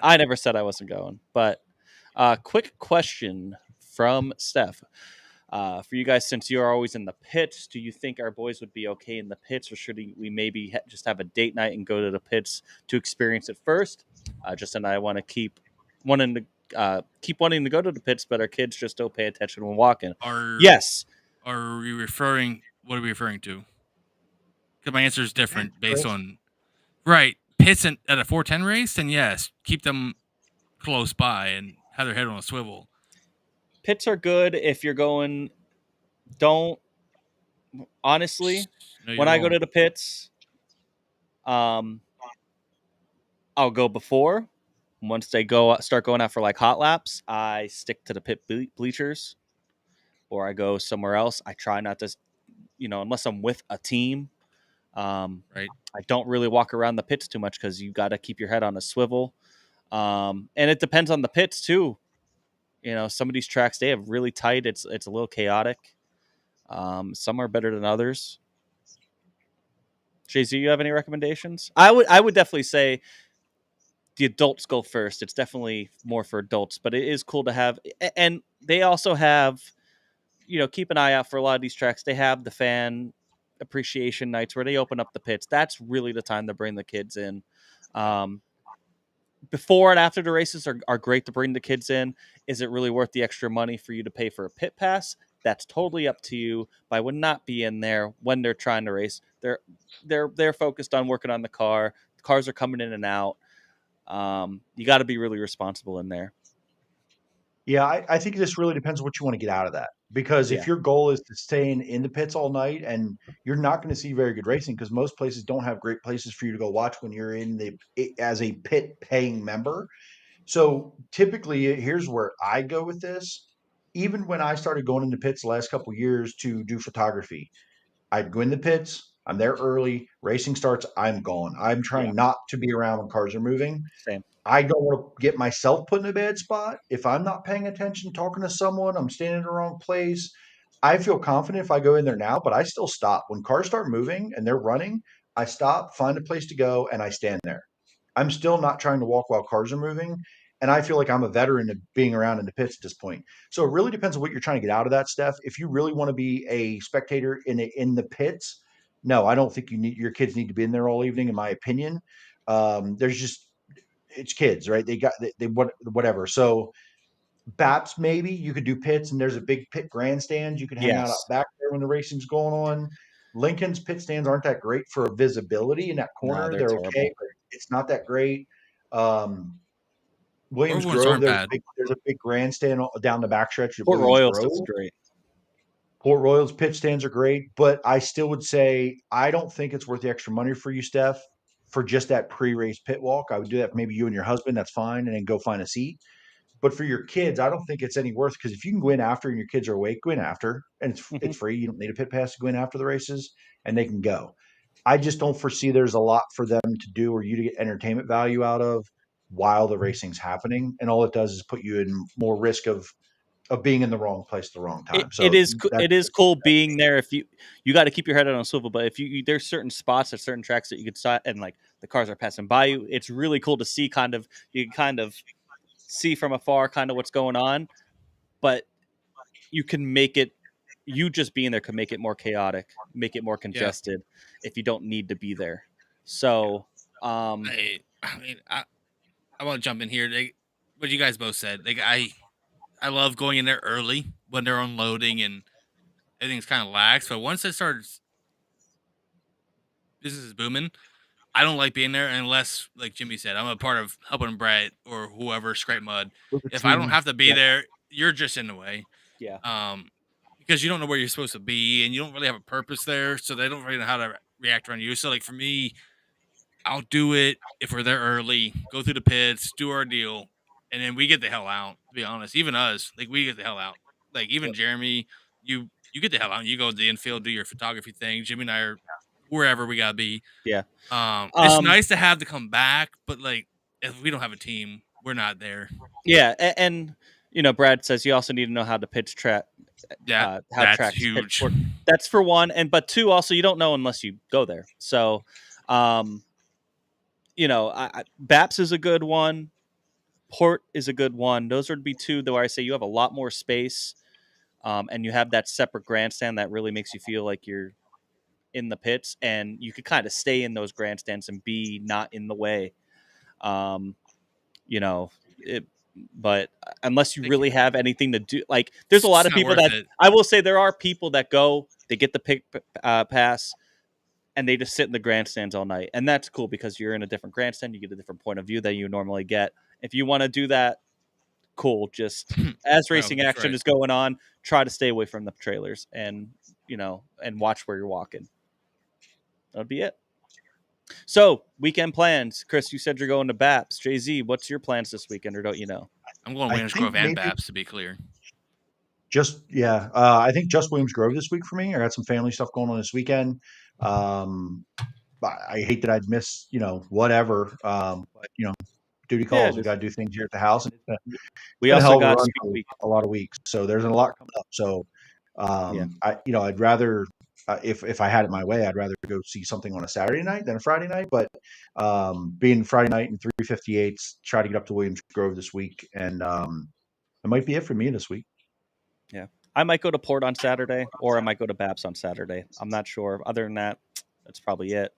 I never said I wasn't going. But quick question from Steph. For you guys, since you're always in the pits, do you think our boys would be okay in the pits, or should we maybe just have a date night and go to the pits to experience it first? Justin and I want to keep wanting to go to the pits, but our kids just don't pay attention when walking. Yes. Are we referring? What are we referring to? Because my answer is different based on pits at a 410 race. Then yes, keep them close by and have their head on a swivel. Pits are good if you're going. Don't honestly. When I go to the pits, I'll go before. Once they start going out for like hot laps, I stick to the pit bleachers, or I go somewhere else. I try not to, unless I'm with a team. Right. I don't really walk around the pits too much because you got to keep your head on a swivel. And it depends on the pits too. Some of these tracks, they have really tight. It's a little chaotic. Some are better than others. Jay-Z, you have any recommendations? I would definitely say the adults go first. It's definitely more for adults, but it is cool to have. And they also have, keep an eye out for a lot of these tracks. They have the fan appreciation nights where they open up the pits. That's really the time to bring the kids in. Before and after the races are great to bring the kids in. Is it really worth the extra money for you to pay for a pit pass? That's totally up to you. But I would not be in there when they're trying to race. They're focused on working on the car. The cars are coming in and out. You got to be really responsible in there. Yeah, I think this really depends on what you want to get out of that. Because if your goal is to stay in the pits all night, and you're not going to see very good racing because most places don't have great places for you to go watch when you're as a pit paying member. So typically, here's where I go with this. Even when I started going into pits the last couple of years to do photography, I'd go in the pits, I'm there early. Racing starts, I'm gone. I'm trying not to be around when cars are moving. Same. I don't want to get myself put in a bad spot. If I'm not paying attention, talking to someone, I'm standing in the wrong place. I feel confident if I go in there now, but I still stop. When cars start moving and they're running, I stop, find a place to go, and I stand there. I'm still not trying to walk while cars are moving. And I feel like I'm a veteran of being around in the pits at this point. So it really depends on what you're trying to get out of that, Steph. If you really want to be a spectator in the pits, no, I don't think your kids need to be in there all evening, in my opinion. There's just it's kids, right? They whatever. So BAPS, maybe you could do pits, and there's a big pit grandstand. You could hang out Yes. back there when the racing's going on. Lincoln's pit stands aren't that great for visibility in that No, corner. they're They're terrible. okay, but it's not that great. Williams Ones Grove, aren't bad. there's a big grandstand down the backstretch of Port Williams Royals Grove. is great. Port Royals pit stands are great, but I still would say I don't think it's worth the extra money for you, Steph, for just that pre-race pit walk. I would do that for maybe you and your husband. That's fine, and then go find a seat. But for your kids, I don't think it's any worth, because if you can go in after and your kids are awake, go in after, and it's free. You don't need a pit pass to go in after the races, and they can go. I just don't foresee there's a lot for them to do or you to get entertainment value out of while the racing's happening, and all it does is put you in more risk of being in the wrong place at the wrong time. It is cool being there. If you got to keep your head on a swivel, but if you there's certain spots at certain tracks that you could stop and like the cars are passing by you, it's really cool to see. You can kind of see from afar kind of what's going on, but you can make it. You just being there can make it more chaotic, make it more congested if you don't need to be there. So, I mean, I want to jump in here. What you guys both said. I love going in there early when they're unloading and everything's kind of lax. But once it starts, business is booming. I don't like being there unless, like Jimmy said, I'm a part of helping Brett or whoever scrape mud. If I don't have to be there, you're just in the way. Yeah. Because you don't know where you're supposed to be and you don't really have a purpose there, so they don't really know how to react around you. So, like for me, I'll do it if we're there early, go through the pits, do our deal, and then we get the hell out. To be honest, even us, like we get the hell out. Like even Jeremy, you get the hell out. You go to the infield, do your photography thing. Jimmy and I are wherever we gotta be. Yeah. It's nice to have to come back, but like if we don't have a team, we're not there. Yeah, and you know, Brad says you also need to know how to pitch track. Yeah, how that's tracks huge. That's for one, but two, also you don't know unless you go there. So, you know, BAPS is a good one. Port is a good one. Those would be two, though. I say you have a lot more space, and you have that separate grandstand that really makes you feel like you're in the pits, and you could kind of stay in those grandstands and be not in the way. You know, but unless you really have anything to do, like there's a lot of people that I will say there are people that go, they get the pick pass, and they just sit in the grandstands all night, and that's cool because you're in a different grandstand, you get a different point of view that you normally get. If you want to do that, cool. Just as racing action is going on, try to stay away from the trailers, and you know, and watch where you're walking. That'll be it. So, weekend plans. Chris, you said you're going to BAPS. Jay-Z, what's your plans this weekend, or don't you know? I'm going Williams Grove and BAPS, to be clear. I think just Williams Grove this week for me. I got some family stuff going on this weekend. I hate that I'd miss, whatever. But, duty calls. We got to do things here at the house. We also got a lot of weeks. So there's a lot coming up. So, I'd rather, if I had it my way, I'd rather go see something on a Saturday night than a Friday night. But being Friday night and 358s, try to get up to Williams Grove this week. And it might be it for me this week. Yeah. I might go to Port on Saturday, or I might go to BAPS on Saturday. I'm not sure. Other than that, that's probably it.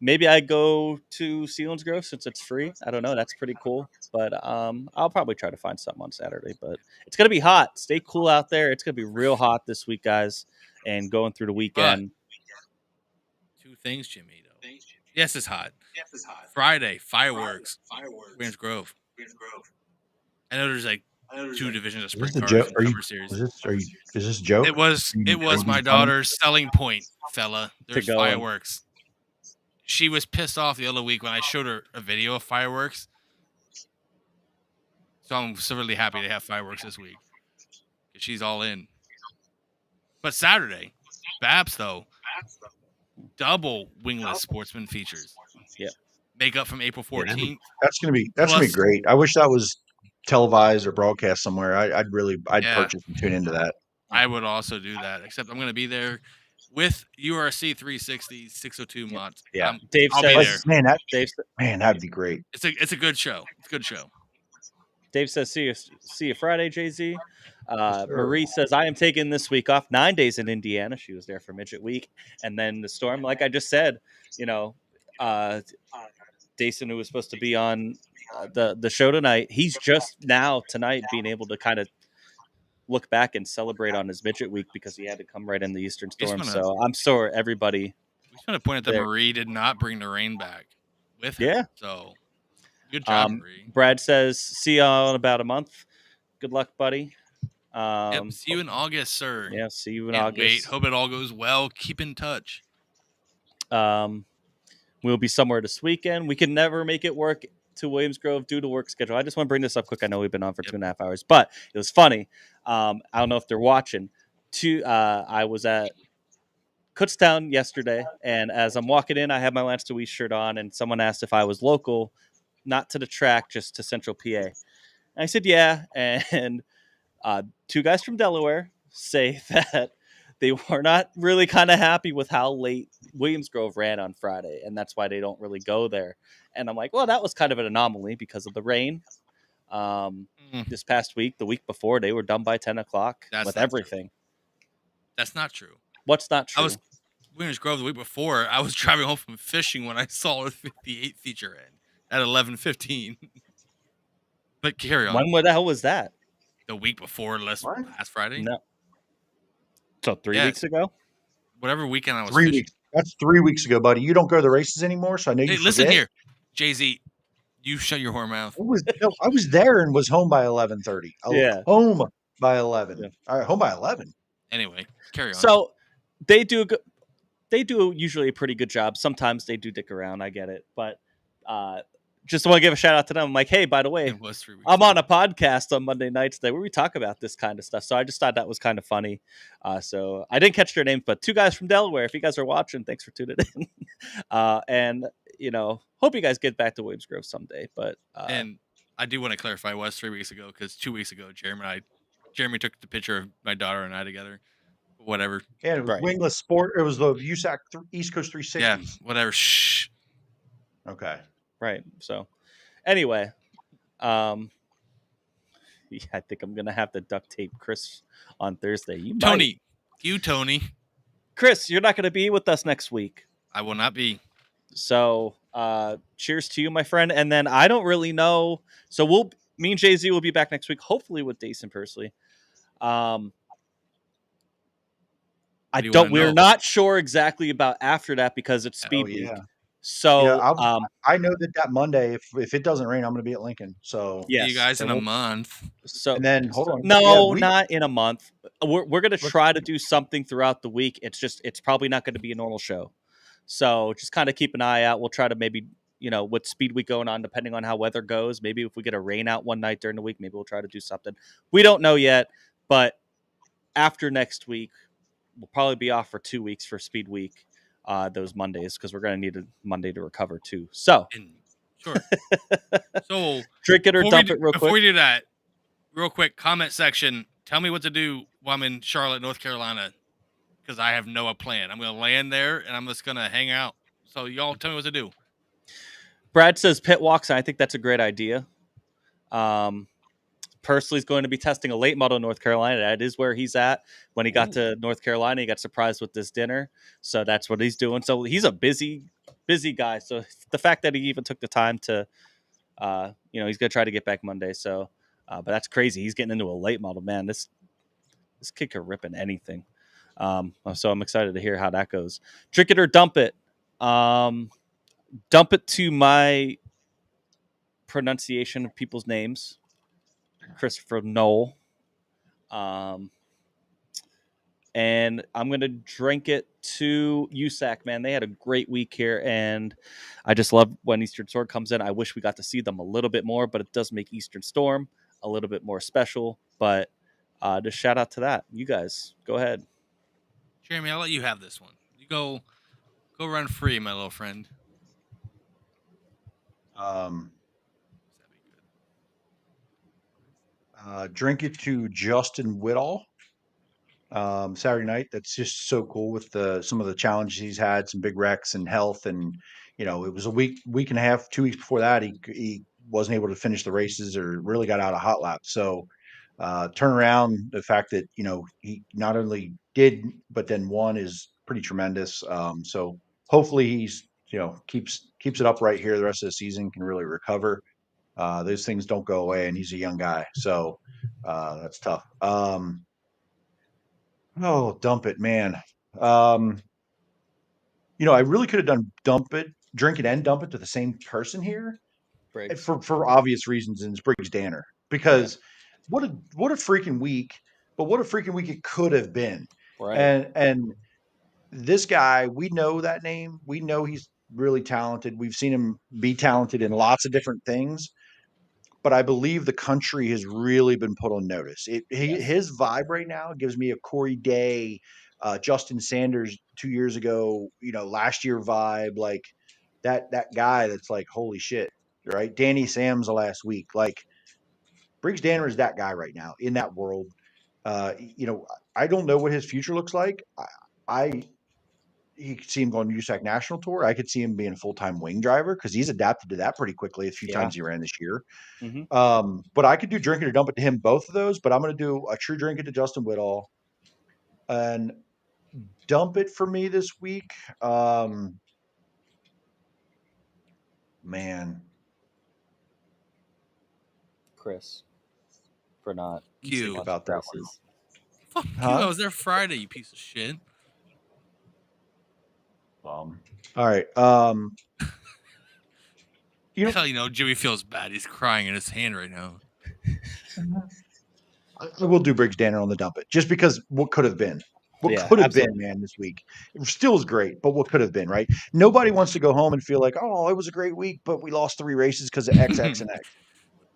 Maybe I go to Sealands Grove since it's free. I don't know. That's pretty cool. But I'll probably try to find something on Saturday. But it's going to be hot. Stay cool out there. It's going to be real hot this week, guys, and going through the weekend. Two things, Jimmy, though. Yes, it's hot. Friday, fireworks. Williams Grove. I know there's like 2 divisions of sprint cars in Summer Series. Is this a joke? It was my daughter's selling point, fella. There's fireworks. She was pissed off the other week when I showed her a video of fireworks. So I'm severely happy to have fireworks this week. She's all in. But Saturday, BAPS though. double wingless sportsman features. Yeah. Make up from April 14th. That's gonna be Plus- great. I wish that was televised or broadcast somewhere. I'd Yeah. purchase and tune into that. I would also do that, except I'm going to be there with URC 360 602 mods. Yeah. Dave I'll says, be there. Man, that'd be great. It's a good show. It's a good show. Dave says, see you Friday, Jay-Z. Yes, sir. Marie says, I am taking this week off, 9 days in Indiana. She was there for Midget Week. And then the storm, like I just said, Daison, who was supposed to be on the show tonight, he's just now tonight being able to kind of look back and celebrate on his Midget Week because he had to come right in the Eastern Storm. So I'm sure everybody. We just want to point out that there. Marie did not bring the rain back with her. Yeah. So good job, Marie. Brad says, see y'all in about a month. Good luck, buddy. Yep, see you in August, sir. Yeah, see you in Can't August. wait. Hope it all goes well. Keep in touch. We'll be somewhere this weekend. We can never make it work to Williams Grove due to work schedule. I just want to bring this up quick. I know we've been on for 2.5 hours, but it was funny. I don't know if they're watching. I was at Kutztown yesterday, and as I'm walking in, I had my Lance DeWeese shirt on, and someone asked if I was local, not to the track, just to Central PA. And I said, yeah, and two guys from Delaware say that they were not really kind of happy with how late Williams Grove ran on Friday, and that's why they don't really go there. And I'm like, well, that was kind of an anomaly because of the rain. This past week, the week before, they were done by 10 o'clock with everything. True. That's not true. What's not true? I was Williams Grove the week before. I was driving home from fishing when I saw the 58 feature end at 11:15. But carry on. When the hell was that? The week before last Friday? No. So 3 weeks ago? Whatever weekend I was 3 fishing. weeks. That's 3 weeks ago, buddy. You don't go to the races anymore, so I know you forget. Listen here, Jay-Z. You shut your whore mouth. I was there and was home by 11:30. Home by 11. Yeah. All right, home by 11. Anyway, carry on. So they do usually a pretty good job. Sometimes they do dick around. I get it, but just want to give a shout out to them. I'm like, hey, by the way, It was 3 weeks I'm on a podcast on Monday nights today where we talk about this kind of stuff. So I just thought that was kind of funny. So I didn't catch their names, but two guys from Delaware. If you guys are watching, thanks for tuning in. And hope you guys get back to Williams Grove someday. But and I do want to clarify, it was 3 weeks ago because 2 weeks ago, Jeremy took the picture of my daughter and I together. Whatever. Yeah, it was wingless sport. It was the USAC East Coast 360. Yeah, whatever. Shh. Okay. Right. So anyway, I think I'm going to have to duct tape Chris on Thursday. Tony. Chris, you're not going to be with us next week. I will not be. So cheers to you, my friend. And then I don't really know. So me and Jay-Z will be back next week, hopefully with Daison Purlsey. We're not sure exactly about after that because it's speed week. So I know that Monday, if it doesn't rain, I'm going to be at Lincoln. So see you guys in a month. So and then hold on, not in a month. We're going to try to do something throughout the week. It's probably not going to be a normal show. So just kind of keep an eye out. We'll try to maybe with speed week going on, depending on how weather goes. Maybe if we get a rain out one night during the week, maybe we'll try to do something. We don't know yet, but after next week, we'll probably be off for 2 weeks for speed week. Those Mondays because we're going to need a Monday to recover too. So sure. So drink it or dump it real quick. Before we do that, real quick, comment section. Tell me what to do while I'm in Charlotte, North Carolina, because I have no plan. I'm going to land there and I'm just going to hang out. So y'all tell me what to do. Brad says pit walks, and I think that's a great idea. Pursley's going to be testing a late model in North Carolina. That is where he's at. When he got to North Carolina, he got surprised with this dinner. So that's what he's doing. So he's a busy guy. So the fact that he even took the time to, he's going to try to get back Monday. So, but that's crazy. He's getting into a late model, man. This kid could rip in anything. So I'm excited to hear how that goes. Drink it or dump it. Dump it to my pronunciation of people's names. Christopher Knoll. And I'm going to drink it to USAC, man. They had a great week here, and I just love when Eastern Storm comes in. I wish we got to see them a little bit more, but it does make Eastern Storm a little bit more special. But just shout out to that. You guys, go ahead. Jeremy, I'll let you have this one. You go Go run free, my little friend. Drink it to Justin Whittall. Saturday night. That's just so cool with some of the challenges he's had, some big wrecks and health, and it was a week and a half, 2 weeks before that he wasn't able to finish the races or really got out of hot lap. So turn around the fact that he not only did but then won is pretty tremendous. So hopefully he's keeps it up right here the rest of the season, can really recover. Those things don't go away, and he's a young guy, so that's tough. Oh, dump it, man. I really could have done drink it and dump it to the same person here Briggs. for obvious reasons, and it's Briggs Danner. Because what a freaking week, but what a freaking week it could have been. Right. And this guy, we know that name. We know he's really talented. We've seen him be talented in lots of different things. But I believe the country has really been put on notice. His vibe right now gives me a Corey Day, Justin Sanders 2 years ago, last year vibe, like that guy that's like, holy shit, right? Danny Sam's the last week. Like Briggs Danner is that guy right now in that world. I don't know what his future looks like. You could see him going to USAC National Tour. I could see him being a full-time wing driver because he's adapted to that pretty quickly a few times he ran this year. Mm-hmm. But I could do drink it or dump it to him, both of those. But I'm going to do a true drink it to Justin Whittall and dump it for me this week. Man. Chris, for not You about that one. Fuck you! I was there Friday, you piece of shit. All right. That's how Jimmy feels bad. He's crying in his hand right now. I will do Briggs Danner on the dump it, just because what could have been. What could have been, man, this week. It still is great, but what could have been, right? Nobody wants to go home and feel like, oh, it was a great week, but we lost 3 races because of X, X, and X.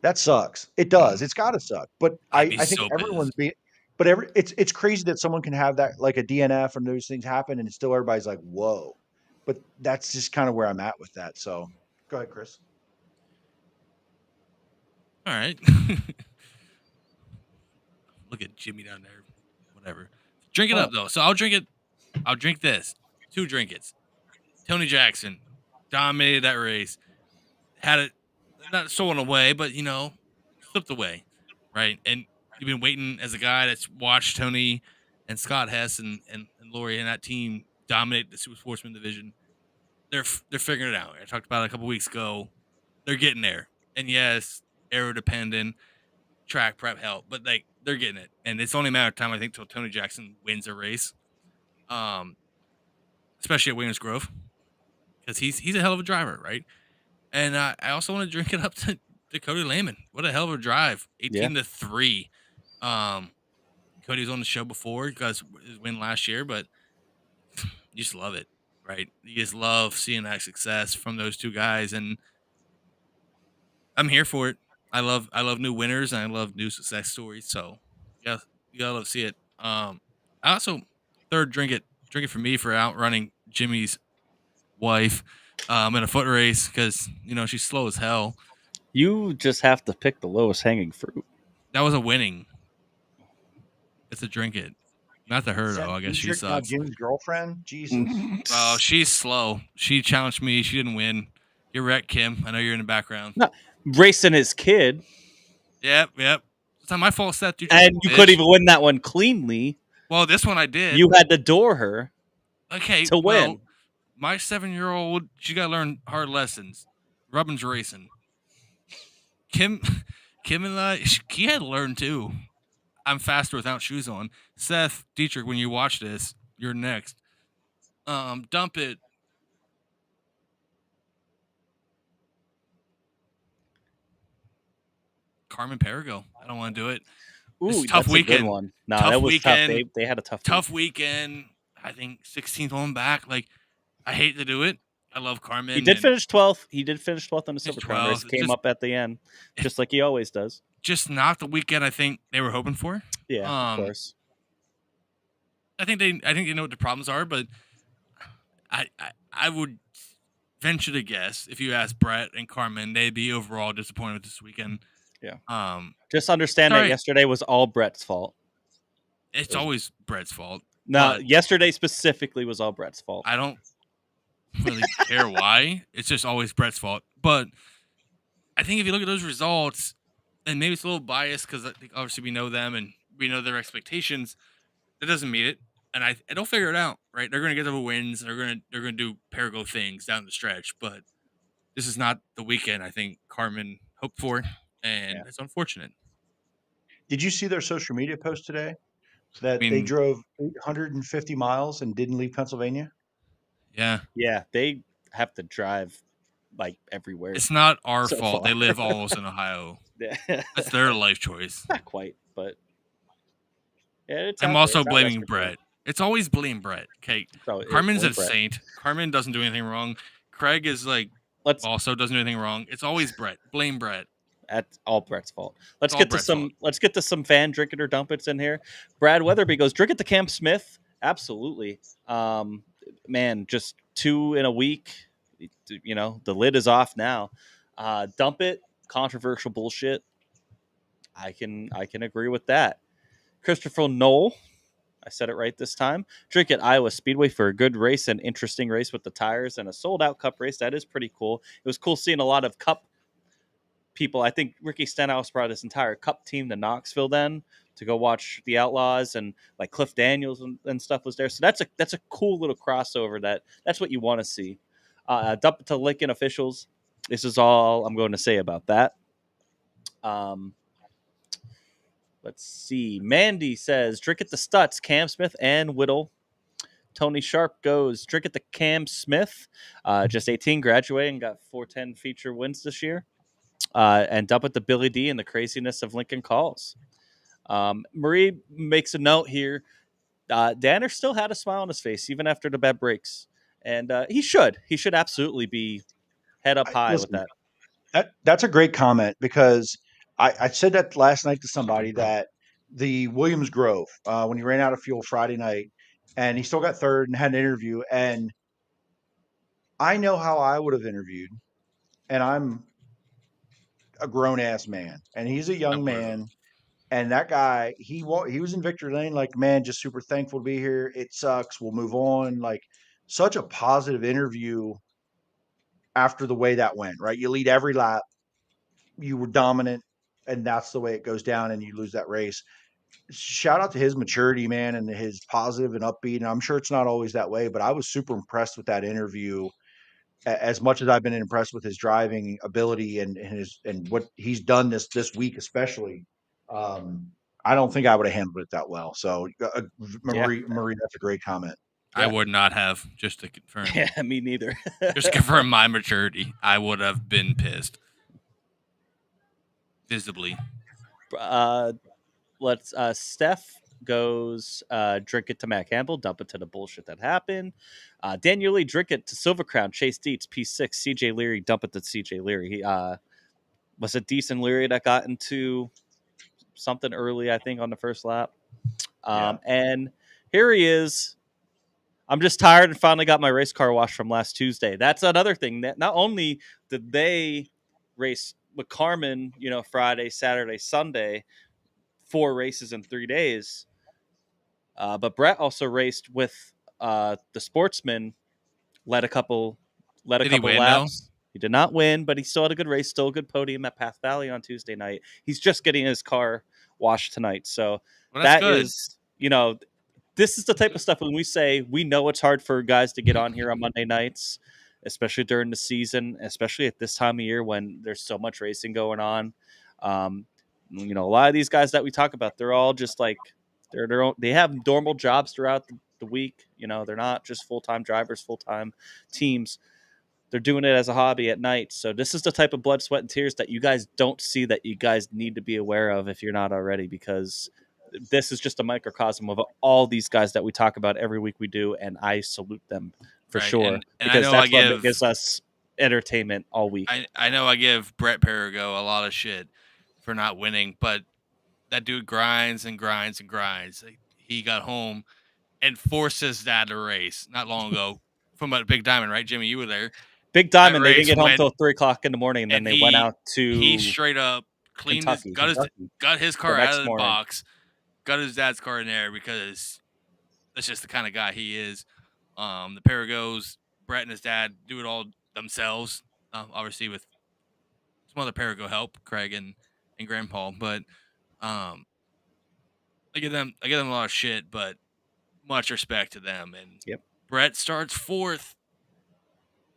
That sucks. It does. It's got to suck. But I think so everyone's being. But it's crazy that someone can have that, like a DNF and those things happen, and still everybody's like, whoa. But that's just kind of where I'm at with that. So go ahead, Chris. All right. Look at Jimmy down there. Whatever. Drink it up, though. So I'll drink it. I'll drink this. 2 drink it's. Tony Jackson dominated that race. Had it not stolen away, but, slipped away. Right? And you've been waiting as a guy that's watched Tony and Scott Hess and Lori and that team dominate the Super Sportsman division. They're figuring it out. I talked about it a couple weeks ago. They're getting there. And yes, aero dependent, track prep help, but they're getting it. And it's only a matter of time, I think, till Tony Jackson wins a race. Especially at Williams Grove. Because he's a hell of a driver, right? And I also want to drink it up to Cody Lehman. What a hell of a drive. 18-3. Cody was on the show before because his win last year, but you just love it, right? You just love seeing that success from those 2 guys, and I'm here for it. I love new winners and I love new success stories. So yeah, you gotta love to see it. I also third drink it for me for outrunning Jimmy's wife in a foot race because she's slow as hell. You just have to pick the lowest hanging fruit. That was a winning. It's a drink it. Not to her though. I guess she sucks. Jimmy's girlfriend. Jesus. Oh, she's slow. She challenged me. She didn't win. You're wrecked, Kim. I know you're in the background. No, racing his kid. Yep. It's not my fault, Seth. And you couldn't even win that one cleanly. Well, this one I did. You had to door her. Okay. To win. My 7-year-old, she got to learn hard lessons. Robin's racing. Kim and I, he had to learn too. I'm faster without shoes on. Seth, Dietrich, when you watch this, you're next. Dump it. Carmen Perigo. I don't want to do it. Ooh, tough weekend. A good one. No, tough that was weekend. Tough. They had a tough weekend. I think 16th on back. Like, I hate to do it. I love Carmen. He did finish 12th. He did finish 12th on the Silver Crown race. Came up at the end, just like he always does. Just not the weekend I think they were hoping for. Yeah, of course. I think they know what the problems are, but I I would venture to guess if you ask Brett and Carmen, they'd be overall disappointed with this weekend. Yeah. Just understand that Sorry. yesterday was all Brett's fault. It's always Brett's fault. No, but yesterday specifically was all Brett's fault. I don't really care why. It's just always Brett's fault. But I think if you look at those results, and maybe it's a little biased because I think obviously we know them and we know their expectations. That doesn't meet it, and they'll figure it out, right? They're gonna get the wins. They're gonna do Parago things down the stretch. But this is not the weekend I think Carmen hoped for, and it's unfortunate. Did you see their social media post today that I they mean- drove 850 miles and didn't leave Pennsylvania? Yeah, they have to drive like everywhere. it's not our So fault. far. They live almost in Ohio. That's their life choice. Not quite, but yeah, it's I'm out there. also It's out blaming west Virginia. Brett. It's always blame Brett. Okay, So it- Carmen's a blame Brett. saint. Carmen doesn't do anything wrong. Craig is like Let's also doesn't do anything wrong. It's always Brett. Blame Brett. That's all Brett's fault. Let's all get to Brett's some. fault. Let's get to some fan drink it or dump it's in here. Brad Weatherby goes drink it to Cam Smith. Absolutely, man. Just 2 in a week. You know the lid is off now. Dump it. Controversial bullshit. I can agree with that. Christopher Knoll. I said it right this time. Drink at Iowa Speedway for a good race and interesting race with the tires and a sold-out Cup race. That is pretty cool. It was cool seeing a lot of Cup people. I think Ricky Stenhouse brought his entire Cup team to Knoxville then to go watch the Outlaws, and like Cliff Daniels and stuff was there. So that's a cool little crossover. That's what you want to see. Dump it to Lincoln officials. This is all I'm going to say about that. Let's see. Mandy says, drink at the Stutz, Cam Smith and Whittle. Tony Sharp goes, drink at the Cam Smith. Just 18, graduating, got 410 feature wins this year. And dump at the Billy D and the craziness of Lincoln calls. Marie makes a note here. Danner still had a smile on his face, even after the bad breaks. And he should. He should absolutely be head up high with that. That's a great comment because I said that last night to somebody that the Williams Grove, when he ran out of fuel Friday night and he still got third and had an interview, and I know how I would have interviewed, and I'm a grown ass man and he's a young man, and that guy, he was in victory lane like, man, just super thankful to be here. It sucks. We'll move on. Like, such a positive interview after the way that went, right? You lead every lap. You were dominant, and that's the way it goes down, and you lose that race. Shout out to his maturity, man, and his positive and upbeat. And I'm sure it's not always that way, but I was super impressed with that interview. As much as I've been impressed with his driving ability and what he's done this week, especially, I don't think I would have handled it that well. So, Marie, that's a great comment. I would not have, just to confirm. Yeah, me neither. Just to confirm my maturity. I would have been pissed. Visibly. Steph goes drink it to Matt Campbell, dump it to the bullshit that happened. Daniel Lee, drink it to Silver Crown, Chase Dietz, P6, CJ Leary, dump it to CJ Leary. He was it Deason Leary that got into something early, I think, on the first lap. And here he is. I'm just tired and finally got my race car washed from last Tuesday. That's another thing that not only did they race with Carmen, Friday, Saturday, Sunday, 4 races in 3 days, but Brett also raced with the Sportsman, led a couple laps. He did not win, but he still had a good race, still a good podium at Path Valley on Tuesday night. He's just getting his car washed tonight. So that is, this is the type of stuff when we say we know it's hard for guys to get on here on Monday nights, especially during the season, especially at this time of year when there's so much racing going on. A lot of these guys that we talk about, they're all just like they have normal jobs throughout the week. They're not just full-time drivers, full-time teams. They're doing it as a hobby at night. So this is the type of blood, sweat, and tears that you guys don't see that you guys need to be aware of if you're not already, because this is just a microcosm of all these guys that we talk about every week we do, and I salute them for sure. And because that's what gives us entertainment all week. I know I give Brett Perigo a lot of shit for not winning, but that dude grinds and grinds and grinds. He got home and forced his dad to race not long ago. from Big Diamond, right, Jimmy? You were there. Big Diamond. That They didn't get home race till 3:00 in the morning, and then they went out to He straight up cleaned Kentucky. got his car The out next of the morning. box, got his dad's car in there because that's just the kind of guy he is. The Paragos, Brett and his dad do it all themselves, obviously with some other Parago help, Craig and Grandpa. But I give them a lot of shit, but much respect to them. And Yep. Brett starts 4th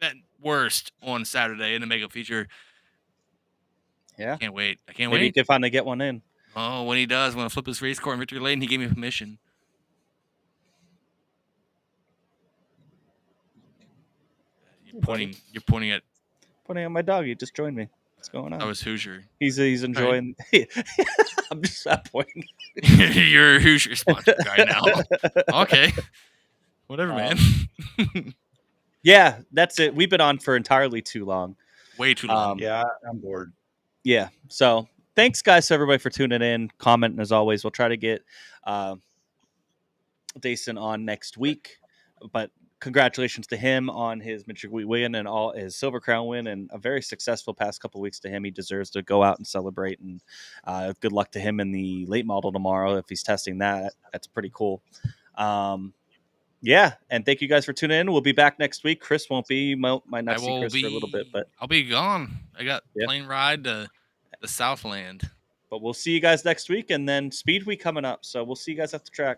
at worst on Saturday in the mega feature. Yeah. Can't wait. I can't Maybe he wait. can finally get one in. Oh, when he does, when I flip his race car in Victory Lane, he gave me permission. You're pointing at. Pointing at my dog. He just joined me. What's going on? I was Hoosier. He's enjoying. I'm just not pointing. You're a Hoosier sponsor guy now. Okay. Whatever, man. Yeah, that's it. We've been on for entirely too long. Way too long. Yeah, I'm bored. Yeah. So thanks, guys, to everybody for tuning in, commenting as always. We'll try to get Daison on next week. But congratulations to him on his Midget Week win and all his Silver Crown win, and a very successful past couple of weeks to him. He deserves to go out and celebrate. And good luck to him in the late model tomorrow if he's testing that. That's pretty cool. Yeah, and thank you guys for tuning in. We'll be back next week. Chris won't be. Might not see Chris for a little bit, but I'll be gone. I got plane ride to the Southland. But we'll see you guys next week, and then Speed Week coming up. So we'll see you guys at the track.